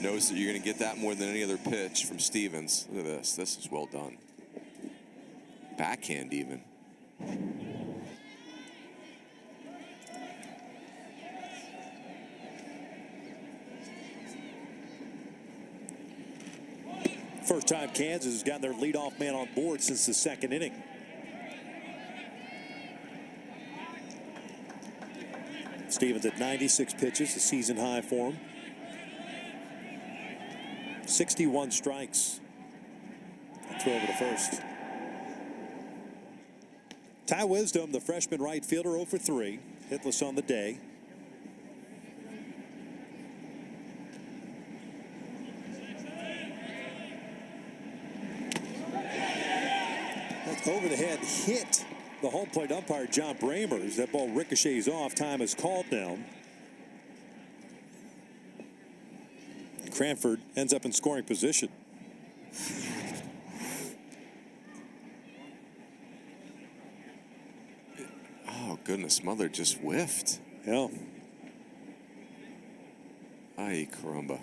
knows that you're going to get that more than any other pitch from Stevens. Look at this. This is well done. Backhand even. First time Kansas has gotten their leadoff man on board since the second inning. Stevens at 96 pitches, a season high for him. 61 strikes. Throw over to first. Ty Wisdom, the freshman right fielder, 0 for 3. Hitless on the day. That's over the head, hit the home plate umpire, John Bramers. That ball ricochets off. Time is called down. Cranford ends up in scoring position. Oh, goodness, Mother just whiffed. Yeah. Ay, caramba.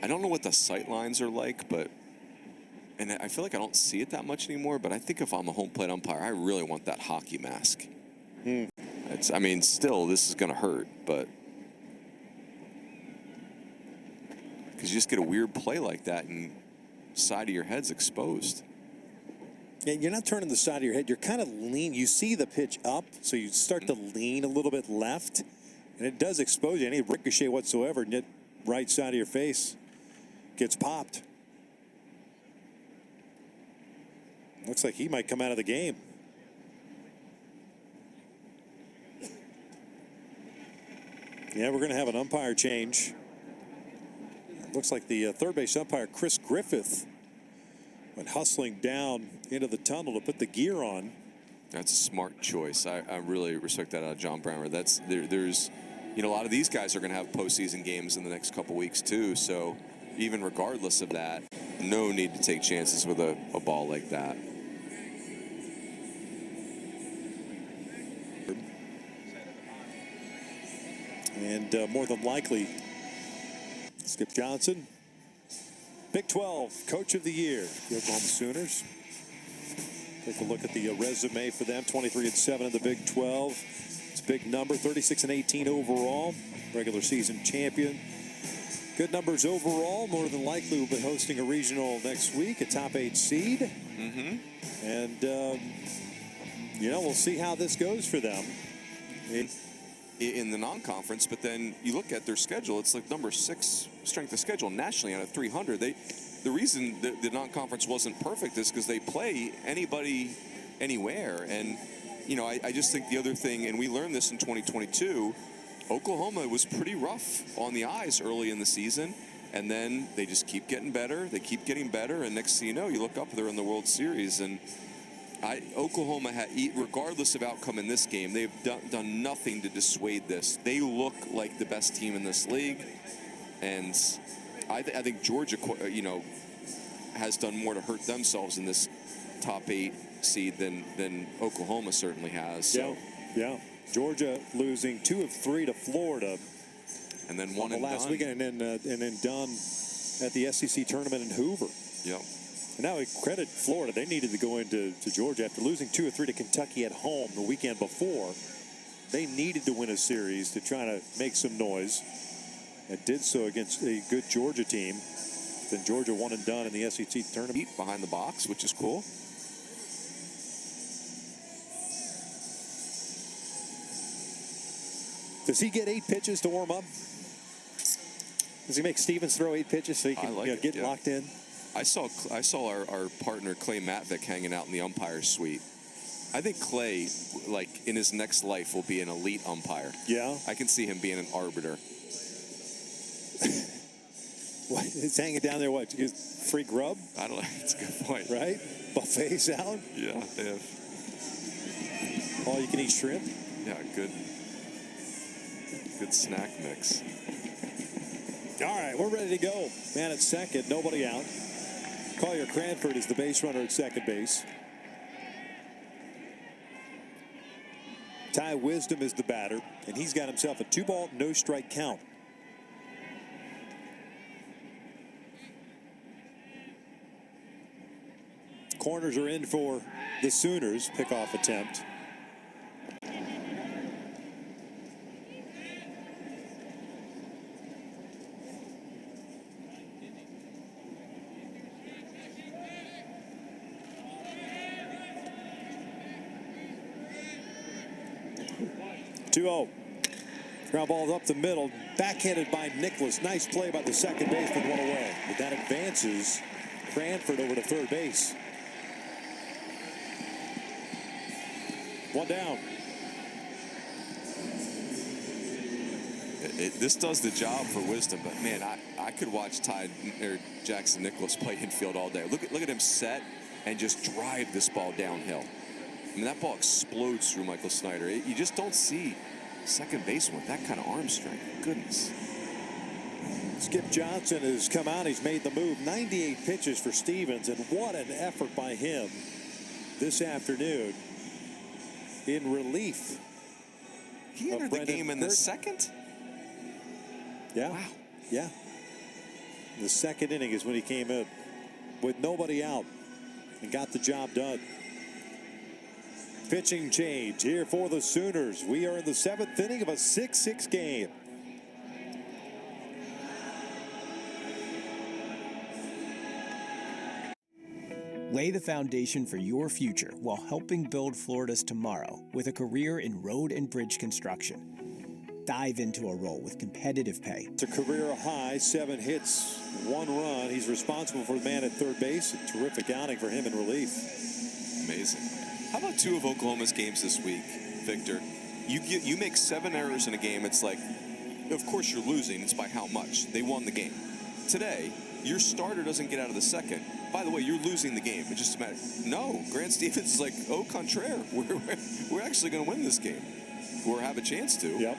I don't know what the sight lines are like, but, and I feel like I don't see it that much anymore, but I think if I'm a home plate umpire, I really want that hockey mask. I mean, still, this is going to hurt, but because you just get a weird play like that and side of your head's exposed. And you're not turning the side of your head. You're kind of lean. You see the pitch up, so you start to lean a little bit left, and it does expose you. Any ricochet whatsoever, and yet right side of your face gets popped. Looks like he might come out of the game. Yeah, we're going to have an umpire change. Looks like the third base umpire, Chris Griffith, went hustling down into the tunnel to put the gear on. That's a smart choice. I really respect that out of John Brower. There's, a lot of these guys are going to have postseason games in the next couple weeks too. So even regardless of that, no need to take chances with a ball like that. And more than likely, Skip Johnson, Big 12 Coach of the Year, the Oklahoma Sooners. Take a look at the resume for them. 23-7 in the Big 12. It's a big number. 36-18 overall. Regular season champion. Good numbers overall. More than likely, we'll be hosting a regional next week, a top 8 seed. And we'll see how this goes for them. In the non-conference, but then you look at their schedule, it's like number 6 strength of schedule nationally out of 300. The reason the non-conference wasn't perfect is because they play anybody anywhere. And I just think the other thing, and we learned this in 2022, Oklahoma was pretty rough on the eyes early in the season, and then they just keep getting better. They keep getting better, and next thing you know, you look up, they're in the World Series. And Oklahoma, regardless of outcome in this game, they've done nothing to dissuade this. They look like the best team in this league, and I think Georgia, has done more to hurt themselves in this top 8 seed than Oklahoma certainly has. So. Yeah. Georgia losing 2 of 3 to Florida, and then one the last weekend, and then done at the SEC tournament in Hoover. Yep. And now we credit Florida. They needed to go into Georgia after losing 2 or 3 to Kentucky at home the weekend before. They needed to win a series to try to make some noise, and did so against a good Georgia team. Then Georgia won and done in the SEC tournament. Behind the box, which is cool. Does he get 8 pitches to warm up? Does he make Stevens throw 8 pitches so he can get locked in? I saw our partner Clay Matvick hanging out in the umpire suite. I think Clay, like in his next life, will be an elite umpire. Yeah. I can see him being an arbiter. What? He's hanging down there, what? Free grub? I don't know. That's a good point. Right? Buffets out? Yeah, they have. All you can eat shrimp? Yeah, good snack mix. All right, we're ready to go. Man at second, nobody out. Collier Cranford is the base runner at second base. Ty Wisdom is the batter, and he's got himself a 2-ball, no-strike count. Corners are in for the Sooners. Pickoff attempt. Ground ball up the middle, backhanded by Nicholas. Nice play by the second baseman, one away. But that advances Cranford over to third base. One down. This does the job for Wisdom, but man, I could watch Jackson Nicholas play infield all day. Look at him set and just drive this ball downhill. I mean, that ball explodes through Michael Snyder. You just don't see second baseman with that kind of arm strength. Goodness. Skip Johnson has come out. He's made the move. 98 pitches for Stevens, and what an effort by him this afternoon in relief. He entered the game in the second? Yeah. Wow. Yeah. The second inning is when he came in with nobody out and got the job done. Pitching change here for the Sooners. We are in the 7th inning of a 6-6 game. Lay the foundation for your future while helping build Florida's tomorrow with a career in road and bridge construction. Dive into a role with competitive pay. It's a career high, 7 hits, 1 run. He's responsible for the man at third base. A terrific outing for him in relief. Amazing. How about 2 of Oklahoma's games this week, Victor? You make 7 errors in a game. It's like, of course you're losing. It's by how much. They won the game. Today, your starter doesn't get out of the second. By the way, you're losing the game. It's just a matter. No, Grant Stevens is like, au contraire. We're actually going to win this game, or have a chance to. Yep.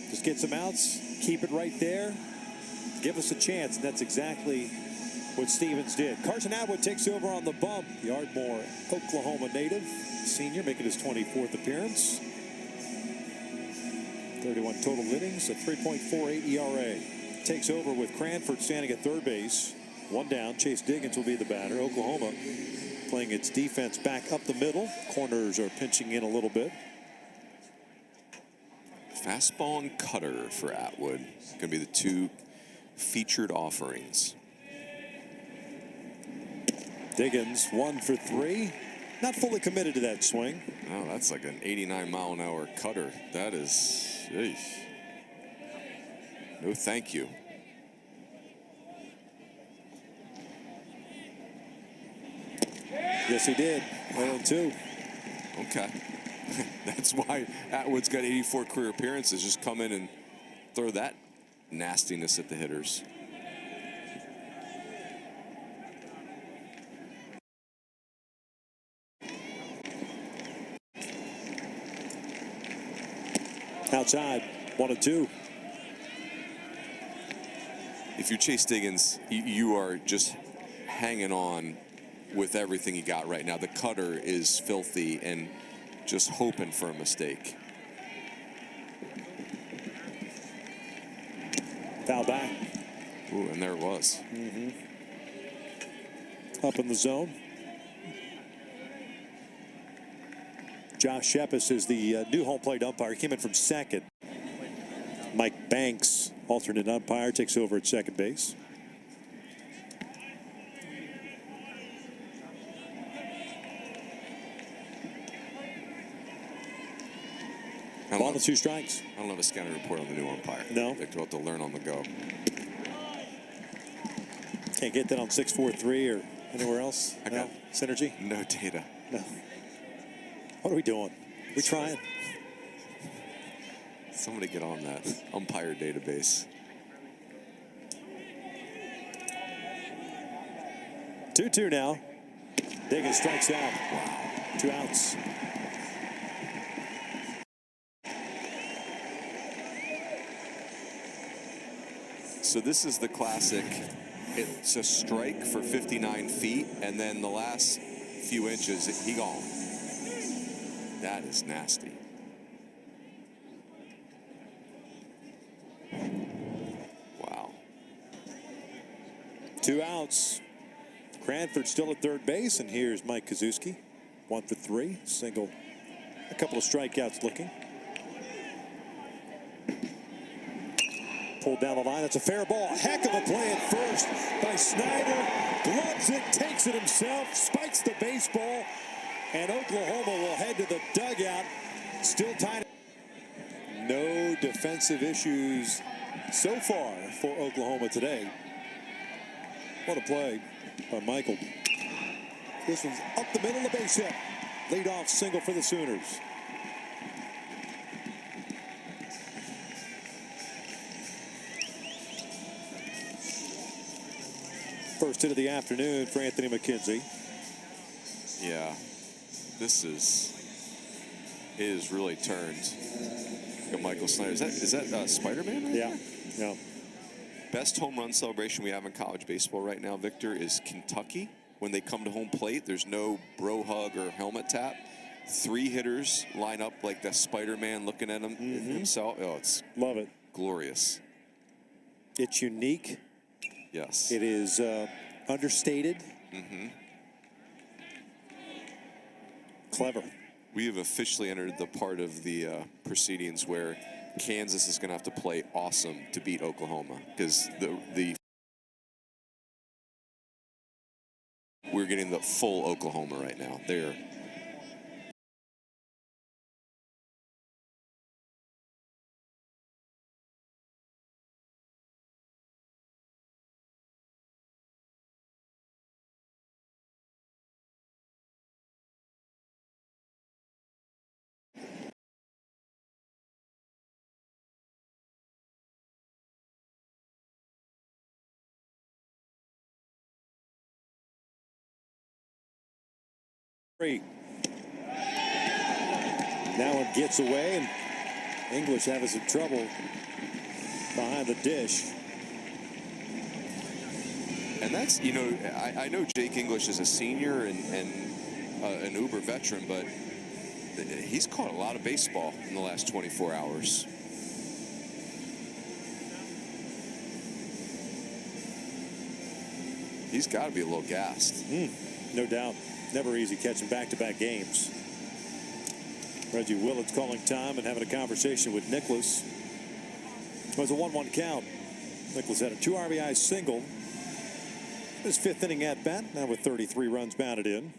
Just get some outs, keep it right there, give us a chance, and that's exactly what Stevens did. Carson Atwood takes over on the bump. The Ardmore, Oklahoma native, senior, making his 24th appearance. 31 total innings, a 3.48 ERA. Takes over with Cranford standing at third base. 1 down. Chase Diggins will be the batter. Oklahoma playing its defense back up the middle. Corners are pinching in a little bit. Fastball and cutter for Atwood. Going to be the 2 featured offerings. Diggins 1 for 3. Not fully committed to that swing. Oh, that's like an 89-mile-an-hour cutter. That is, eesh. No thank you. Yes, he did. 0-2. Okay. That's why Atwood's got 84 career appearances. Just come in and throw that nastiness at the hitters. Outside, 1-2. If you're Chase Diggins, you are just hanging on with everything you got right now. The cutter is filthy and just hoping for a mistake. Foul back. Ooh, and there it was. Up in the zone. Josh Shepis is the new home plate umpire. He came in from second. Mike Banks, alternate umpire, takes over at second base. Ball to 2 strikes. I don't have a scouting report on the new umpire. No. Victor will have to learn on the go. Can't get that on 643 or anywhere else. I got Synergy? no data. No. What are we doing? We trying? Somebody get on that umpire database. 2-2 now. Diggins strikes out. Wow. 2 outs. So this is the classic. It's a strike for 59 feet, and then the last few inches, he gone. That is nasty. Wow. 2 outs. Cranford still at third base, and here's Mike Kozuski. 1 for 3. Single. A couple of strikeouts looking. Pulled down the line. That's a fair ball. Heck of a play at first by Snyder. Gloves it, takes it himself, spikes the baseball, and Oklahoma will head to the dugout. Still tied. No defensive issues so far for Oklahoma today. What a play by Michael. This one's up the middle of the base hit. Leadoff single for the Sooners. First hit of the afternoon for Anthony McKenzie. Yeah, it is really turned. Got Michael Snyder. Is that Spider-Man? Right Yeah, yeah. Best home run celebration we have in college baseball right now, Victor, is Kentucky. When they come to home plate, there's no bro hug or helmet tap. 3 hitters line up like the Spider-Man looking at himself. Oh, it's Love it. glorious. It's unique. Yes. It is understated. Clever. We have officially entered the part of the proceedings where Kansas is going to have to play awesome to beat we're getting the full Oklahoma right now. They're Now it gets away, and English having some trouble behind the dish. And that's, you know, I know Jake English is a senior and an uber veteran, but he's caught a lot of baseball in the last 24 hours. He's got to be a little gassed. No doubt. Never easy catching back-to-back games. Reggie Willett's calling time and having a conversation with Nicholas. It was a 1-1 count. Nicholas had a 2 RBI single. His 5th inning at bat, now with 33 runs batted in.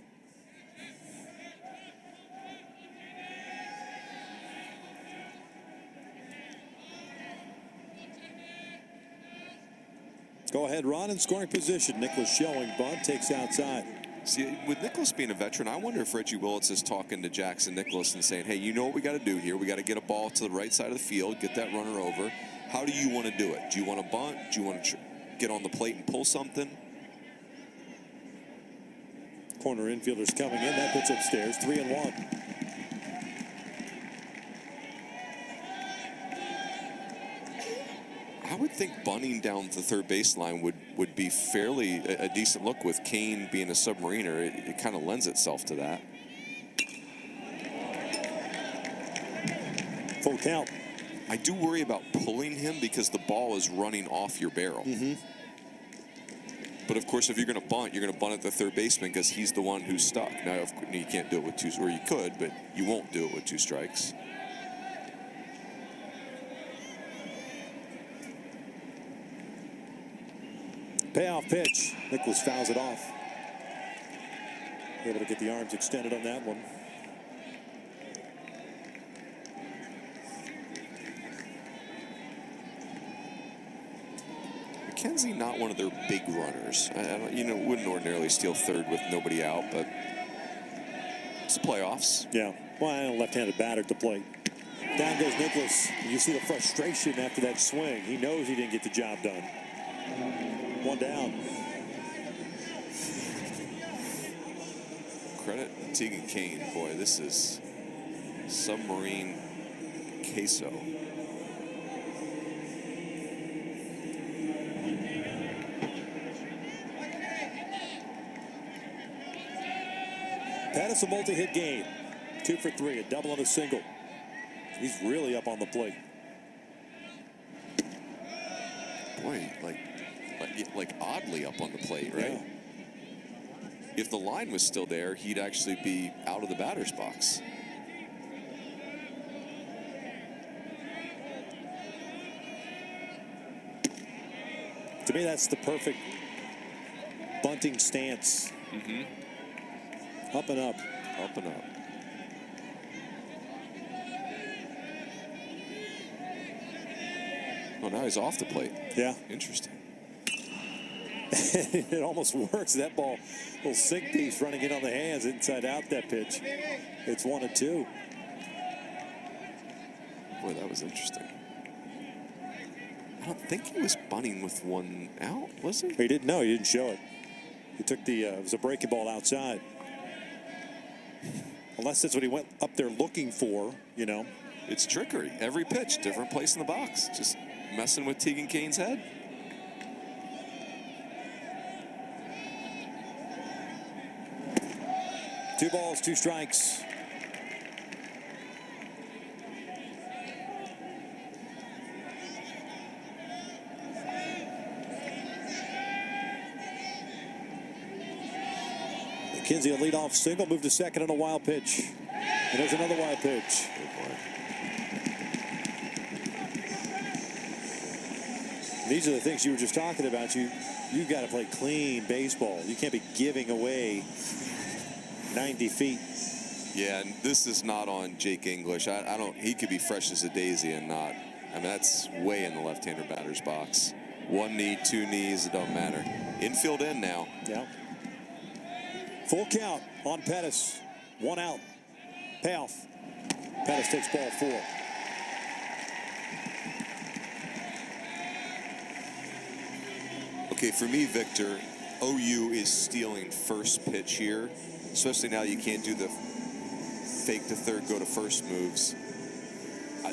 Go ahead, run in scoring position. Nicholas showing bunt, takes outside. See, with Nicholas being a veteran, I wonder if Reggie Willits is talking to Jackson Nicholas and saying, hey, you know what we got to do here? We got to get a ball to the right side of the field, get that runner over. How do you want to do it? Do you want to bunt? Do you want to get on the plate and pull something? Corner infielders coming in. That pitch upstairs, 3-1. I would think bunting down the third baseline would be fairly a decent look with Kane being a submariner. It kind of lends itself to that. Full count. I do worry about pulling him because the ball is running off your barrel. But of course, if you're going to bunt at the third baseman because he's the one who's stuck. Now, of course, you can't do it with 2, or you could, but you won't do it with 2 strikes. Payoff pitch. Nicholas fouls it off. Able to get the arms extended on that one. McKenzie, not one of their big runners. Wouldn't ordinarily steal third with nobody out, but it's the playoffs. Yeah. Well, and a left-handed batter at the plate. Down goes Nicholas. You see the frustration after that swing. He knows he didn't get the job done. 1 down. Credit Tegan Kane. Boy, this is submarine queso. Pettis a multi-hit game. 2 for 3, a double and a single. He's really up on the plate. Boy, like oddly up on the plate, right? Yeah. If the line was still there, he'd actually be out of the batter's box. To me, that's the perfect bunting stance. Up and up. Up and up. Oh, now he's off the plate. Yeah. Interesting. It almost works. That ball, little sink piece running in on the hands, inside out that pitch. It's 1-2. Boy, that was interesting. I don't think he was bunting with 1 out, was he? He didn't know. He didn't show it. He took the, it was a breaking ball outside. Unless that's what he went up there looking for, you know. It's trickery. Every pitch, different place in the box. Just messing with Tegan Kane's head. Two balls, 2 strikes. McKenzie, a leadoff single, moved to second on a wild pitch. And there's another wild pitch. These are the things you were just talking about. You You got to play clean baseball. You can't be giving away 90 feet. Yeah, and this is not on Jake English. I don't. He could be fresh as a daisy and not. I mean, that's way in the left-hander batter's box. One knee, two knees, it don't matter. Infield in now. Yeah. Full count on Pettis. One out. Payoff. Pettis takes ball 4. Okay, for me, Victor, OU is stealing first pitch here, especially now you can't do the fake to third, go to first moves.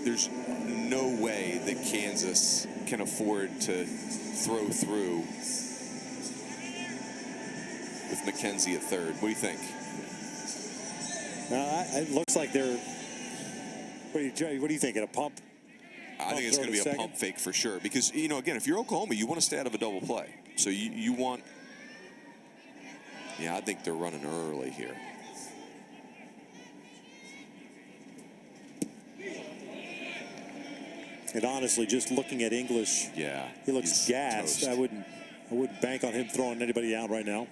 There's no way that Kansas can afford to throw through with McKenzie at third. What do you think? It looks like they're. What do you think? A pump? I think it's going to be a pump fake for sure. Because, you know, again, if you're Oklahoma, you want to stay out of a double play. So you want. Yeah, I think they're running early here. And honestly, just looking at English, yeah, he looks gassed. Toast. I wouldn't bank on him throwing anybody out right now.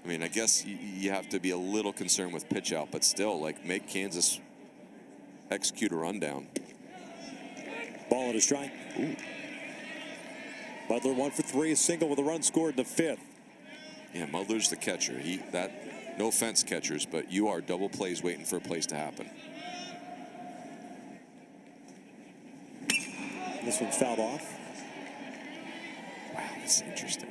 I mean, I guess you have to be a little concerned with pitch out, but still, like, make Kansas execute a rundown. Ball at a strike. Ooh. Butler 1 for 3, a single with a run scored in the 5th. Yeah, Mudler's the catcher. No offense, catchers, but you are double plays waiting for a place to happen. This one's fouled off. Wow, that's interesting.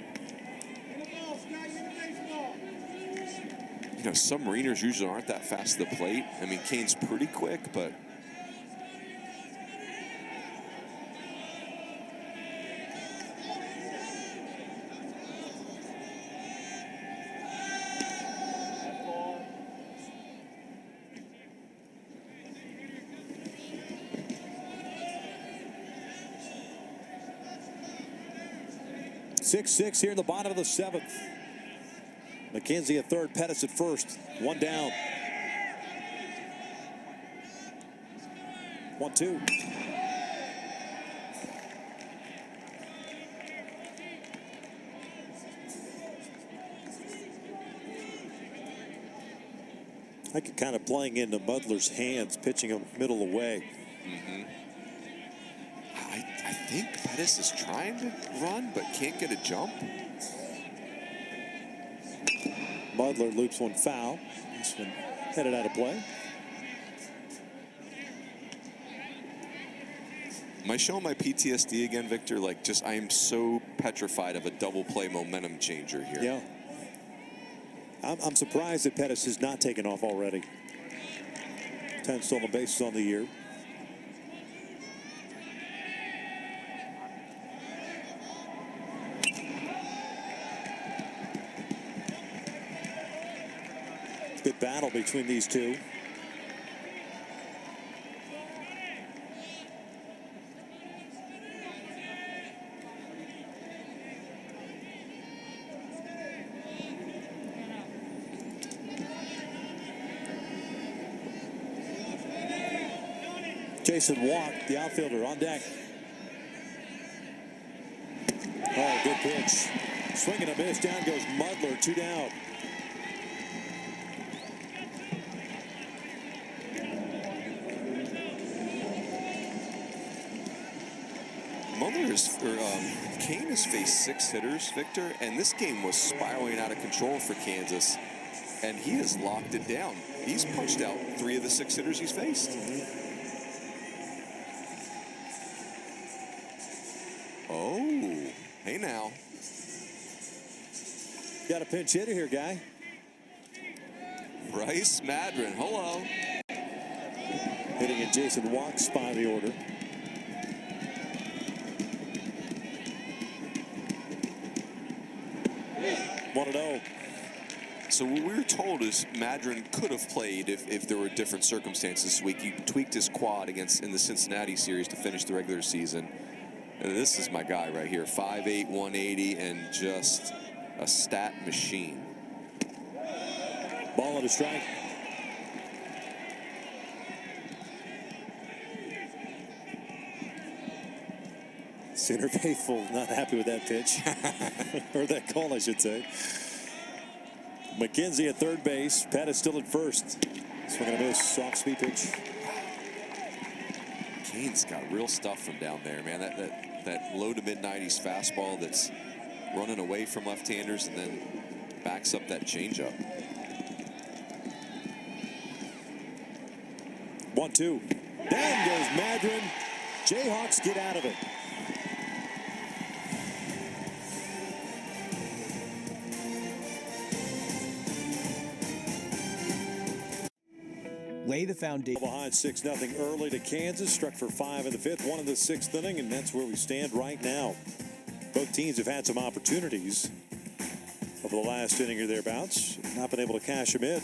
You know, some Mariners usually aren't that fast to the plate. I mean, Kane's pretty quick, but. Six here in the bottom of the 7th. McKenzie at third, Pettis at first. One down. 1-2. I could kind of playing into Butler's hands, pitching him middle away. Mm-hmm. I think Pettis is trying to run, but can't get a jump. Butler loops one foul. This one headed out of play. Am I showing my PTSD again, Victor? Like, just I am so petrified of a double play momentum changer here. Yeah. I'm surprised that Pettis has not taken off already. 10 stolen bases on the year. Good battle between these two. Jason Walk, the outfielder, on deck. Oh, good pitch. Swinging a miss. Down goes Mudler. 2 down. Kane has faced 6 hitters, Victor, and this game was spiraling out of control for Kansas, and he has locked it down. He's punched out 3 of the 6 hitters he's faced. Oh, hey now. Got a pinch hitter here, guy. Bryce Madron, hello. Hitting in Jason Walk's spot of the order. So what we were told is Madron could have played if there were different circumstances this week. He tweaked his quad in the Cincinnati series to finish the regular season. And this is my guy right here, 5'8", 180, and just a stat machine. Ball at a strike. Sooner faithful not happy with that pitch. Or that call, I should say. McKenzie at third base. Pettis still at first. Swinging a miss. Soft speed pitch. Kane's got real stuff from down there, man. That low to mid-90s fastball that's running away from left-handers and then backs up that changeup. 1-2. Down goes Madron. Jayhawks get out of it. Lay the foundation. Behind 6-0 early to Kansas. Struck for 5 in the 5th, 1 in the 6th inning, and that's where we stand right now. Both teams have had some opportunities over the last inning or thereabouts. Not been able to cash them in.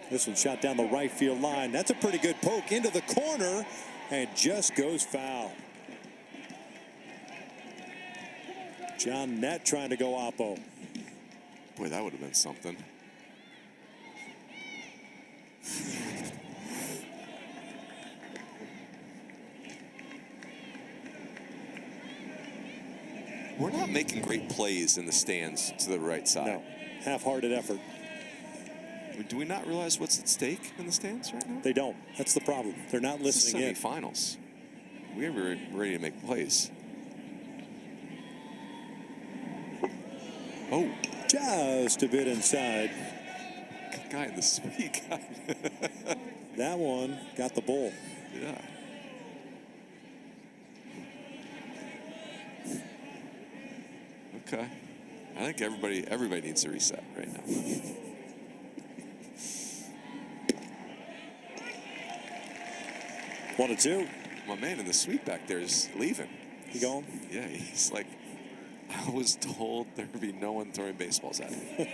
This one shot down the right field line. That's a pretty good poke into the corner and just goes foul. John Nett trying to go oppo. Boy, that would have been something. We're not making great plays in the stands to the right side. No, half-hearted effort. Do we not realize what's at stake in the stands right now? They don't. That's the problem. They're not listening in. Semifinals. We're ready to make plays. Oh, Just a bit inside. guy in the sweet guy. That one got the bull. Yeah. Okay. I think everybody needs a reset right now. One and two. My man in the suite back there is leaving. He gone? Yeah, he's like, I was told there would be no one throwing baseballs at me.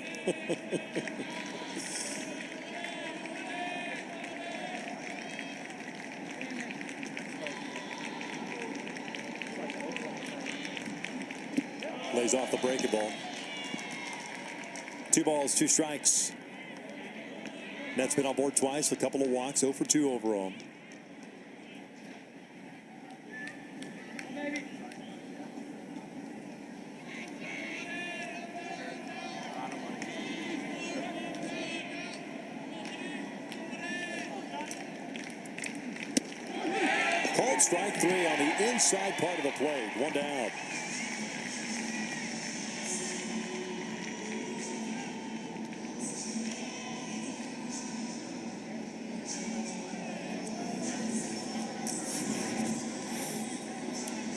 Lays off the breaking ball. 2 balls, 2 strikes. Net's been on board twice, a couple of walks, 0 for 2 overall. Called strike 3 on the inside part of the plate. 1 down.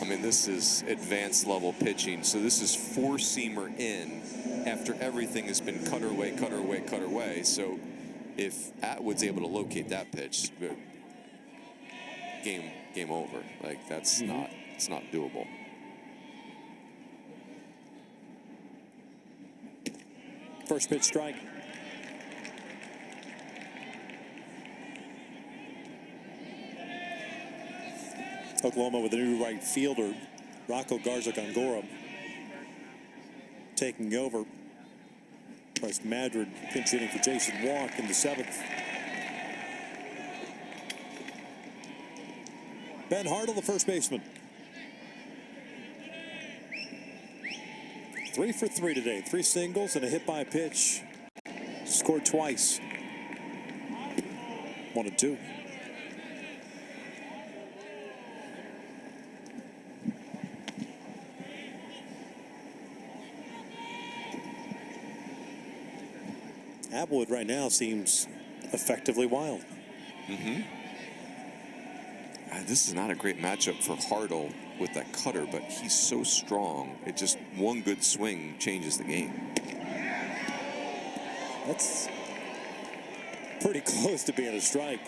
I mean, this is advanced level pitching. So this is 4-seamer in after everything has been cutter away, cutter away, cutter away. So if Atwood's able to locate that pitch, game over. Like it's not doable. First pitch strike. Oklahoma with a new right fielder, Rocco Garza-Gongora, taking over. Bryce Madrid pinch hitting for Jason Walk in the 7th. Ben Hartle, the first baseman. 3 for 3 today. 3 singles and a hit by pitch. Scored twice. 1 and 2. Atwood right now seems effectively wild. This is not a great matchup for Hartle with that cutter, but he's so strong. It just one good swing changes the game. That's pretty close to being a strike.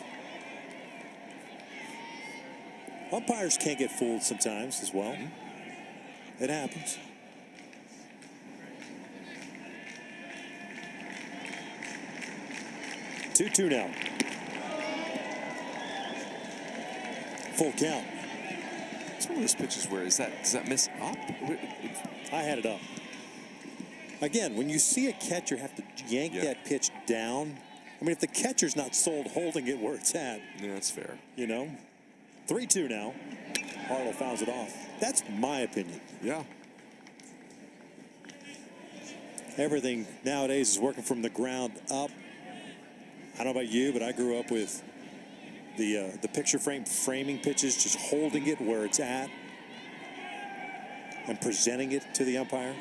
Umpires can't get fooled sometimes as well. It happens. Two now. Full count. It's one of those pitches where does that miss up? I had it up. Again, when you see a catcher have to yank that pitch down, I mean, if the catcher's not sold holding it where it's at. Yeah, that's fair. You know? 3-2 now. Hartle fouls it off. That's my opinion. Yeah. Everything nowadays is working from the ground up. I don't know about you, but I grew up with the picture framing pitches, just holding it where it's at and presenting it to the umpire.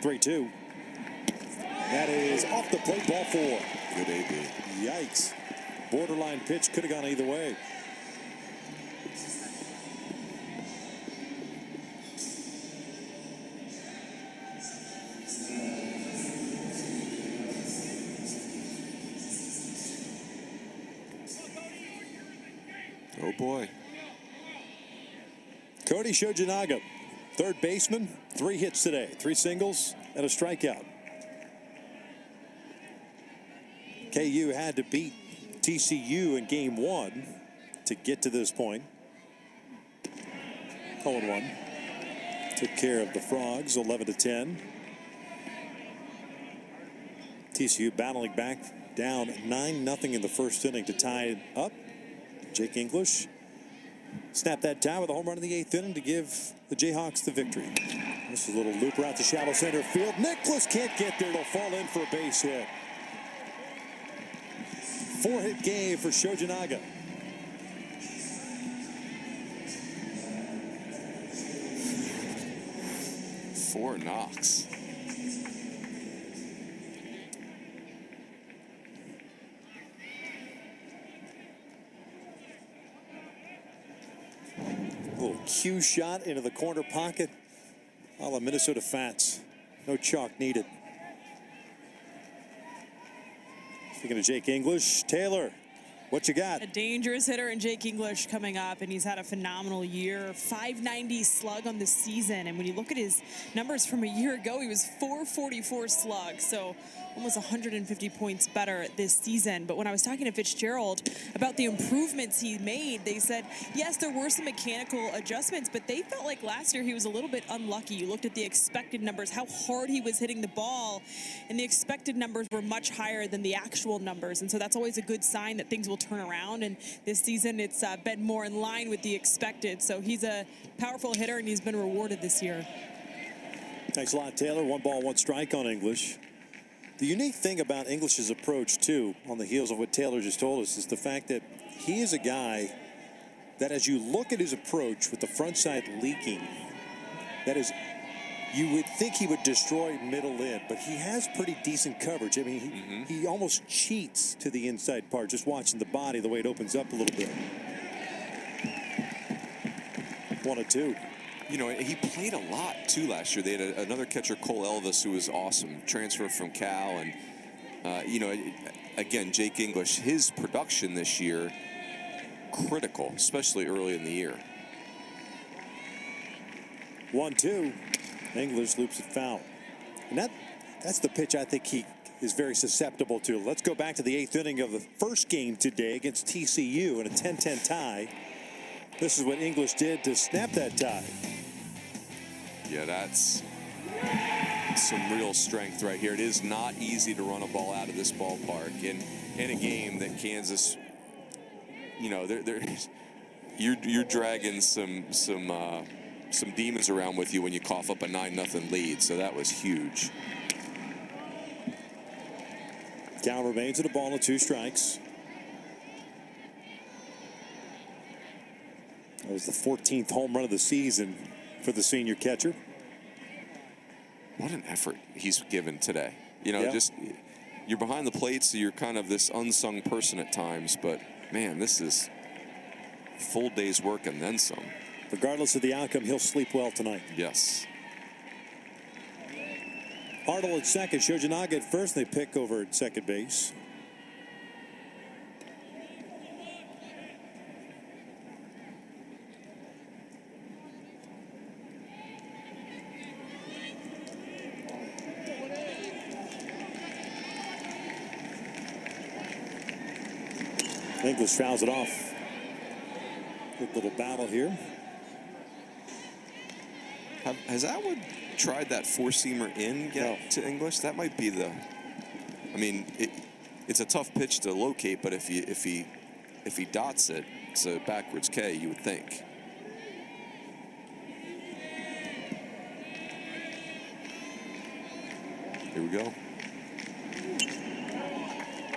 3-2. That is off the plate, ball 4. Good AB. Yikes. Borderline pitch, could have gone either way. Oh boy. Cody Shojinaga, third baseman, 3 hits today, 3 singles and a strikeout. KU had to beat TCU in game 1 to get to this point. 0-1. Took care of the Frogs, 11-10. TCU battling back down 9-0 in the first inning to tie it up. Jake English snapped that tie with a home run in the 8th inning to give the Jayhawks the victory. This is a little looper out to shallow center field. Nicholas can't get there. It'll fall in for a base hit. 4-hit game for Shojinaga. Four knocks. Little cue shot into the corner pocket. All the Minnesota Fats. No chalk needed. Speaking of Jake English, Taylor, what you got? A dangerous hitter in Jake English coming up, and he's had a phenomenal year. 590 slug on the season, and when you look at his numbers from a year ago, he was 444 slug, so almost 150 points better this season. But when I was talking to Fitzgerald about the improvements he made, they said, yes, there were some mechanical adjustments, but they felt like last year he was a little bit unlucky. You looked at the expected numbers, how hard he was hitting the ball, and the expected numbers were much higher than the actual numbers. And so that's always a good sign that things will turn around. And this season, it's been more in line with the expected. So he's a powerful hitter, and he's been rewarded this year. Thanks a lot, Taylor. 1 ball, 1 strike on English. The unique thing about English's approach, too, on the heels of what Taylor just told us, is the fact that he is a guy that, as you look at his approach with the front side leaking, that is, you would think he would destroy middle in, but he has pretty decent coverage. I mean, he almost cheats to the inside part, just watching the body, the way it opens up a little bit. 1-2. You know, he played a lot, too, last year. They had another catcher, Cole Elvis, who was awesome. Transfer from Cal. And, you know, again, Jake English, his production this year, critical, especially early in the year. 1-2. English loops it foul. And that's the pitch I think he is very susceptible to. Let's go back to the 8th inning of the first game today against TCU in a 10-10 tie. This is what English did to snap that tie. Yeah, that's some real strength right here. It is not easy to run a ball out of this ballpark in a game that Kansas, you know, you're dragging some demons around with you when you cough up a 9-0 lead. So that was huge. Count remains at a ball and 2 strikes. That was the 14th home run of the season for the senior catcher. What an effort he's given today. You know, Yeah. just you're behind the plate, so you're kind of this unsung person at times. But, man, this is full day's work and then some. Regardless of the outcome, he'll sleep well tonight. Yes. Hartle at second, Shojinaga at first. They pick over at second base. English fouls it off. Good little battle here. Has Atwood tried that 4-seamer in yet to English? That might be the. I mean, it's a tough pitch to locate, but if he dots it, it's a backwards K, you would think. Here we go.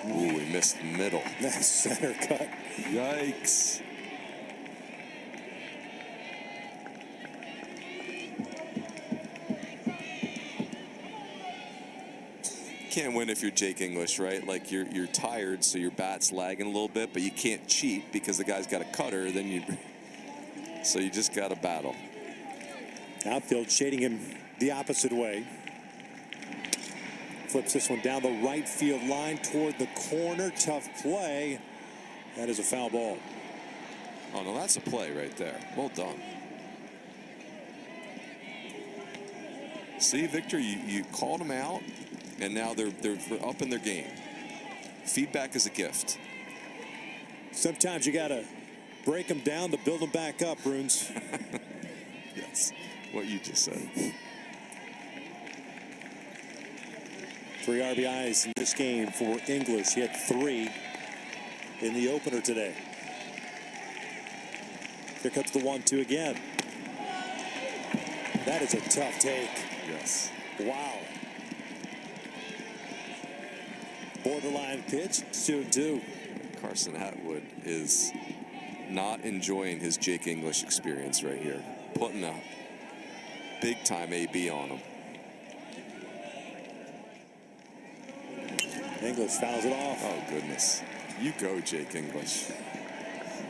Ooh, we missed the middle. That center cut. Yikes. Can't win if you're Jake English, right? Like you're tired, so your bat's lagging a little bit, but you can't cheat because the guy's got a cutter. So you just got to battle. Outfield shading him the opposite way. Flips this one down the right field line toward the corner. Tough play. That is a foul ball. Oh no, that's a play right there. Well done. See, Victor, you called them out. And now they're up in their game. Feedback is a gift. Sometimes you got to break them down to build them back up, Bruins. Yes, what you just said. 3 RBIs in this game for English. He had 3 in the opener today. Here comes the 1-2 again. That is a tough take. Yes. Wow. Borderline pitch, 2-2. Carson Atwood is not enjoying his Jake English experience right here. Putting a big-time AB on him. English fouls it off. Oh, goodness. You go, Jake English.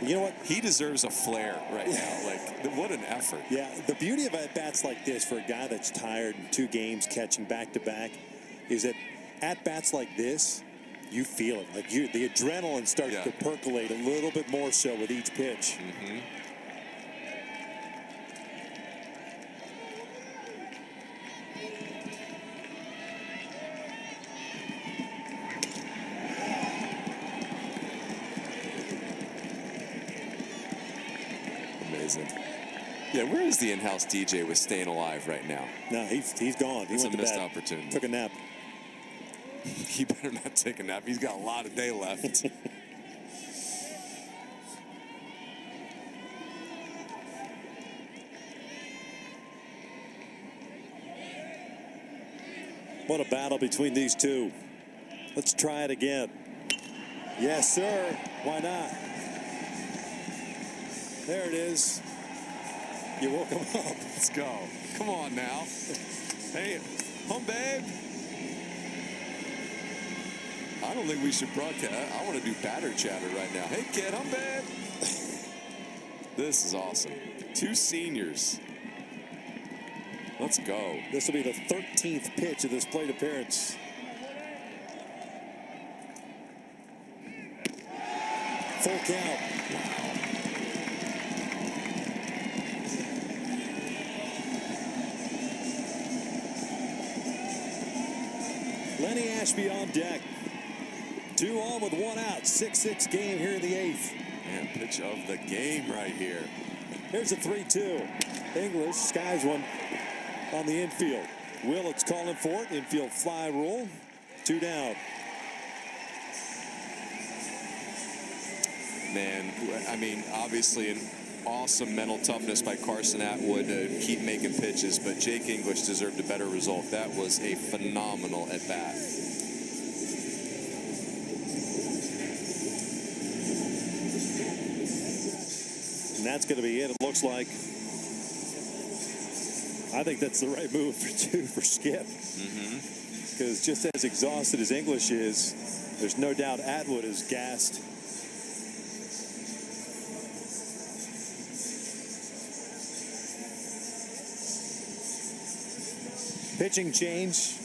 You know what? He deserves a flare right now. Like, what an effort. Yeah, the beauty of at-bats like this for a guy that's tired in 2 games catching back-to-back is that at-bats like this, you feel it. Like the adrenaline starts to percolate a little bit more so with each pitch. Mm-hmm. Amazing. Yeah, where is the in-house DJ with Staying Alive right now? No, he's gone. He It's a went to missed bed. opportunity. Took a nap. He better not take a nap. He's got a lot of day left. What a battle between these two. Let's try it again. Yes, sir. Why not? There it is. You woke him up. Let's go. Come on now. Hey, home babe. I don't think we should broadcast. I want to do batter chatter right now. Hey, kid, home babe. This is awesome. 2 seniors. Let's go. This will be the 13th pitch of this plate appearance. Full count. Lenny Ashby on deck. 2 on with 1 out. 6-6 game here in the 8th. Man, pitch of the game right here. Here's a 3-2. English skies one on the infield. Willett's calling for it. Infield fly rule. 2 down. Man, I mean, obviously an awesome mental toughness by Carson Atwood to keep making pitches, but Jake English deserved a better result. That was a phenomenal at-bat. And that's going to be it, it looks like. I think that's the right move for Skip. Because just as exhausted as English is, there's no doubt Atwood is gassed. Pitching change.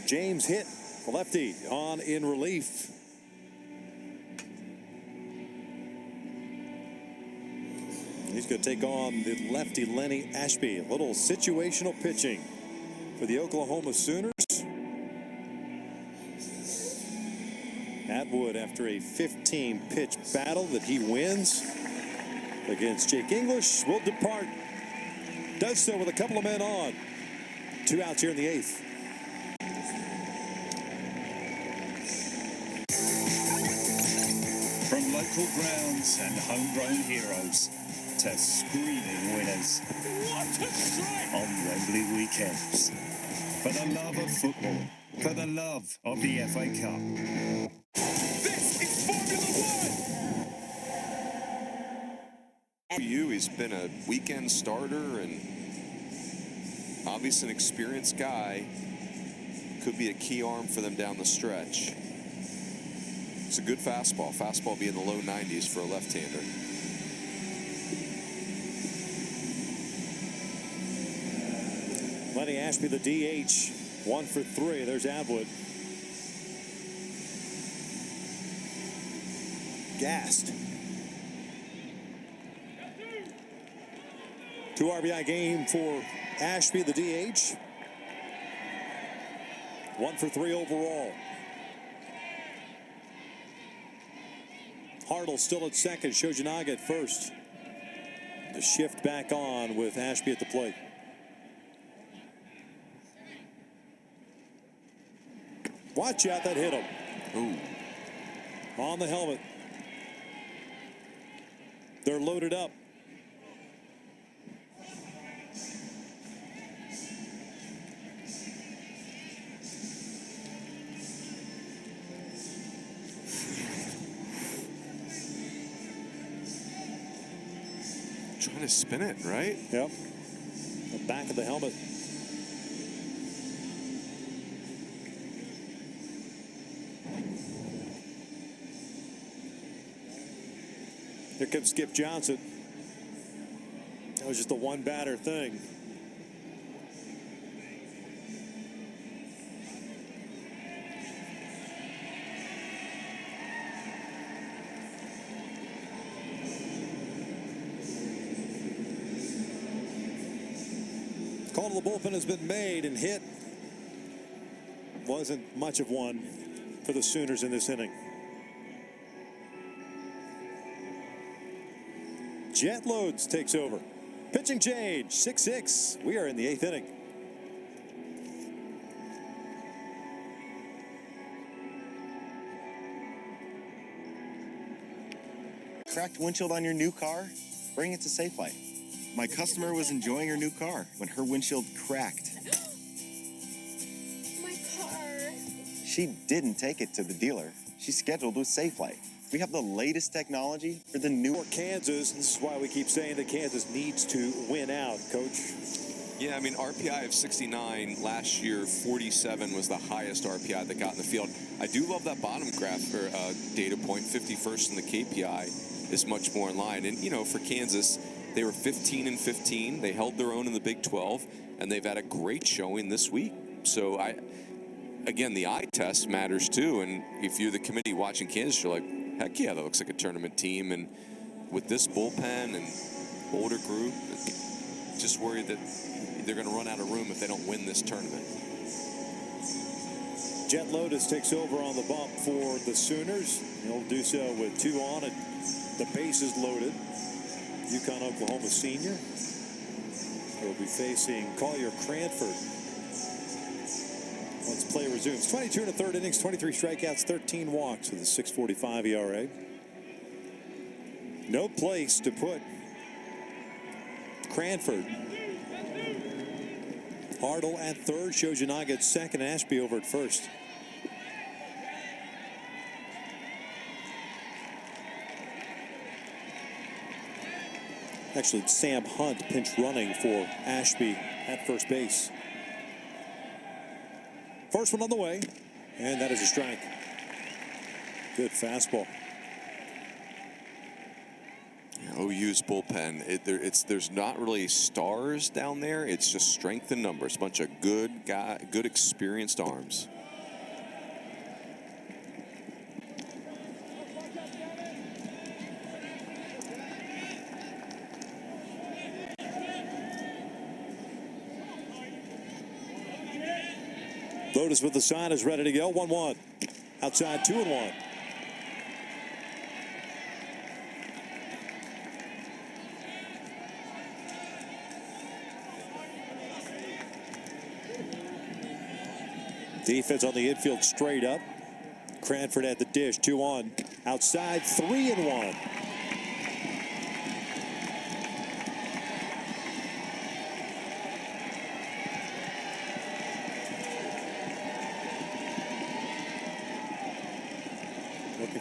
James hit, lefty, on in relief. He's going to take on the lefty Lenny Ashby. A little situational pitching for the Oklahoma Sooners. Atwood, after a 15-pitch battle that he wins against Jake English, will depart. Does so with a couple of men on. 2 outs here in the 8th. From local grounds and homegrown heroes to screaming winners on Wembley weekends. For the love of football. For the love of the FA Cup. This is Formula One! He's been a weekend starter and obviously an experienced guy. Could be a key arm for them down the stretch. It's a good fastball. Fastball be in the low 90s for a left-hander. Lenny Ashby, the DH, 1 for 3. There's Atwood. Gassed. 2 RBI game for Ashby, the DH. 1 for 3 overall. Hartle still at second. Shojinaga at first. The shift back on with Ashby at the plate. Watch out, that hit him. Ooh. On the helmet. They're loaded up. Trying to spin it, right? Yep. The back of the helmet. Here comes Skip Johnson. That was just a one batter thing. Call to the bullpen has been made and hit. Wasn't much of one for the Sooners in this inning. Jet Loads takes over. Pitching change, 6-6. We are in the 8th inning. Cracked windshield on your new car? Bring it to Safelight. My customer was enjoying her new car when her windshield cracked. My car. She didn't take it to the dealer. She's scheduled with Safelight. We have the latest technology for the new Kansas. This is why we keep saying that Kansas needs to win out, Coach. Yeah, I mean, RPI of 69 last year, 47 was the highest RPI that got in the field. I do love that bottom graph or data point, 51st in the KPI is much more in line. And, you know, for Kansas, they were 15-15. They held their own in the Big 12, and they've had a great showing this week. So, again, the eye test matters too. And if you're the committee watching Kansas, you're like, heck yeah, that looks like a tournament team. And with this bullpen and older group, just worried that they're going to run out of room if they don't win this tournament. Jet Lotus takes over on the bump for the Sooners. He'll do so with 2 on and the bases loaded. UConn, Oklahoma senior. He'll be facing Collier Cranford once play resumes. 22 in the 3rd innings, 23 strikeouts, 13 walks with a 6.45 ERA. No place to put Cranford. Hartle at 3rd, Shojinaga at 2nd, Ashby over at 1st. Actually, Sam Hunt pinch running for Ashby at first base. First one on the way, and that is a strike. Good fastball. OU's bullpen, there's not really stars down there. It's just strength in numbers. Bunch of good experienced arms. Lotus with the sign is ready to go. 1-1. Outside 2-1. Defense on the infield straight up. Cranford at the dish. 2-on. Outside 3-1.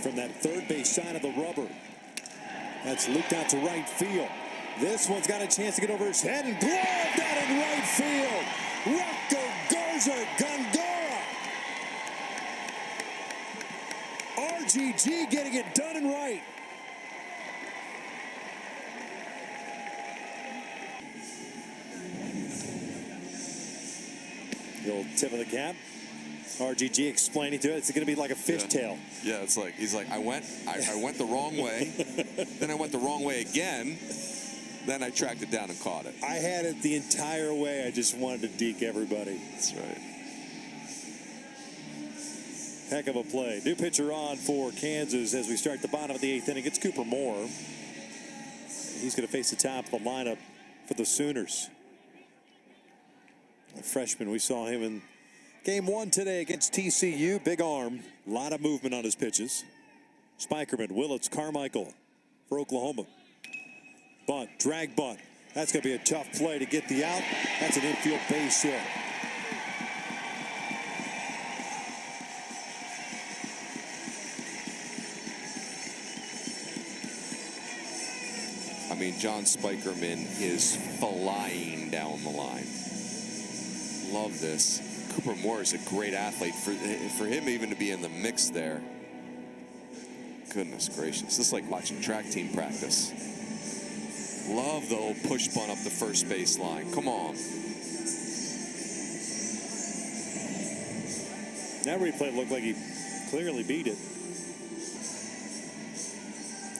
from that third base side of the rubber. That's looped out to right field. This one's got a chance to get over his head and gloved out in right field. Rocco Garza Gondora. RGG getting it done and right. The old tip of the cap. RGG explaining to it, it's going to be like a fishtail. Yeah, it's like, he's like, I went the wrong way, then I went the wrong way again, then I tracked it down and caught it. I had it the entire way. I just wanted to deke everybody. That's right. Heck of a play. New pitcher on for Kansas as we start the bottom of the 8th inning. It's Cooper Moore. He's going to face the top of the lineup for the Sooners. A freshman, we saw him in Game 1 today against TCU. Big arm, a lot of movement on his pitches. Spikerman, Willits, Carmichael for Oklahoma. Bunt, drag bunt. That's going to be a tough play to get the out. That's an infield base hit. I mean, John Spikerman is flying down the line. Love this. Cooper Moore is a great athlete. For him even to be in the mix there. Goodness gracious. This is like watching track team practice. Love the old push bunt up the first base line. Come on. That replay looked like he clearly beat it.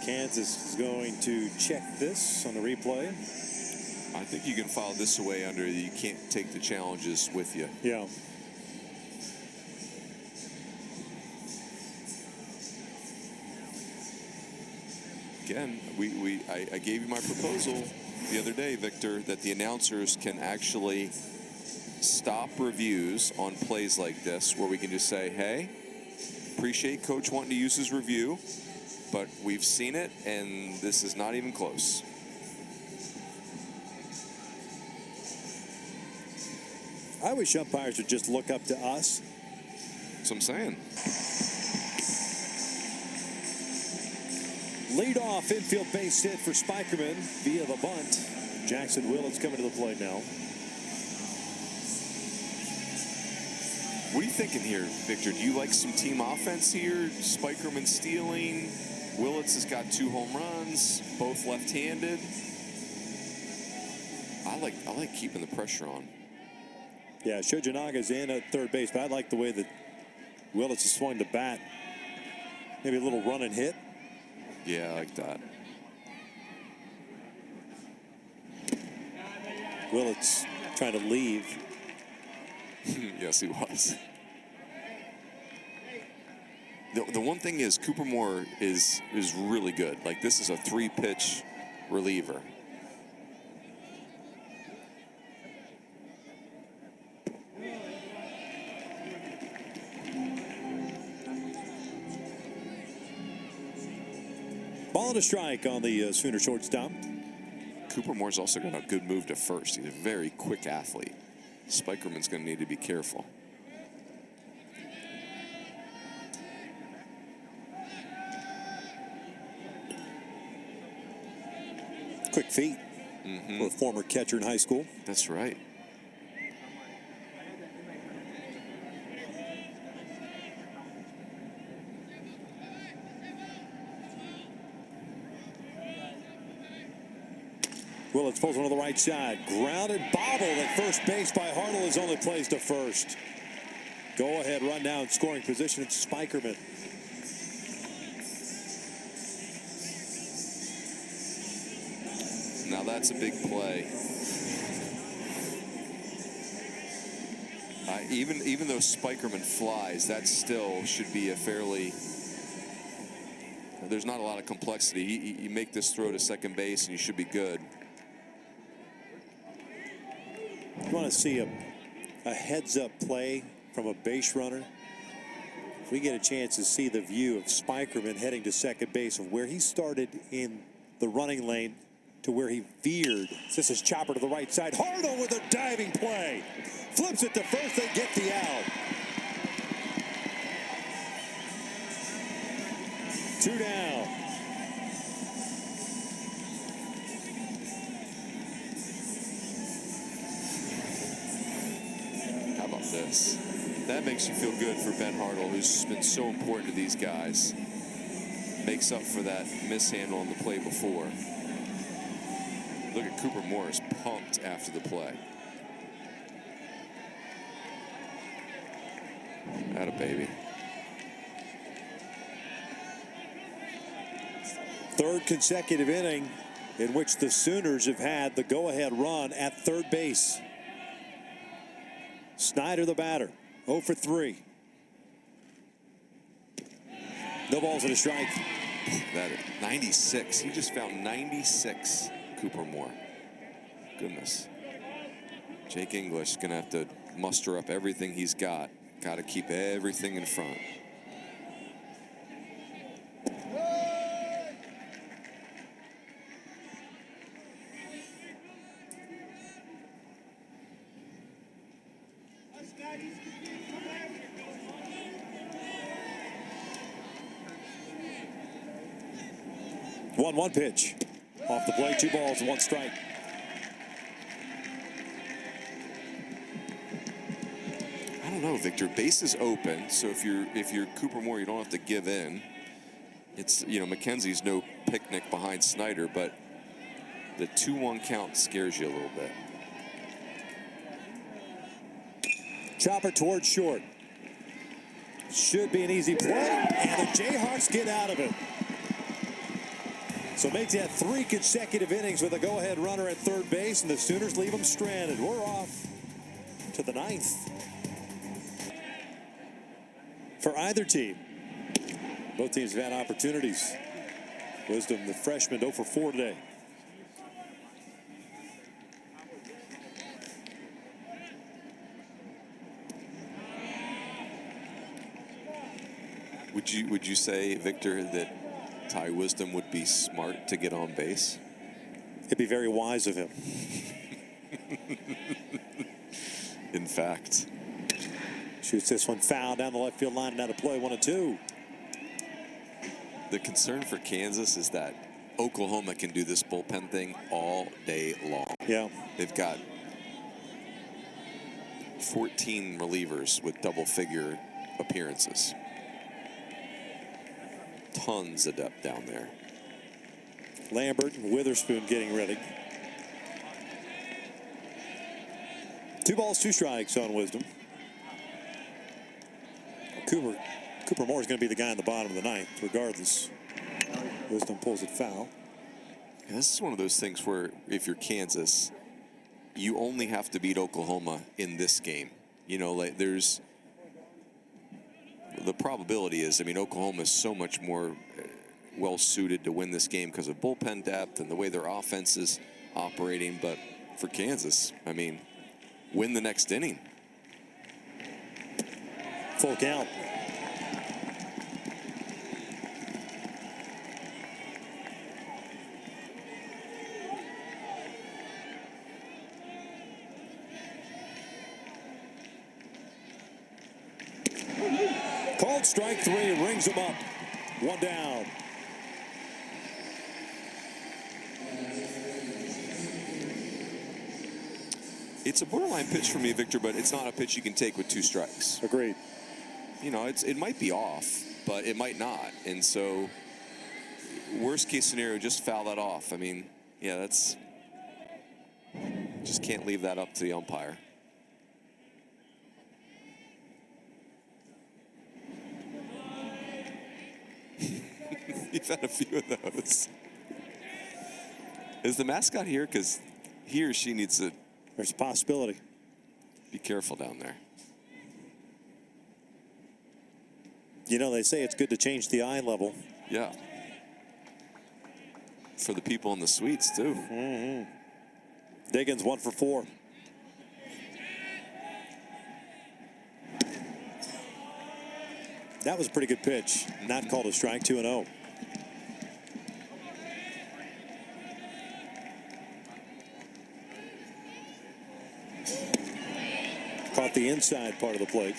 Kansas is going to check this on the replay. I think you can file this away under you can't take the challenges with you. Yeah. Again, I gave you my proposal the other day, Victor, that the announcers can actually stop reviews on plays like this where we can just say, hey, appreciate Coach wanting to use his review, but we've seen it and this is not even close. I wish umpires would just look up to us. That's what I'm saying. Lead off infield base hit for Spikerman via the bunt. Jackson Willits coming to the plate now. What are you thinking here, Victor? Do you like some team offense here? Spikerman stealing. Willits has got 2 home runs, both left-handed. I like keeping the pressure on. Yeah, Shojanaga's in at third base, but I like the way that Willits is swung the bat. Maybe a little run and hit. Yeah, I like that. Willits trying to leave. Yes, he was. The one thing is Cooper Moore is really good. Like, this is a 3-pitch reliever. Ball and a strike on the Sooner shortstop. Cooper Moore's also got a good move to first. He's a very quick athlete. Spikerman's going to need to be careful. Quick feet for a former catcher in high school. That's right. Willits pulls one to the right side. Grounded bobbled at first base by Hartle is only plays to first. Go ahead run down scoring position. It's Spikerman. Now that's a big play. Even though Spikerman flies, that still should be a fairly. There's not a lot of complexity. You make this throw to second base and you should be good. You want to see a heads-up play from a base runner? If we get a chance to see the view of Spikerman heading to second base of where he started in the running lane to where he veered. This is chopper to the right side. Hartle with a diving play. Flips it to first and get the out. 2 down. How about this? That makes you feel good for Ben Hartle, who's been so important to these guys. Makes up for that mishandle on the play before. Look at Cooper Morris pumped after the play. Atta baby. Third consecutive inning in which the Sooners have had the go-ahead run at third base. Snyder, the batter, 0 for 3. No balls and a strike. That 96. He just found 96. Cooper Moore. Goodness. Jake English gonna have to muster up everything he's got. Got to keep everything in front. One pitch. Off the plate, 2 balls and 1 strike. I don't know, Victor. Base is open, so if you're Cooper Moore, you don't have to give in. It's, you know, McKenzie's no picnic behind Snyder, but the 2-1 count scares you a little bit. Chopper towards short. Should be an easy play, and the Jayhawks get out of it. So makes that 3 consecutive innings with a go-ahead runner at third base, and the Sooners leave them stranded. We're off to the 9th. For either team, both teams have had opportunities. Wisdom, the freshman, 0 for 4 today. Would you say, Victor, that Ty Wisdom would be smart to get on base? It'd be very wise of him. In fact. Shoots this one foul down the left field line and out of play, 1-2. The concern for Kansas is that Oklahoma can do this bullpen thing all day long. Yeah. They've got 14 relievers with double-figure appearances. Tons of depth down there. Lambert and Witherspoon getting ready. 2 balls, 2 strikes on Wisdom. Cooper Moore is going to be the guy in the bottom of the 9th, regardless. Wisdom pulls it foul. And this is one of those things where if you're Kansas, you only have to beat Oklahoma in this game. You know, like there's the probability is, I mean, Oklahoma is so much more well suited to win this game because of bullpen depth and the way their offense is operating. But for Kansas, I mean, win the next inning. Full count. Called strike 3, rings him up. 1 down. It's a borderline pitch for me, Victor, but it's not a pitch you can take with 2 strikes. Agreed. You know, it might be off, but it might not. And so, worst case scenario, just foul that off. I mean, yeah, that's just can't leave that up to the umpire. You've had a few of those. Is the mascot here? Because he or she needs to. There's a possibility. Be careful down there. You know, they say it's good to change the eye level. Yeah. For the people in the suites, too. Mm-hmm. Diggins 1 for 4. That was a pretty good pitch. Not called a strike, 2-0. Caught the inside part of the plate.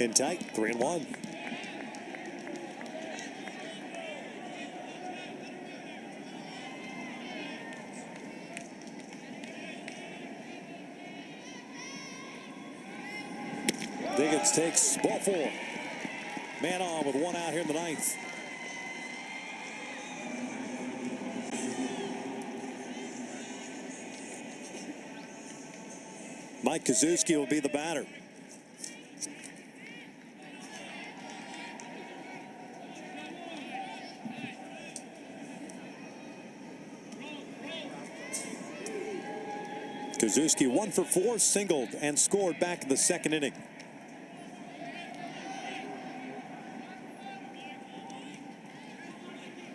in tight, 3-1. Diggins takes ball 4. Man on with 1 out here in the 9th. Mike Kozuski will be the batter. Kozuski 1 for 4, singled and scored back in the 2nd inning.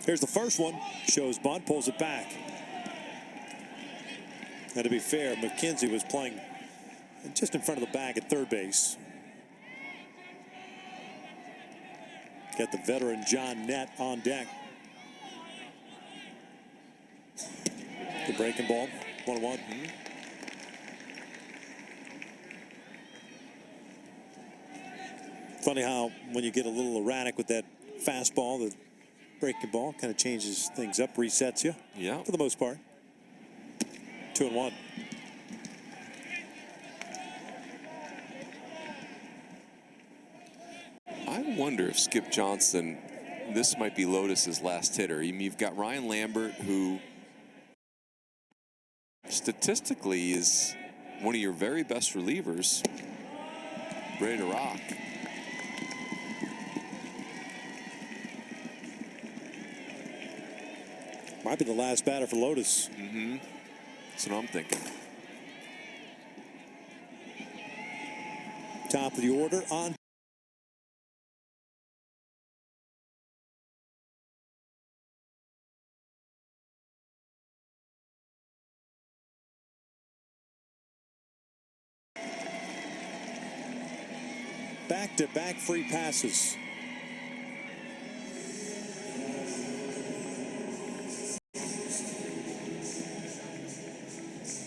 Here's the first one. Shows bunt, pulls it back. And to be fair, McKenzie was playing just in front of the bag at third base. Got the veteran John Nett on deck. The breaking ball, 1-1. Funny how when you get a little erratic with that fastball, the breaking ball kind of changes things up, resets you. Yeah. For the most part. 2-1. I wonder if Skip Johnson, this might be Lotus's last hitter. You've got Ryan Lambert, who statistically is one of your very best relievers, ready to rock. Might be the last batter for Lotus. That's what I'm thinking. Top of the order on. Back-to-back free passes.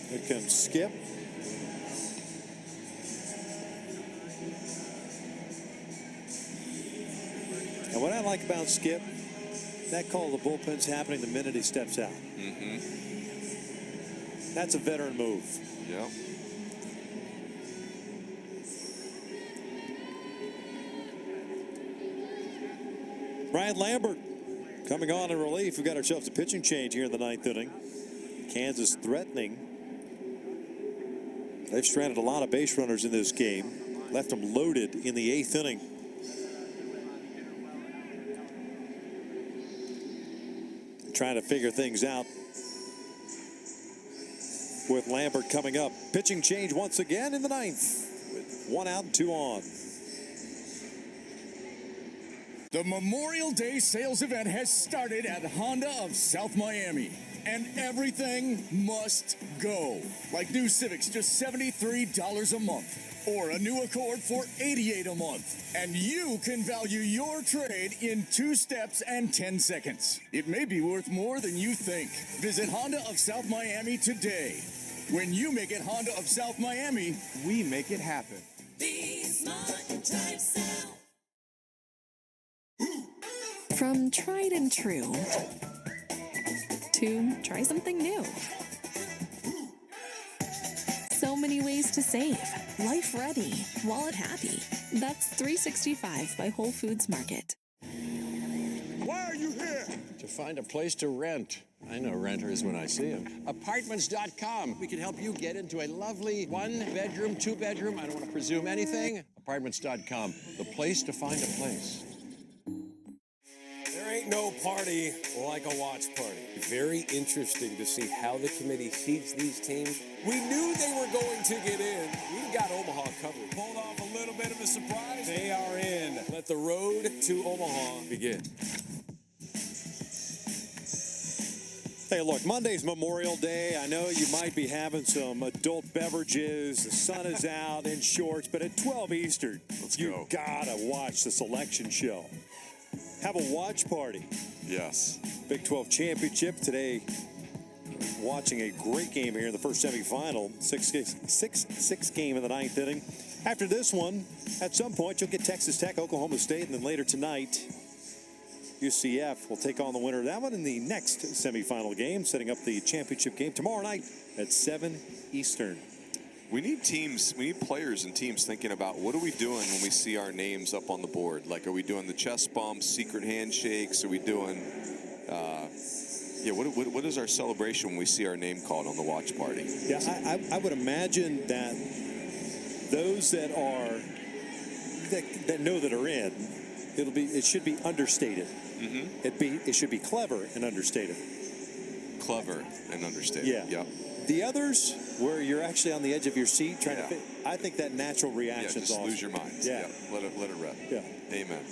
Here comes Skip. And what I like about Skip, that call of the bullpen's happening the minute he steps out. That's a veteran move. Yeah. Ryan Lambert coming on in relief. We've got ourselves a pitching change here in the 9th inning. Kansas threatening. They've stranded a lot of base runners in this game. Left them loaded in the 8th inning. Trying to figure things out with Lambert coming up. Pitching change once again in the 9th with 1 out and 2 on. The Memorial Day sales event has started at Honda of South Miami, and everything must go. Like new Civics, just $73 a month, or a new Accord for $88 a month. And you can value your trade in 2 steps and 10 seconds. It may be worth more than you think. Visit Honda of South Miami today. When you make it Honda of South Miami, we make it happen. Be smart, drive South. From tried and true to try something new. So many ways to save. Life ready, wallet happy. That's 365 by Whole Foods Market. Why are you here? To find a place to rent. I know renters when I see them. Apartments.com. We can help you get into a lovely 1-bedroom, 2-bedroom. I don't want to presume anything. Apartments.com. The place to find a place. There ain't no party like a watch party. Very interesting to see how the committee seeds these teams. We knew they were going to get in. We've got Omaha covered. Pulled off a little bit of a surprise. They are in. Let the road to Omaha begin. Hey, look, Monday's Memorial Day. I know you might be having some adult beverages. The sun is out in shorts, but at 12 Eastern, you gotta watch the selection show. Have a watch party. Yes. Big 12 championship today. Watching a great game here in the first semifinal. 6-6 game in the 9th inning. After this one, at some point, you'll get Texas Tech, Oklahoma State, and then later tonight, UCF will take on the winner of that one in the next semifinal game, setting up the championship game tomorrow night at 7 Eastern. We need teams, we need players and teams thinking about what are we doing when we see our names up on the board? Like, are we doing the chest bumps, secret handshakes? Are we doing, what is our celebration when we see our name called on the watch party? Yeah, I would imagine that those that know that are in, it should be understated. It should be clever and understated. Clever and understated. Yeah. Yep. The others, where you're actually on the edge of your seat trying to fit, I think that natural reaction is just awesome. lose your mind. Yeah. Let it rip. Yeah. Amen.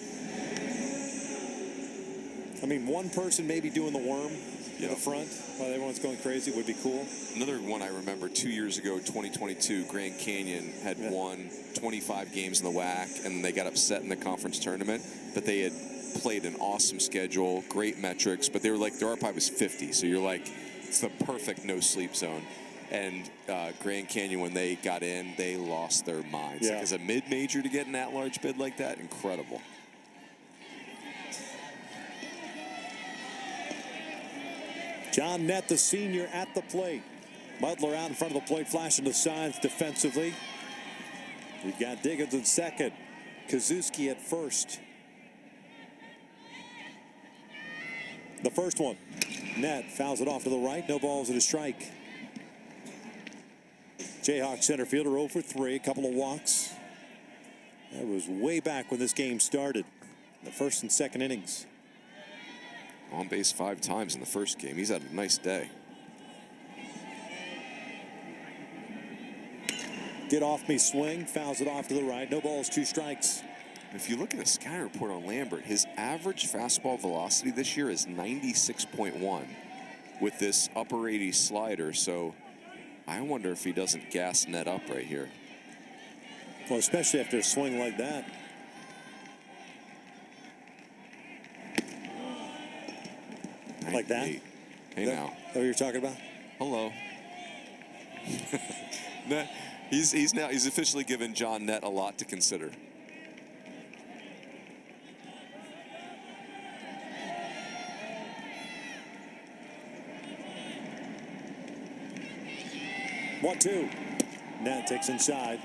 I mean, one person maybe doing the worm in the front while everyone's going crazy would be cool. Another one I remember 2 years ago, 2022, Grand Canyon had won 25 games in the WAC, and they got upset in the conference tournament, but they had played an awesome schedule, great metrics, but they were like, their RPI was 50, so you're like, it's the perfect no-sleep zone. And Grand Canyon, when they got in, they lost their minds. Yeah. Like, as a mid-major to get an at-large bid like that, incredible. John Nett, the senior, at the plate. Butler out in front of the plate, flashing the signs defensively. We've got Diggins in second. Kazuski at first. The first one. Nett fouls it off to the right. No balls and a strike. Jayhawk center fielder 0 for 3. A couple of walks. That was way back when this game started. The first and second innings. On base 5 times in the first game. He's had a nice day. Get off me swing. Fouls it off to the right. No balls, 2 strikes. If you look at the scouting report on Lambert, his average fastball velocity this year is 96.1 with this upper 80s slider. So I wonder if he doesn't gas Nett up right here. Well, especially after a swing like that. Like that? Hey, now. Is that what you're talking about? Hello. He's officially given John Nett a lot to consider. One, two. Nett takes inside.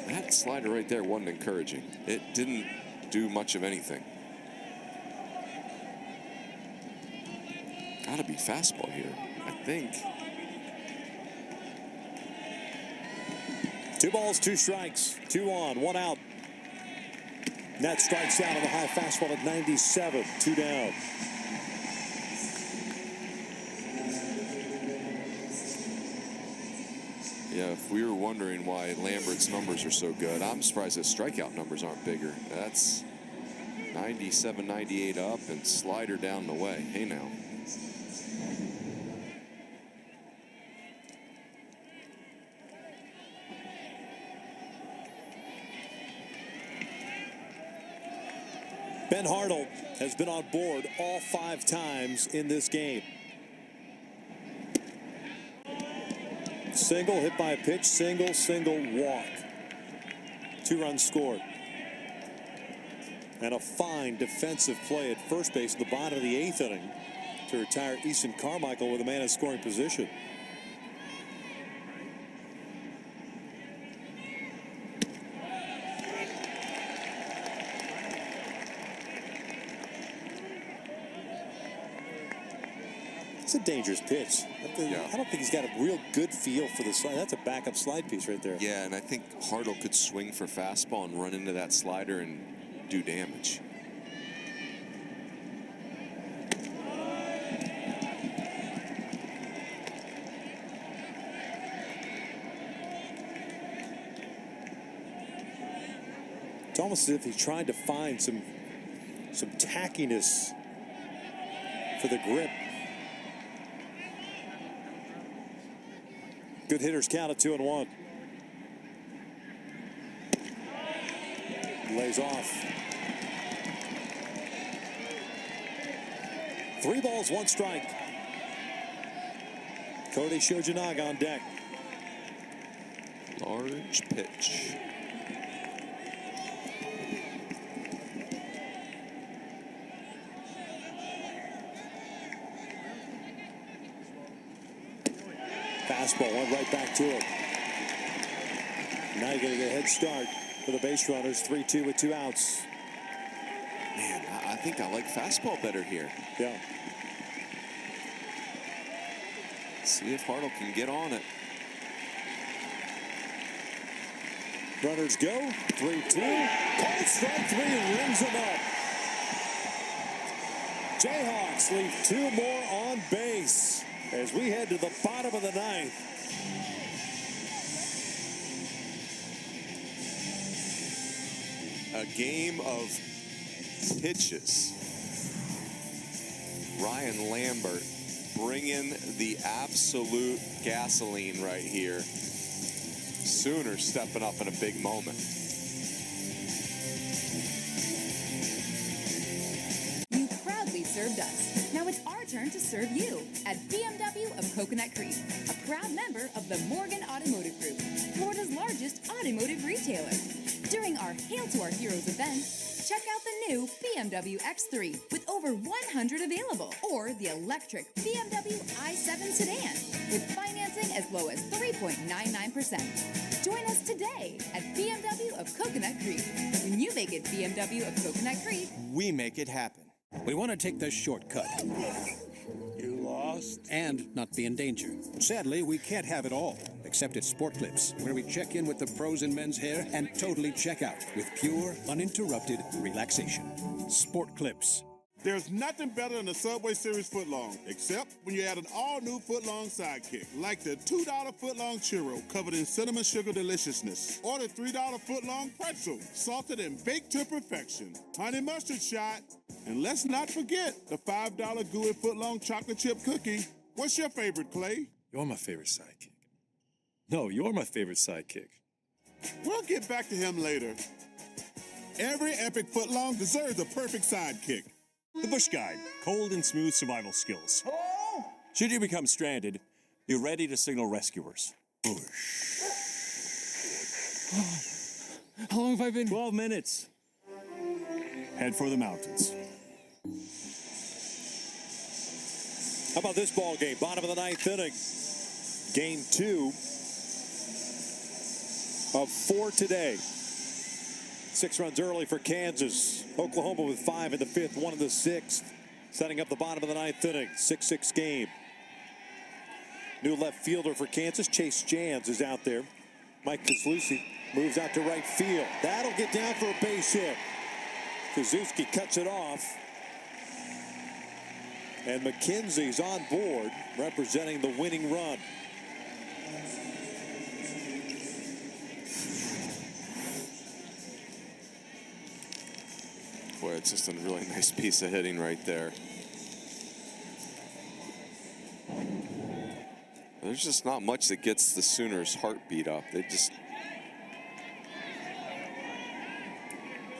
That slider right there wasn't encouraging. It didn't do much of anything. Gotta be fastball here, I think. 2 balls, 2 strikes. 2 on, 1 out. Nett strikes out on the high fastball at 97. 2 down. Yeah, if we were wondering why Lambert's numbers are so good, I'm surprised his strikeout numbers aren't bigger. That's 97, 98 up and slider down the way. Hey now. Ben Hartle has been on board all 5 times in this game. Single, hit by a pitch, single, walk. 2 runs scored. And a fine defensive play at first base in the bottom of the 8th inning to retire Easton Carmichael with a man in scoring position. It's a dangerous pitch. I don't think he's got a real good feel for the slide. That's a backup slide piece right there. Yeah, and I think Hartle could swing for fastball and run into that slider and do damage. It's almost as if he's trying to find some tackiness for the grip. Good hitters count at 2-1. Lays off. 3 balls, 1 strike. Cody Shojanaga on deck. Large pitch. Fastball went right back to him. Now you get a head start for the base runners. 3-2 with 2 outs. Man, I think I like fastball better here. Yeah. See if Hartle can get on it. Runners go. 3-2. Called strike 3 rings him up. Jayhawks leave 2 more on base as we head to the bottom of the 9th. A game of pitches. Ryan Lambert bringing the absolute gasoline right here. Sooners stepping up in a big moment. You proudly served us. Now it's our turn to serve you at BMW of Coconut Creek, a proud member of the Morgan Automotive Group, Florida's largest automotive retailer. During our Hail to Our Heroes event, check out the new BMW X3 with over 100 available, or the electric BMW i7 sedan with financing as low as 3.99%. Join us today at BMW of Coconut Creek. When you make it BMW of Coconut Creek, we make it happen. We want to take the shortcut. You lost? And not be in danger. Sadly, we can't have it all, except at Sport Clips, where we check in with the pros in men's hair and totally check out with pure, uninterrupted relaxation. Sport Clips. There's nothing better than the Subway Series footlong, except when you add an all-new footlong sidekick, like the $2 footlong churro covered in cinnamon sugar deliciousness, or the $3 footlong pretzel, salted and baked to perfection, honey mustard shot, and let's not forget the $5 gooey footlong chocolate chip cookie. What's your favorite, Clay? You're my favorite sidekick. No, you're my favorite sidekick. We'll get back to him later. Every epic footlong deserves a perfect sidekick. The Bush Guide, cold and smooth survival skills. Should you become stranded, be ready to signal rescuers. Bush. How long have I been? 12 minutes. Head for the mountains. How about this ball game? Bottom of the 9th inning. Game 2 of 4 today. 6 runs early for Kansas. Oklahoma with 5 in the 5th, 1 in the 6th. Setting up the bottom of the 9th inning. 6-6 game. New left fielder for Kansas, Chase Jans, is out there. Mike Kozlowski moves out to right field. That'll get down for a base hit. Kozlowski cuts it off. And McKenzie's on board, representing the winning run. Boy, it's just a really nice piece of hitting right there. There's just not much that gets the Sooners' heartbeat up. They just...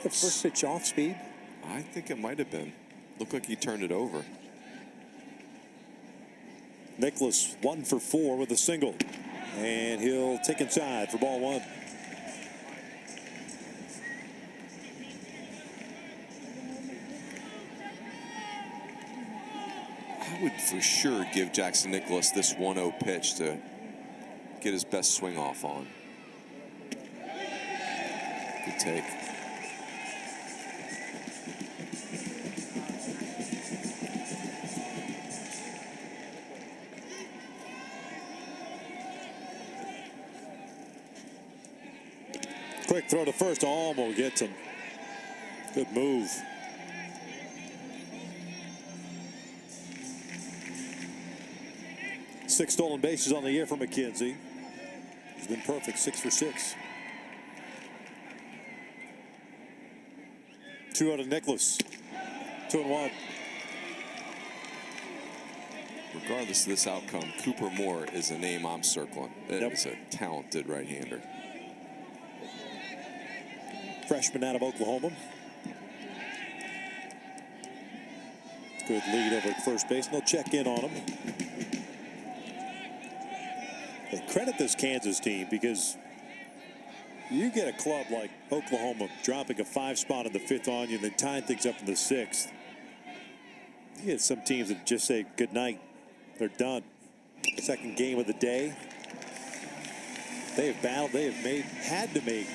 The first pitch off speed? I think it might have been. Looked like he turned it over. Nicholas 1 for 4 with a single. And he'll take inside for ball 1. I would for sure give Jackson Nicholas this 1-0 pitch to get his best swing off on. Good take. Quick throw to first. Almost gets him. Good move. Six stolen bases on the year for McKenzie. He's been perfect, 6 for 6. 2 out of Nicholas. 2-1. Regardless of this outcome, Cooper Moore is a name I'm circling. He's a talented right-hander. Freshman out of Oklahoma. Good lead over at first base, and they'll check in on him. They credit this Kansas team because you get a club like Oklahoma dropping a 5 spot in the 5th on you, then tying things up in the 6th. You get some teams that just say good night. They're done. Second game of the day. They have battled. They have had to make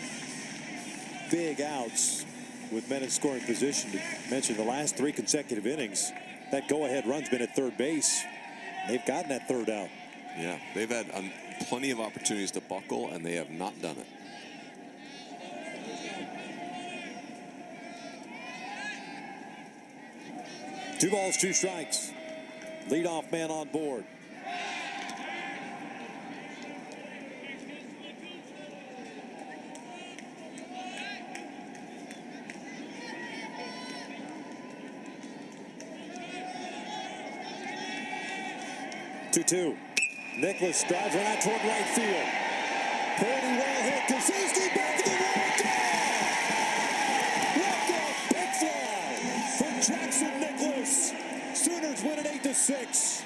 big outs with men in scoring position. To mention the last 3 consecutive innings, that go-ahead run's been at third base. They've gotten that 3rd out. Yeah, they've had plenty of opportunities to buckle, and they have not done it. Two balls, 2 strikes. Leadoff man on board. Two. Nicholas drives one out toward right field. Pretty well hit. Kaczynski back in the wall. Walk-off big fly from Jackson Nicholas. Sooners win it 8-6.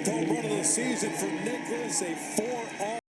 Home run of the season for Nicholas, a 4